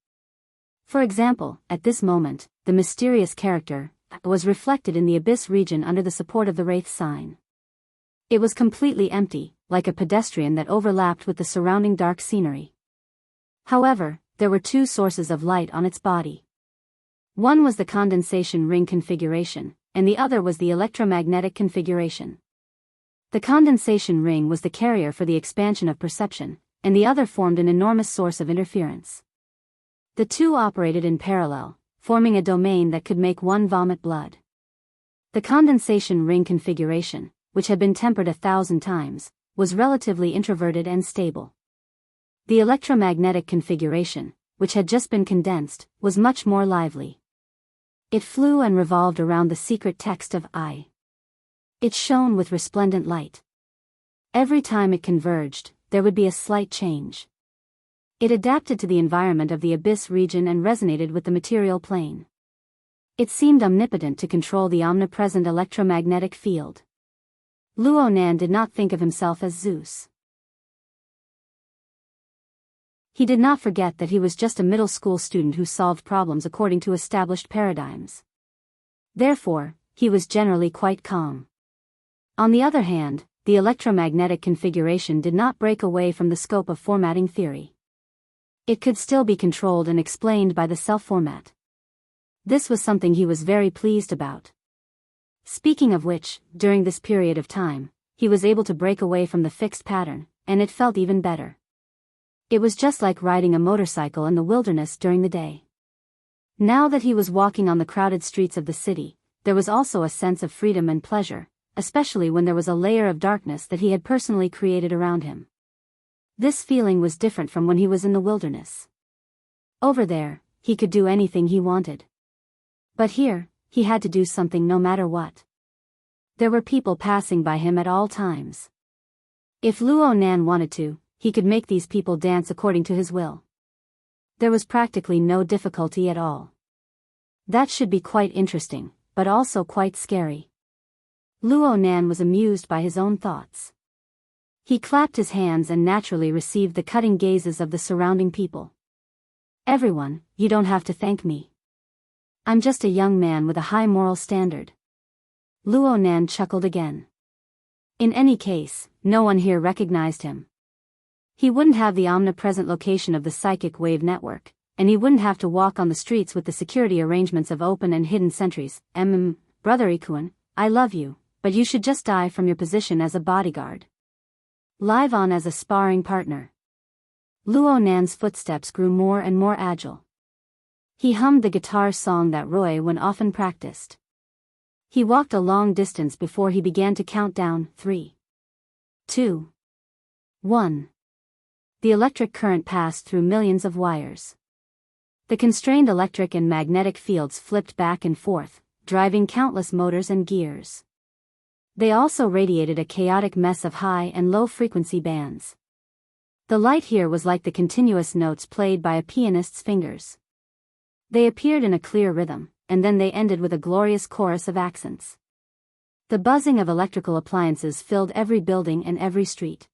For example, at this moment, the mysterious character was reflected in the Abyss region under the support of the Wraith sign. It was completely empty, like a pedestrian that overlapped with the surrounding dark scenery. However, there were two sources of light on its body. One was the condensation ring configuration, and the other was the electromagnetic configuration. The condensation ring was the carrier for the expansion of perception, and the other formed an enormous source of interference. The two operated in parallel, forming a domain that could make one vomit blood. The condensation ring configuration, which had been tempered 1,000 times, was relatively introverted and stable. The electromagnetic configuration, which had just been condensed, was much more lively. It flew and revolved around the secret text of I. It shone with resplendent light. Every time it converged, there would be a slight change. It adapted to the environment of the Abyss region and resonated with the material plane. It seemed omnipotent to control the omnipresent electromagnetic field. Luo Nan did not think of himself as Zeus. He did not forget that he was just a middle school student who solved problems according to established paradigms. Therefore, he was generally quite calm. On the other hand, the electromagnetic configuration did not break away from the scope of formatting theory. It could still be controlled and explained by the self-format. This was something he was very pleased about. Speaking of which, during this period of time, he was able to break away from the fixed pattern, and it felt even better. It was just like riding a motorcycle in the wilderness during the day. Now that he was walking on the crowded streets of the city, there was also a sense of freedom and pleasure, especially when there was a layer of darkness that he had personally created around him. This feeling was different from when he was in the wilderness. Over there, he could do anything he wanted. But here, he had to do something no matter what. There were people passing by him at all times. If Luo Nan wanted to, he could make these people dance according to his will. There was practically no difficulty at all. That should be quite interesting, but also quite scary. Luo Nan was amused by his own thoughts. He clapped his hands and naturally received the cutting gazes of the surrounding people. Everyone, you don't have to thank me. I'm just a young man with a high moral standard. Luo Nan chuckled again. In any case, no one here recognized him. He wouldn't have the omnipresent location of the psychic wave network, and he wouldn't have to walk on the streets with the security arrangements of open and hidden sentries. Brother Ikuan, I love you, but you should just die from your position as a bodyguard. Live on as a sparring partner. Luo Nan's footsteps grew more and more agile. He hummed the guitar song that Roy Wen often practiced. He walked a long distance before he began to count down. 3, 2, 1. The electric current passed through millions of wires. The constrained electric and magnetic fields flipped back and forth, driving countless motors and gears. They also radiated a chaotic mess of high and low frequency bands. The light here was like the continuous notes played by a pianist's fingers. They appeared in a clear rhythm, and then they ended with a glorious chorus of accents. The buzzing of electrical appliances filled every building and every street.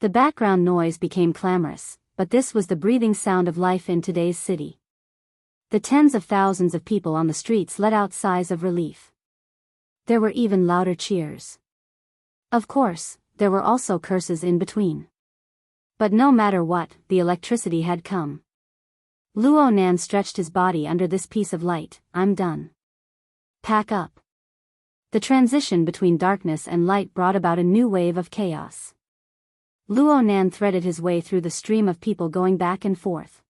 The background noise became clamorous, but this was the breathing sound of life in today's city. The tens of thousands of people on the streets let out sighs of relief. There were even louder cheers. Of course, there were also curses in between. But no matter what, the electricity had come. Luo Nan stretched his body under this piece of light. I'm done. Pack up. The transition between darkness and light brought about a new wave of chaos. Luo Nan threaded his way through the stream of people going back and forth.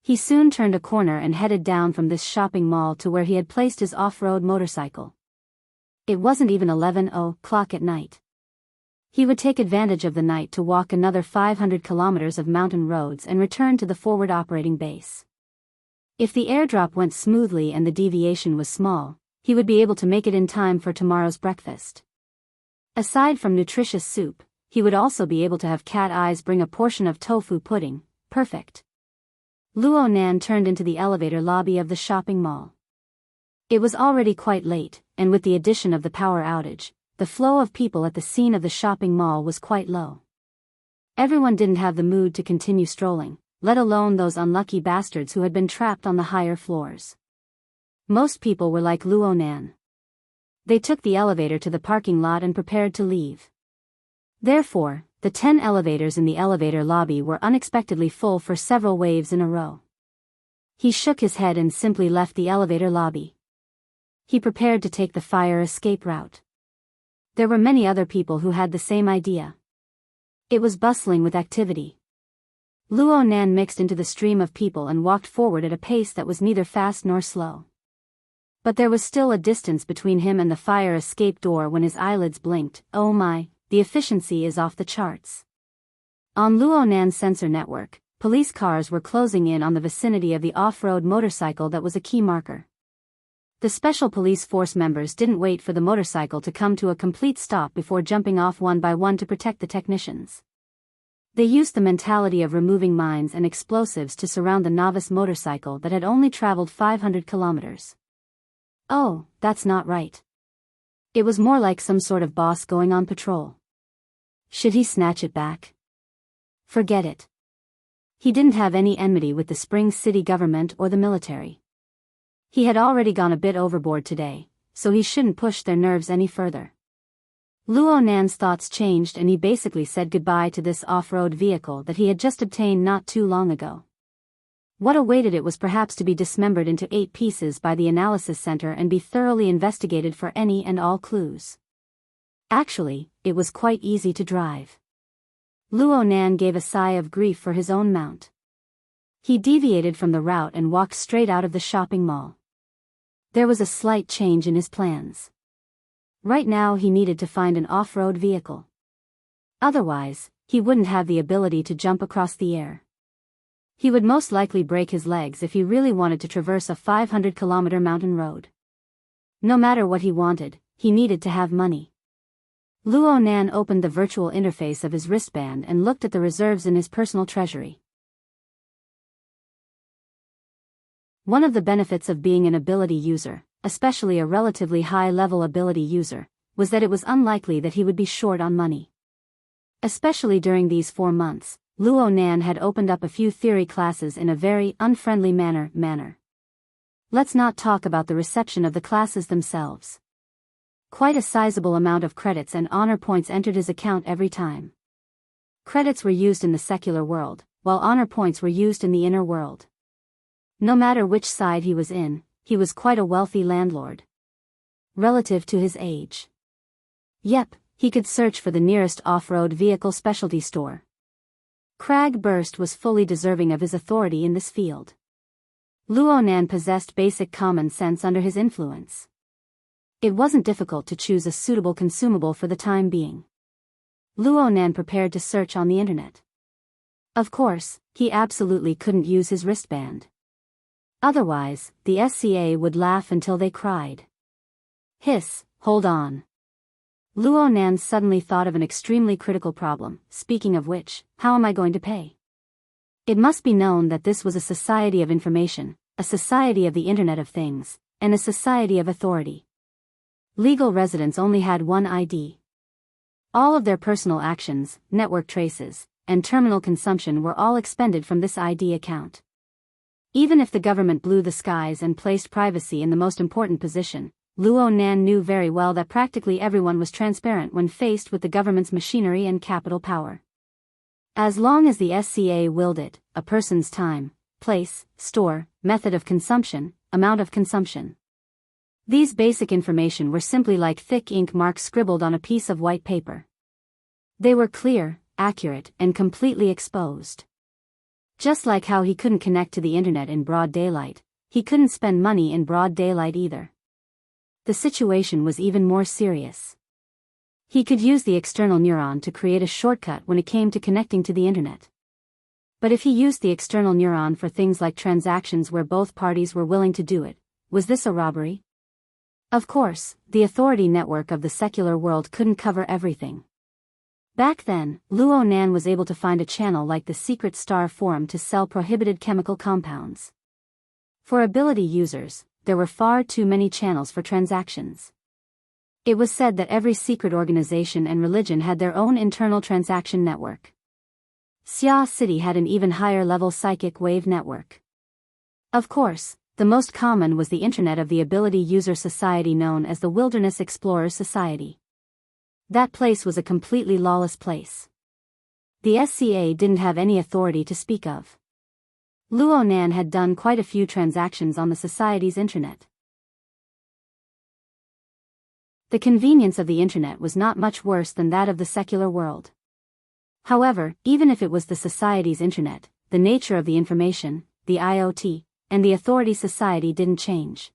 He soon turned a corner and headed down from this shopping mall to where he had placed his off-road motorcycle. It wasn't even 11:00 at night. He would take advantage of the night to walk another 500 kilometers of mountain roads and return to the forward operating base. If the airdrop went smoothly and the deviation was small, he would be able to make it in time for tomorrow's breakfast. Aside from nutritious soup, he would also be able to have Cat Eyes bring a portion of tofu pudding. Perfect. Luo Nan turned into the elevator lobby of the shopping mall. It was already quite late, and with the addition of the power outage, the flow of people at the scene of the shopping mall was quite low. Everyone didn't have the mood to continue strolling, let alone those unlucky bastards who had been trapped on the higher floors. Most people were like Luo Nan. They took the elevator to the parking lot and prepared to leave. Therefore, the 10 elevators in the elevator lobby were unexpectedly full for several waves in a row. He shook his head and simply left the elevator lobby. He prepared to take the fire escape route. There were many other people who had the same idea. It was bustling with activity. Luo Nan mixed into the stream of people and walked forward at a pace that was neither fast nor slow. But there was still a distance between him and the fire escape door when his eyelids blinked. Oh my, the efficiency is off the charts. On Luo Nan's sensor network, police cars were closing in on the vicinity of the off-road motorcycle that was a key marker. The special police force members didn't wait for the motorcycle to come to a complete stop before jumping off one by one to protect the technicians. They used the mentality of removing mines and explosives to surround the novice motorcycle that had only traveled 500 kilometers. Oh, that's not right. It was more like some sort of boss going on patrol. Should he snatch it back? Forget it. He didn't have any enmity with the Spring City government or the military. He had already gone a bit overboard today, so he shouldn't push their nerves any further. Luo Nan's thoughts changed and he basically said goodbye to this off-road vehicle that he had just obtained not too long ago. What awaited it was perhaps to be dismembered into 8 pieces by the analysis center and be thoroughly investigated for any and all clues. Actually, it was quite easy to drive. Luo Nan gave a sigh of grief for his own mount. He deviated from the route and walked straight out of the shopping mall. There was a slight change in his plans. Right now he needed to find an off-road vehicle. Otherwise, he wouldn't have the ability to jump across the air. He would most likely break his legs if he really wanted to traverse a 500-kilometer mountain road. No matter what he wanted, he needed to have money. Luo Nan opened the virtual interface of his wristband and looked at the reserves in his personal treasury. One of the benefits of being an ability user, especially a relatively high-level ability user, was that it was unlikely that he would be short on money. Especially during these 4 months, Luo Nan had opened up a few theory classes in a very unfriendly manner. Let's not talk about the reception of the classes themselves. Quite a sizable amount of credits and honor points entered his account every time. Credits were used in the secular world, while honor points were used in the inner world. No matter which side he was in, he was quite a wealthy landlord. Relative to his age. Yep, he could search for the nearest off-road vehicle specialty store. Crag Burst was fully deserving of his authority in this field. Luo Nan possessed basic common sense under his influence. It wasn't difficult to choose a suitable consumable for the time being. Luo Nan prepared to search on the internet. Of course, he absolutely couldn't use his wristband. Otherwise, the SCA would laugh until they cried. Hiss, hold on. Luo Nan suddenly thought of an extremely critical problem. Speaking of which, how am I going to pay? It must be known that this was a society of information, a society of the Internet of Things, and a society of authority. Legal residents only had one ID. All of their personal actions, network traces, and terminal consumption were all expended from this ID account. Even if the government blew the skies and placed privacy in the most important position, Luo Nan knew very well that practically everyone was transparent when faced with the government's machinery and capital power. As long as the SCA willed it, a person's time, place, store, method of consumption, amount of consumption. These basic information were simply like thick ink marks scribbled on a piece of white paper. They were clear, accurate, and completely exposed. Just like how he couldn't connect to the internet in broad daylight, he couldn't spend money in broad daylight either. The situation was even more serious. He could use the external neuron to create a shortcut when it came to connecting to the internet. But if he used the external neuron for things like transactions where both parties were willing to do it, was this a robbery? Of course, the authority network of the secular world couldn't cover everything. Back then, Luo Nan was able to find a channel like the Secret Star Forum to sell prohibited chemical compounds. For ability users, there were far too many channels for transactions. It was said that every secret organization and religion had their own internal transaction network. Xia City had an even higher level psychic wave network. Of course, the most common was the Internet of the Ability User Society known as the Wilderness Explorers Society. That place was a completely lawless place. The SCA didn't have any authority to speak of. Luo Nan had done quite a few transactions on the society's internet. The convenience of the internet was not much worse than that of the secular world. However, even if it was the society's internet, the nature of the information, the IoT, and the authority society didn't change.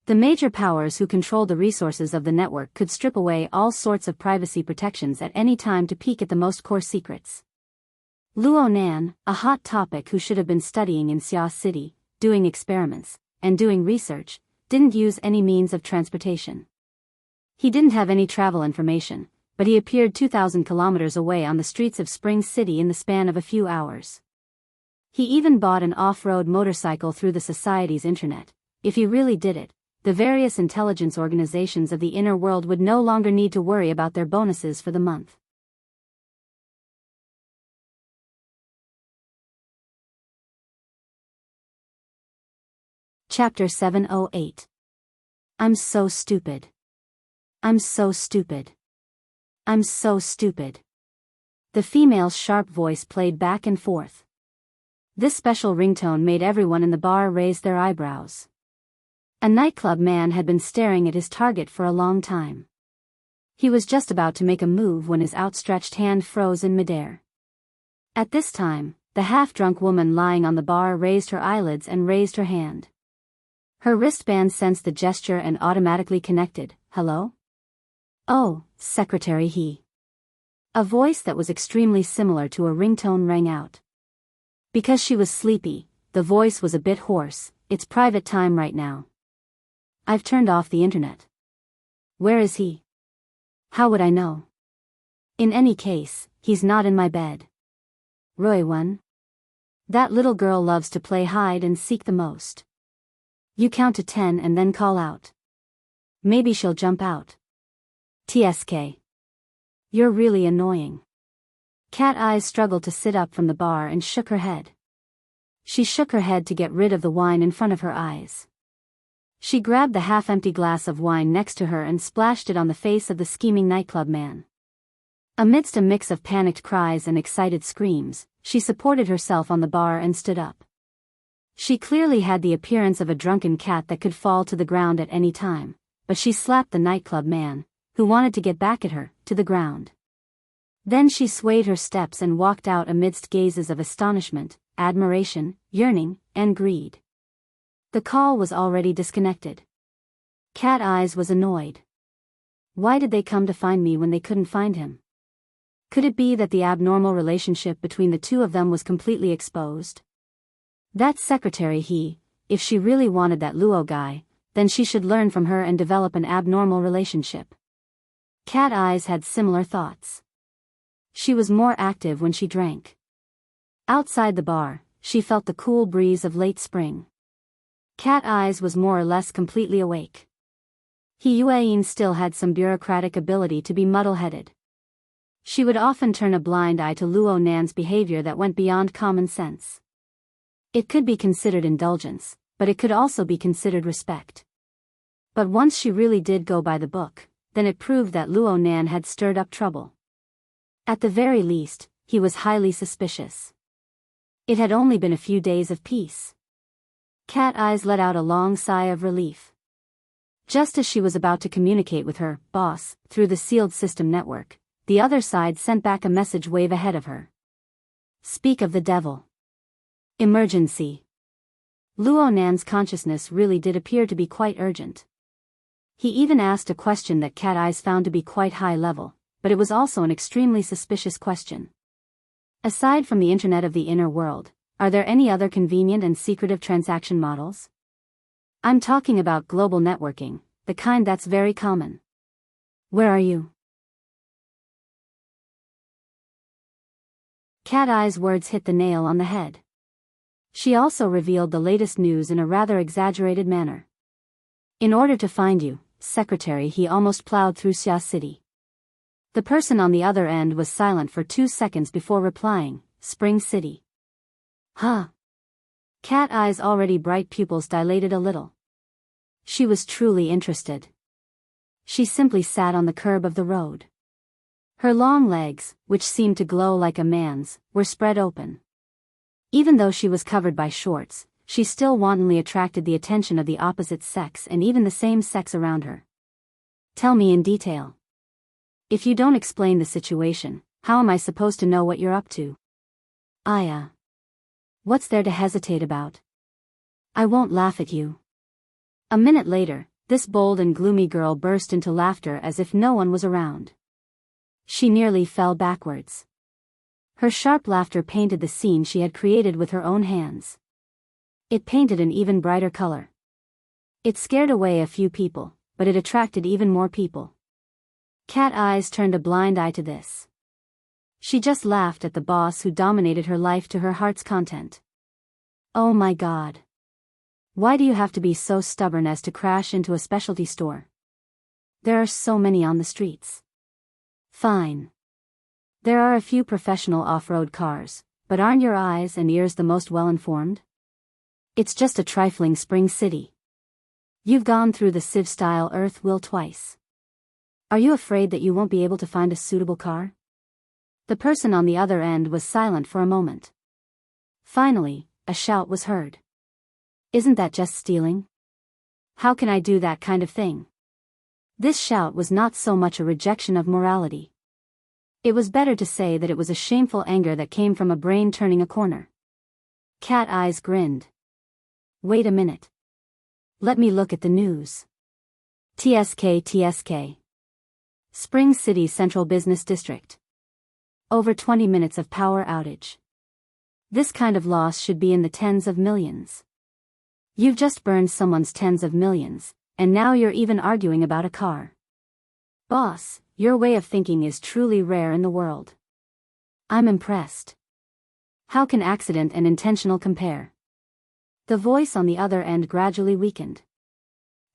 The major powers who controlled the resources of the network could strip away all sorts of privacy protections at any time to peek at the most core secrets. Luo Nan, a hot topic who should have been studying in Xia City, doing experiments, and doing research, didn't use any means of transportation. He didn't have any travel information, but he appeared 2,000 kilometers away on the streets of Spring City in the span of a few hours. He even bought an off-road motorcycle through the society's internet. If he really did it, the various intelligence organizations of the inner world would no longer need to worry about their bonuses for the month. Chapter 708. I'm so stupid. I'm so stupid. I'm so stupid. The female's sharp voice played back and forth. This special ringtone made everyone in the bar raise their eyebrows. A nightclub man had been staring at his target for a long time. He was just about to make a move when his outstretched hand froze in midair. At this time, the half-drunk woman lying on the bar raised her eyelids and raised her hand. Her wristband sensed the gesture and automatically connected. Hello? Oh, Secretary he. A voice that was extremely similar to a ringtone rang out. Because she was sleepy, the voice was a bit hoarse. It's private time right now. I've turned off the internet. Where is he? How would I know? In any case, he's not in my bed. Roy 1. That little girl loves to play hide and seek the most. You count to 10 and then call out. Maybe she'll jump out. TSK. You're really annoying. Cat Eyes struggled to sit up from the bar and shook her head. She shook her head to get rid of the wine in front of her eyes. She grabbed the half-empty glass of wine next to her and splashed it on the face of the scheming nightclub man. Amidst a mix of panicked cries and excited screams, she supported herself on the bar and stood up. She clearly had the appearance of a drunken cat that could fall to the ground at any time, but she slapped the nightclub man, who wanted to get back at her, to the ground. Then she swayed her steps and walked out amidst gazes of astonishment, admiration, yearning, and greed. The call was already disconnected. Cat Eyes was annoyed. Why did they come to find me when they couldn't find him? Could it be that the abnormal relationship between the two of them was completely exposed? That secretary if she really wanted that Luo guy, then she should learn from her and develop an abnormal relationship. Cat Eyes had similar thoughts. She was more active when she drank. Outside the bar, she felt the cool breeze of late spring. Cat Eyes was more or less completely awake. Yuan still had some bureaucratic ability to be muddle-headed. She would often turn a blind eye to Luo Nan's behavior that went beyond common sense. It could be considered indulgence, but it could also be considered respect. But once she really did go by the book, then it proved that Luo Nan had stirred up trouble. At the very least, he was highly suspicious. It had only been a few days of peace. Cat Eyes let out a long sigh of relief. Just as she was about to communicate with her boss through the sealed system network, the other side sent back a message wave ahead of her. Speak of the devil. Emergency. Luo Nan's consciousness really did appear to be quite urgent. He even asked a question that Cat Eyes found to be quite high level, but it was also an extremely suspicious question. Aside from the internet of the inner world, are there any other convenient and secretive transaction models? I'm talking about global networking, the kind that's very common. Where are you? Cat Eyes' words hit the nail on the head. She also revealed the latest news in a rather exaggerated manner. In order to find you, Secretary, he almost plowed through Xia City. The person on the other end was silent for 2 seconds before replying, Spring City. Huh? Cat Eyes' already bright pupils dilated a little. She was truly interested. She simply sat on the curb of the road. Her long legs, which seemed to glow like a man's, were spread open. Even though she was covered by shorts, she still wantonly attracted the attention of the opposite sex and even the same sex around her. Tell me in detail. If you don't explain the situation, how am I supposed to know what you're up to? Aya. What's there to hesitate about? I won't laugh at you. A minute later, this bold and gloomy girl burst into laughter as if no one was around. She nearly fell backwards. Her sharp laughter painted the scene she had created with her own hands. It painted an even brighter color. It scared away a few people, but it attracted even more people. Cat Eyes turned a blind eye to this. She just laughed at the boss who dominated her life to her heart's content. Oh my God. Why do you have to be so stubborn as to crash into a specialty store? There are so many on the streets. Fine. There are a few professional off-road cars, but aren't your eyes and ears the most well-informed? It's just a trifling Spring City. You've gone through the Civ-style Earth Will twice. Are you afraid that you won't be able to find a suitable car? The person on the other end was silent for a moment. Finally, a shout was heard. Isn't that just stealing? How can I do that kind of thing? This shout was not so much a rejection of morality. It was better to say that it was a shameful anger that came from a brain turning a corner. Cat Eyes grinned. Wait a minute. Let me look at the news. TSK. Spring City Central Business District. Over 20 minutes of power outage. This kind of loss should be in the tens of millions. You've just burned someone's tens of millions, and now you're even arguing about a car. Boss, Your way of thinking is truly rare in the world. I'm impressed. How can accident and intentional compare? The voice on the other end gradually weakened.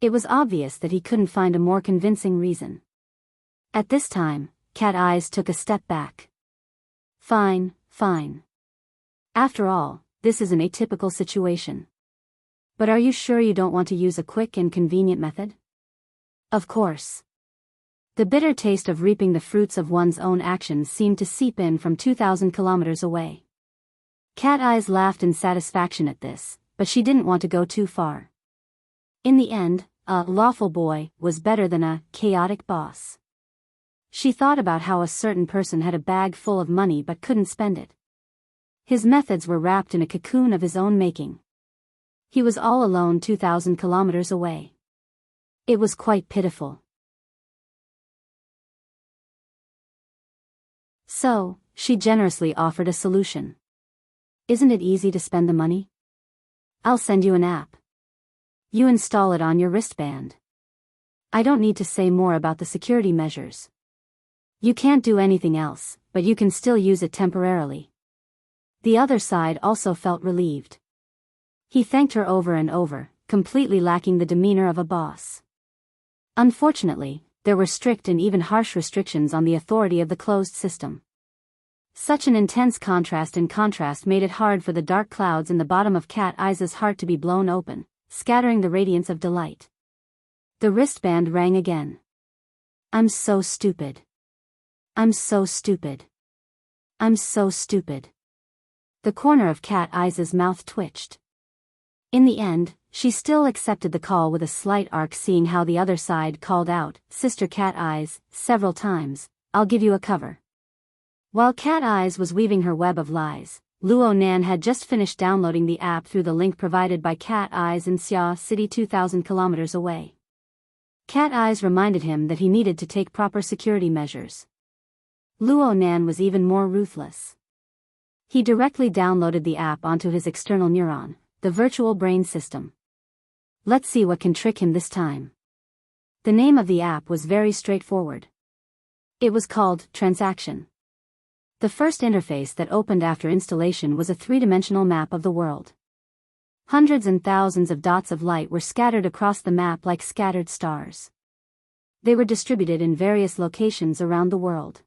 It was obvious that he couldn't find a more convincing reason. At this time, Cat Eyes took a step back. Fine, fine. After all, this is an atypical situation. But are you sure you don't want to use a quick and convenient method? Of course. The bitter taste of reaping the fruits of one's own actions seemed to seep in from 2,000 kilometers away. Cat Eyes laughed in satisfaction at this, but she didn't want to go too far. In the end, a lawful boy was better than a chaotic boss. She thought about how a certain person had a bag full of money but couldn't spend it. His methods were wrapped in a cocoon of his own making. He was all alone 2,000 kilometers away. It was quite pitiful. So, she generously offered a solution. Isn't it easy to spend the money? I'll send you an app. You install it on your wristband. I don't need to say more about the security measures. You can't do anything else, but you can still use it temporarily. The other side also felt relieved. He thanked her over and over, completely lacking the demeanor of a boss. Unfortunately, there were strict and even harsh restrictions on the authority of the closed system. Such an intense contrast made it hard for the dark clouds in the bottom of Cat Eyes' heart to be blown open, scattering the radiance of delight. The wristband rang again. I'm so stupid. I'm so stupid. I'm so stupid. The corner of Cat Eyes' mouth twitched. In the end, she still accepted the call with a slight arc, seeing how the other side called out, "Sister Cat Eyes," several times. "I'll give you a cover." While Cat Eyes was weaving her web of lies, Luo Nan had just finished downloading the app through the link provided by Cat Eyes in Xia City 2,000 kilometers away. Cat Eyes reminded him that he needed to take proper security measures. Luo Nan was even more ruthless. He directly downloaded the app onto his external neuron, the virtual brain system. Let's see what can trick him this time. The name of the app was very straightforward. It was called Transaction. The first interface that opened after installation was a three-dimensional map of the world. Hundreds and thousands of dots of light were scattered across the map like scattered stars. They were distributed in various locations around the world.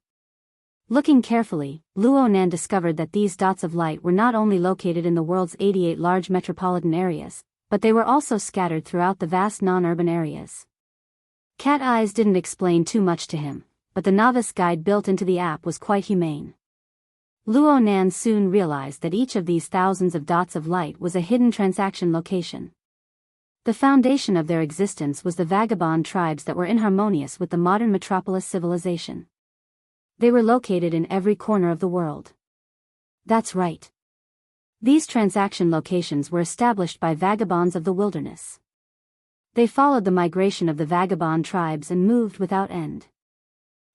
Looking carefully, Luo Nan discovered that these dots of light were not only located in the world's 88 large metropolitan areas, but they were also scattered throughout the vast non-urban areas. Cat Eyes didn't explain too much to him, but the novice guide built into the app was quite humane. Luo Nan soon realized that each of these thousands of dots of light was a hidden transaction location. The foundation of their existence was the vagabond tribes that were inharmonious with the modern metropolis civilization. They were located in every corner of the world. That's right. These transaction locations were established by vagabonds of the wilderness. They followed the migration of the vagabond tribes and moved without end.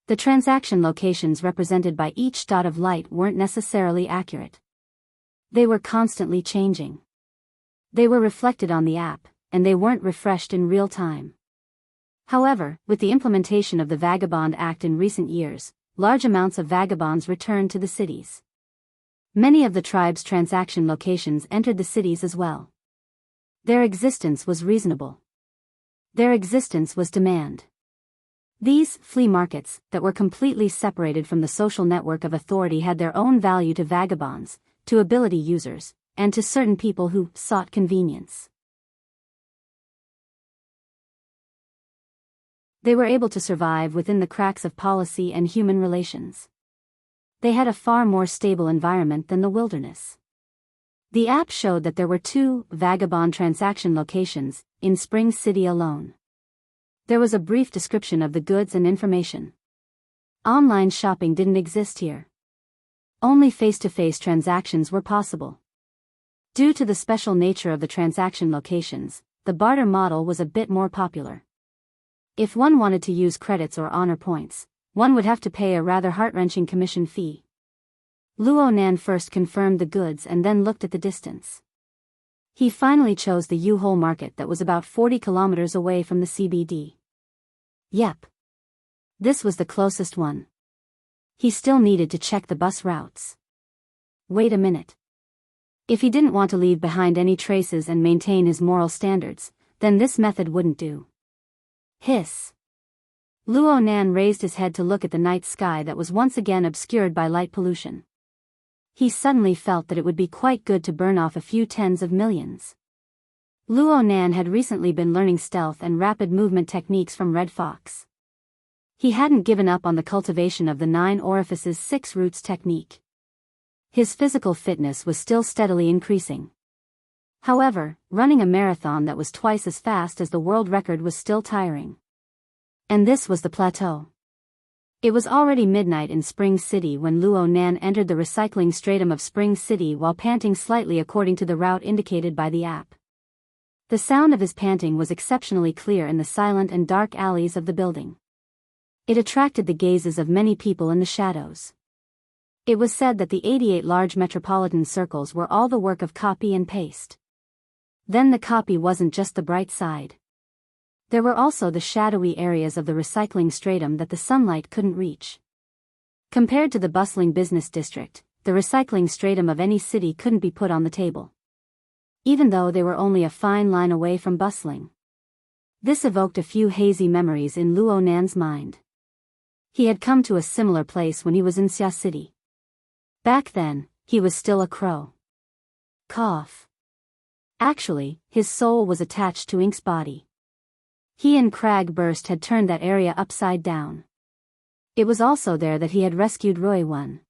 The transaction locations represented by each dot of light weren't necessarily accurate. They were constantly changing. They were reflected on the app, and they weren't refreshed in real time. However, with the implementation of the Vagabond Act in recent years, large amounts of vagabonds returned to the cities. Many of the tribe's transaction locations entered the cities as well. Their existence was reasonable. Their existence was demand. These flea markets, that were completely separated from the social network of authority, had their own value to vagabonds, to ability users, and to certain people who sought convenience. They were able to survive within the cracks of policy and human relations. They had a far more stable environment than the wilderness. The app showed that there were 2 vagabond transaction locations in Spring City alone. There was a brief description of the goods and information. Online shopping didn't exist here. Only face-to-face transactions were possible. Due to the special nature of the transaction locations, the barter model was a bit more popular. If one wanted to use credits or honor points, one would have to pay a rather heart-wrenching commission fee. Luo Nan first confirmed the goods and then looked at the distance. He finally chose the U-Hole market that was about 40 kilometers away from the CBD. Yep. This was the closest one. He still needed to check the bus routes. Wait a minute. If he didn't want to leave behind any traces and maintain his moral standards, then this method wouldn't do. Hiss. Luo Nan raised his head to look at the night sky that was once again obscured by light pollution. He suddenly felt that it would be quite good to burn off a few tens of millions. Luo Nan had recently been learning stealth and rapid movement techniques from Red Fox. He hadn't given up on the cultivation of the 9 orifices 6 roots technique. His physical fitness was still steadily increasing. However, running a marathon that was twice as fast as the world record was still tiring. And this was the plateau. It was already midnight in Spring City when Luo Nan entered the recycling stratum of Spring City while panting slightly according to the route indicated by the app. The sound of his panting was exceptionally clear in the silent and dark alleys of the building. It attracted the gazes of many people in the shadows. It was said that the 88 large metropolitan circles were all the work of copy and paste. Then the copy wasn't just the bright side. There were also the shadowy areas of the recycling stratum that the sunlight couldn't reach. Compared to the bustling business district, the recycling stratum of any city couldn't be put on the table. Even though they were only a fine line away from bustling. This evoked a few hazy memories in Luo Nan's mind. He had come to a similar place when he was in Xia City. Back then, he was still a crow. Cough. Actually, his soul was attached to Ink's body. He and Crag Burst had turned that area upside down. It was also there that he had rescued Roy One.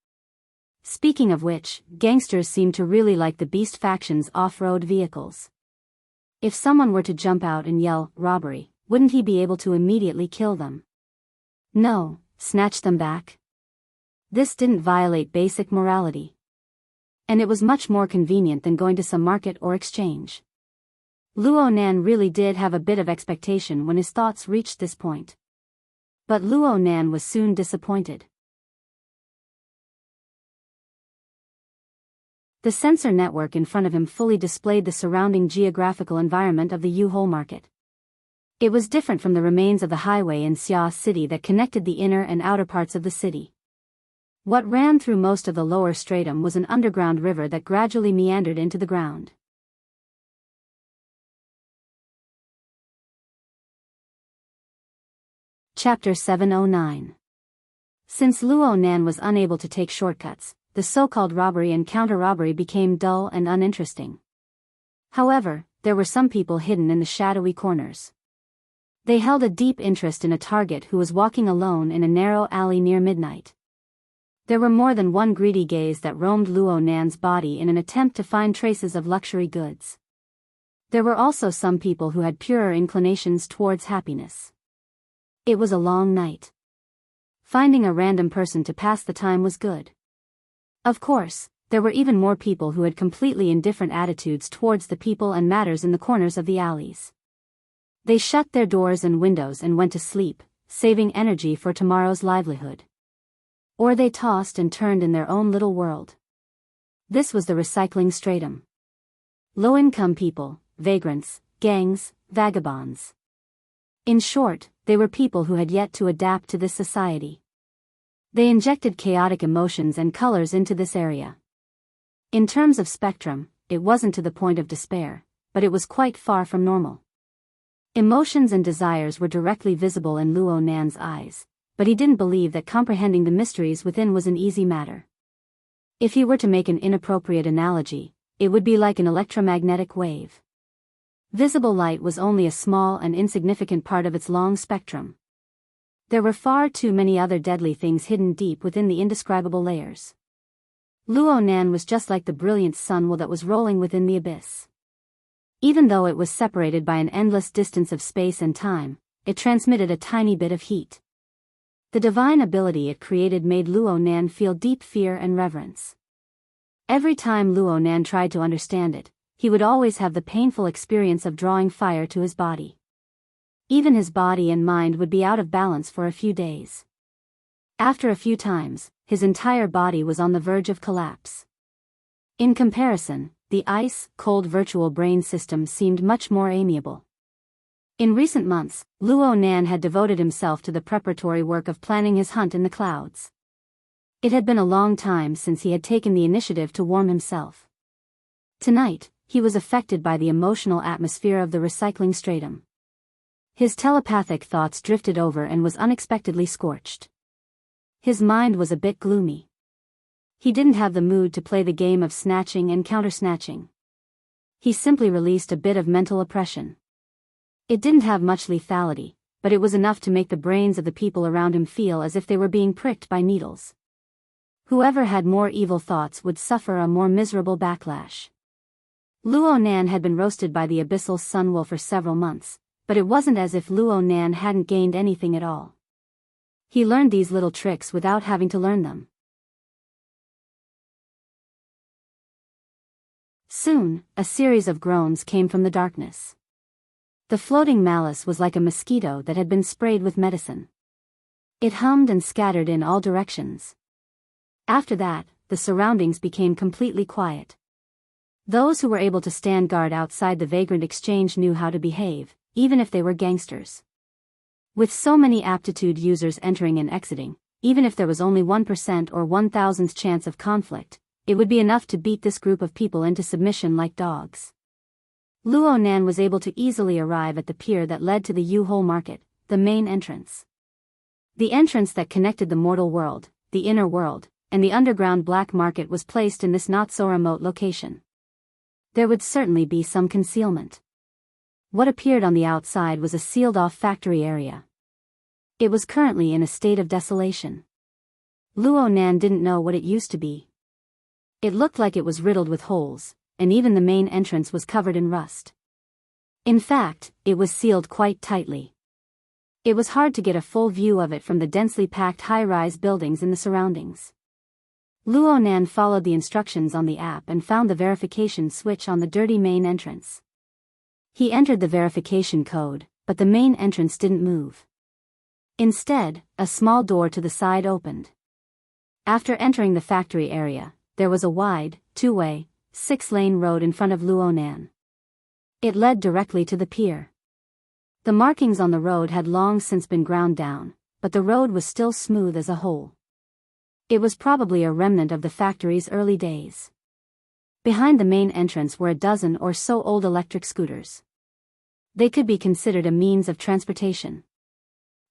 Speaking of which, gangsters seemed to really like the Beast faction's off-road vehicles. If someone were to jump out and yell, "robbery," wouldn't he be able to immediately kill them? No, snatch them back. This didn't violate basic morality. And it was much more convenient than going to some market or exchange. Luo Nan really did have a bit of expectation when his thoughts reached this point. But Luo Nan was soon disappointed. The sensor network in front of him fully displayed the surrounding geographical environment of the U-Hole market. It was different from the remains of the highway in Xia City that connected the inner and outer parts of the city. What ran through most of the lower stratum was an underground river that gradually meandered into the ground. Chapter 709. Since Luo Nan was unable to take shortcuts, the so-called robbery and counter-robbery became dull and uninteresting. However, there were some people hidden in the shadowy corners. They held a deep interest in a target who was walking alone in a narrow alley near midnight. There were more than one greedy gaze that roamed Luo Nan's body in an attempt to find traces of luxury goods. There were also some people who had purer inclinations towards happiness. It was a long night. Finding a random person to pass the time was good. Of course, there were even more people who had completely indifferent attitudes towards the people and matters in the corners of the alleys. They shut their doors and windows and went to sleep, saving energy for tomorrow's livelihood. Or they tossed and turned in their own little world. This was the recycling stratum. Low-income people, vagrants, gangs, vagabonds. In short, they were people who had yet to adapt to this society. They injected chaotic emotions and colors into this area. In terms of spectrum, it wasn't to the point of despair, but it was quite far from normal. Emotions and desires were directly visible in Luo Nan's eyes, but he didn't believe that comprehending the mysteries within was an easy matter. If he were to make an inappropriate analogy, it would be like an electromagnetic wave. Visible light was only a small and insignificant part of its long spectrum. There were far too many other deadly things hidden deep within the indescribable layers. Luo Nan was just like the brilliant sun that was rolling within the abyss. Even though it was separated by an endless distance of space and time, it transmitted a tiny bit of heat. The divine ability it created made Luo Nan feel deep fear and reverence. Every time Luo Nan tried to understand it, he would always have the painful experience of drawing fire to his body. Even his body and mind would be out of balance for a few days. After a few times, his entire body was on the verge of collapse. In comparison, the ice-cold virtual brain system seemed much more amiable. In recent months, Luo Nan had devoted himself to the preparatory work of planning his hunt in the clouds. It had been a long time since he had taken the initiative to warm himself. Tonight, he was affected by the emotional atmosphere of the recycling stratum. His telepathic thoughts drifted over and was unexpectedly scorched. His mind was a bit gloomy. He didn't have the mood to play the game of snatching and counter-snatching. He simply released a bit of mental oppression. It didn't have much lethality, but it was enough to make the brains of the people around him feel as if they were being pricked by needles. Whoever had more evil thoughts would suffer a more miserable backlash. Luo Nan had been roasted by the abyssal sunwolf for several months, but it wasn't as if Luo Nan hadn't gained anything at all. He learned these little tricks without having to learn them. Soon, a series of groans came from the darkness. The floating malice was like a mosquito that had been sprayed with medicine. It hummed and scattered in all directions. After that, the surroundings became completely quiet. Those who were able to stand guard outside the vagrant exchange knew how to behave, even if they were gangsters. With so many aptitude users entering and exiting, even if there was only 1% or 1,000th chance of conflict, it would be enough to beat this group of people into submission like dogs. Luo Nan was able to easily arrive at the pier that led to the U-Hole Market, the main entrance. The entrance that connected the mortal world, the inner world, and the underground black market was placed in this not-so-remote location. There would certainly be some concealment. What appeared on the outside was a sealed-off factory area. It was currently in a state of desolation. Luo Nan didn't know what it used to be. It looked like it was riddled with holes, and even the main entrance was covered in rust. In fact, it was sealed quite tightly. It was hard to get a full view of it from the densely packed high-rise buildings in the surroundings. Luo Nan followed the instructions on the app and found the verification switch on the dirty main entrance. He entered the verification code, but the main entrance didn't move. Instead, a small door to the side opened. After entering the factory area, there was a wide, two-way, 6-lane road in front of Luo Nan. It led directly to the pier. The markings on the road had long since been ground down, but the road was still smooth as a whole. It was probably a remnant of the factory's early days. Behind the main entrance were a dozen or so old electric scooters. They could be considered a means of transportation.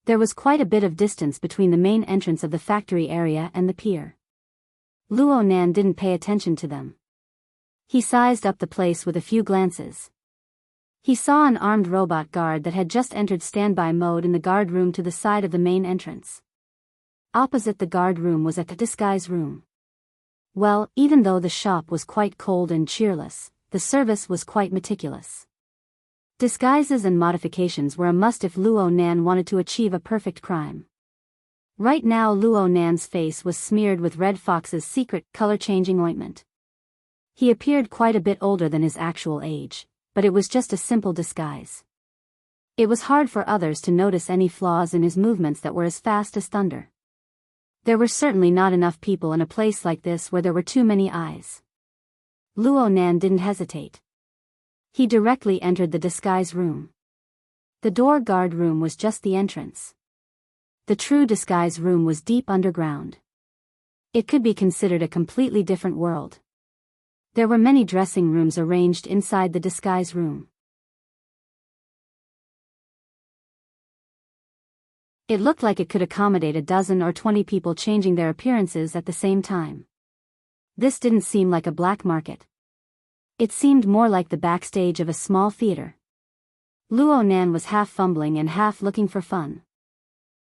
There was quite a bit of distance between the main entrance of the factory area and the pier. Luo Nan didn't pay attention to them. He sized up the place with a few glances. He saw an armed robot guard that had just entered standby mode in the guard room to the side of the main entrance. Opposite the guard room was a disguise room. Well, even though the shop was quite cold and cheerless, the service was quite meticulous. Disguises and modifications were a must if Luo Nan wanted to achieve a perfect crime. Right now Luo Nan's face was smeared with Red Fox's secret color-changing ointment. He appeared quite a bit older than his actual age, but it was just a simple disguise. It was hard for others to notice any flaws in his movements that were as fast as thunder. There were certainly not enough people in a place like this where there were too many eyes. Luo Nan didn't hesitate. He directly entered the disguise room. The door guard room was just the entrance. The true disguise room was deep underground. It could be considered a completely different world. There were many dressing rooms arranged inside the disguise room. It looked like it could accommodate a dozen or 20 people changing their appearances at the same time. This didn't seem like a black market. It seemed more like the backstage of a small theater. Luo Nan was half fumbling and half looking for fun.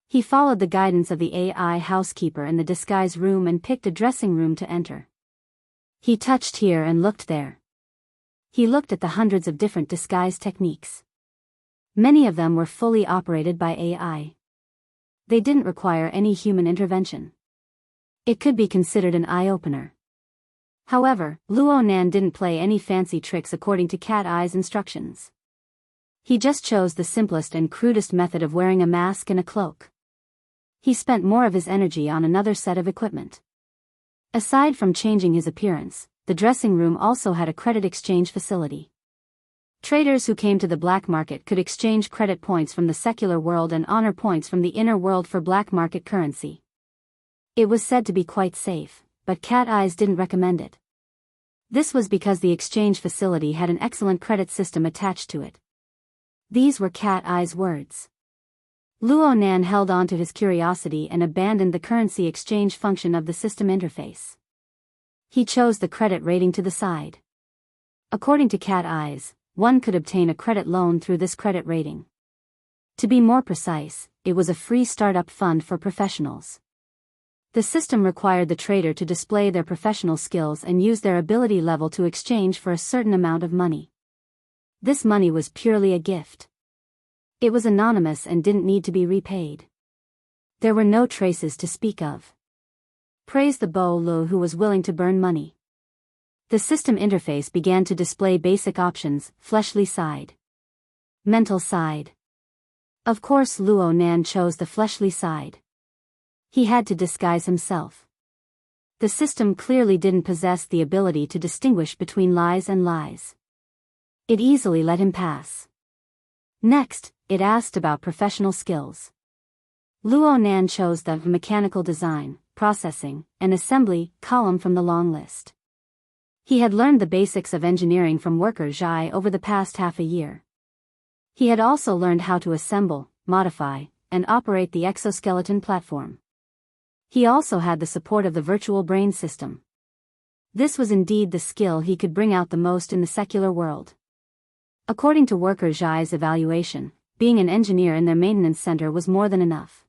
He followed the guidance of the AI housekeeper in the disguise room and picked a dressing room to enter. He touched here and looked there. He looked at the hundreds of different disguise techniques. Many of them were fully operated by AI. They didn't require any human intervention. It could be considered an eye-opener. However, Luo Nan didn't play any fancy tricks according to Cat Eye's instructions. He just chose the simplest and crudest method of wearing a mask and a cloak. He spent more of his energy on another set of equipment. Aside from changing his appearance, the dressing room also had a credit exchange facility. Traders who came to the black market could exchange credit points from the secular world and honor points from the inner world for black market currency. It was said to be quite safe, but Cat Eyes didn't recommend it. This was because the exchange facility had an excellent credit system attached to it. These were Cat Eyes' words. Luo Nan held on to his curiosity and abandoned the currency exchange function of the system interface. He chose the credit rating to the side. According to Cat Eyes, one could obtain a credit loan through this credit rating. To be more precise, it was a free startup fund for professionals. The system required the trader to display their professional skills and use their ability level to exchange for a certain amount of money. This money was purely a gift. It was anonymous and didn't need to be repaid. There were no traces to speak of. Praise the Bo Lu who was willing to burn money. The system interface began to display basic options: fleshly side, mental side. Of course Luo Nan chose the fleshly side. He had to disguise himself. The system clearly didn't possess the ability to distinguish between lies and lies. It easily let him pass. Next, it asked about professional skills. Luo Nan chose the mechanical design, processing, and assembly column from the long list. He had learned the basics of engineering from worker Zhai over the past half a year. He had also learned how to assemble, modify, and operate the exoskeleton platform. He also had the support of the virtual brain system. This was indeed the skill he could bring out the most in the secular world. According to worker Zhai's evaluation, being an engineer in their maintenance center was more than enough.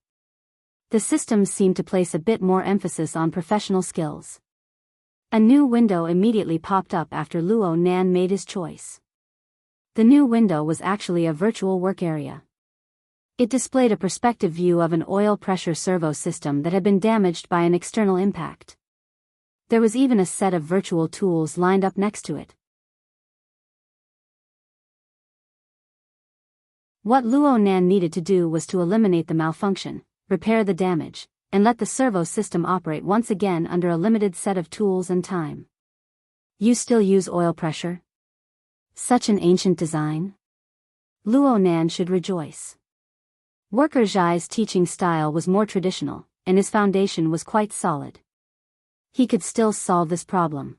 The system seemed to place a bit more emphasis on professional skills. A new window immediately popped up after Luo Nan made his choice. The new window was actually a virtual work area. It displayed a perspective view of an oil pressure servo system that had been damaged by an external impact. There was even a set of virtual tools lined up next to it. What Luo Nan needed to do was to eliminate the malfunction, repair the damage, and let the servo system operate once again under a limited set of tools and time. You still use oil pressure? Such an ancient design? Luo Nan should rejoice. Worker Zhai's teaching style was more traditional, and his foundation was quite solid. He could still solve this problem.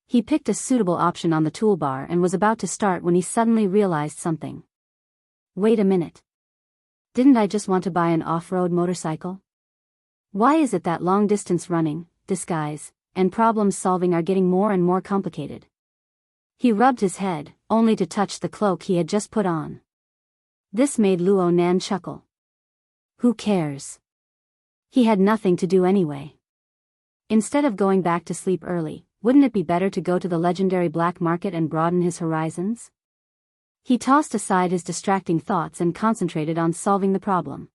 He picked a suitable option on the toolbar and was about to start when he suddenly realized something. Wait a minute. Didn't I just want to buy an off-road motorcycle? Why is it that long-distance running, disguise, and problem-solving are getting more and more complicated? He rubbed his head, only to touch the cloak he had just put on. This made Luo Nan chuckle. Who cares? He had nothing to do anyway. Instead of going back to sleep early, wouldn't it be better to go to the legendary black market and broaden his horizons? He tossed aside his distracting thoughts and concentrated on solving the problem.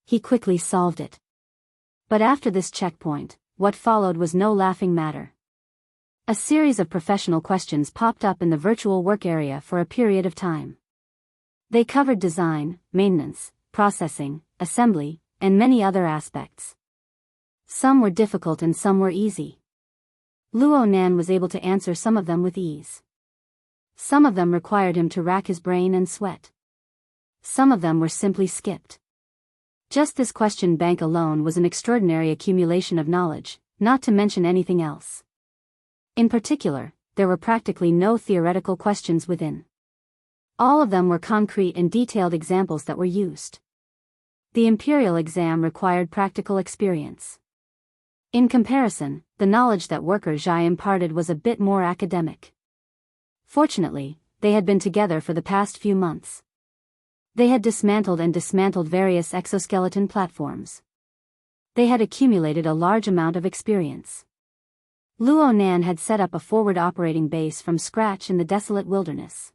He quickly solved it. But after this checkpoint, what followed was no laughing matter. A series of professional questions popped up in the virtual work area for a period of time. They covered design, maintenance, processing, assembly, and many other aspects. Some were difficult and some were easy. Luo Nan was able to answer some of them with ease. Some of them required him to rack his brain and sweat. Some of them were simply skipped. Just this question bank alone was an extraordinary accumulation of knowledge, not to mention anything else. In particular, there were practically no theoretical questions within. All of them were concrete and detailed examples that were used. The Imperial exam required practical experience. In comparison, the knowledge that worker Zhai imparted was a bit more academic. Fortunately, they had been together for the past few months. They had dismantled various exoskeleton platforms. They had accumulated a large amount of experience. Luo Nan had set up a forward operating base from scratch in the desolate wilderness.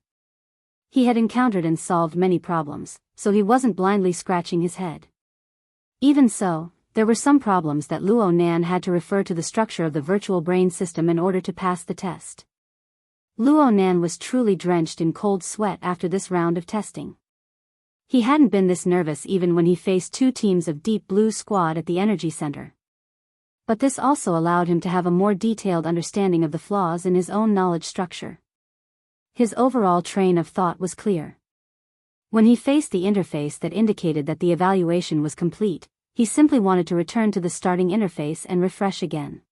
He had encountered and solved many problems, so he wasn't blindly scratching his head. Even so, there were some problems that Luo Nan had to refer to the structure of the virtual brain system in order to pass the test. Luo Nan was truly drenched in cold sweat after this round of testing. He hadn't been this nervous even when he faced two teams of Deep Blue Squad at the Energy Center. But this also allowed him to have a more detailed understanding of the flaws in his own knowledge structure. His overall train of thought was clear. When he faced the interface that indicated that the evaluation was complete, he simply wanted to return to the starting interface and refresh again.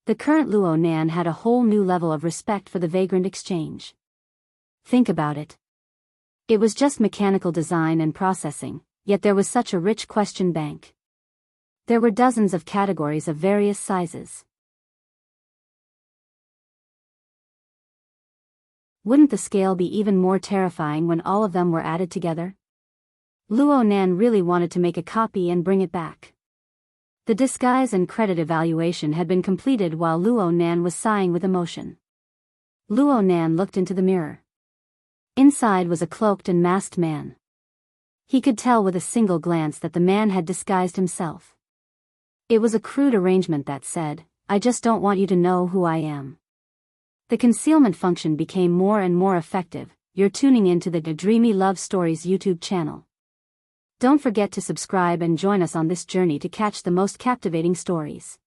The current Luo Nan had a whole new level of respect for the Vagrant Exchange. Think about it. It was just mechanical design and processing, yet there was such a rich question bank. There were dozens of categories of various sizes. Wouldn't the scale be even more terrifying when all of them were added together? Luo Nan really wanted to make a copy and bring it back. The disguise and credit evaluation had been completed while Luo Nan was sighing with emotion. Luo Nan looked into the mirror. Inside was a cloaked and masked man. He could tell with a single glance that the man had disguised himself. It was a crude arrangement that said, "I just don't want you to know who I am." The concealment function became more and more effective. You're tuning into the Dreamy Love Stories YouTube channel. Don't forget to subscribe and join us on this journey to catch the most captivating stories.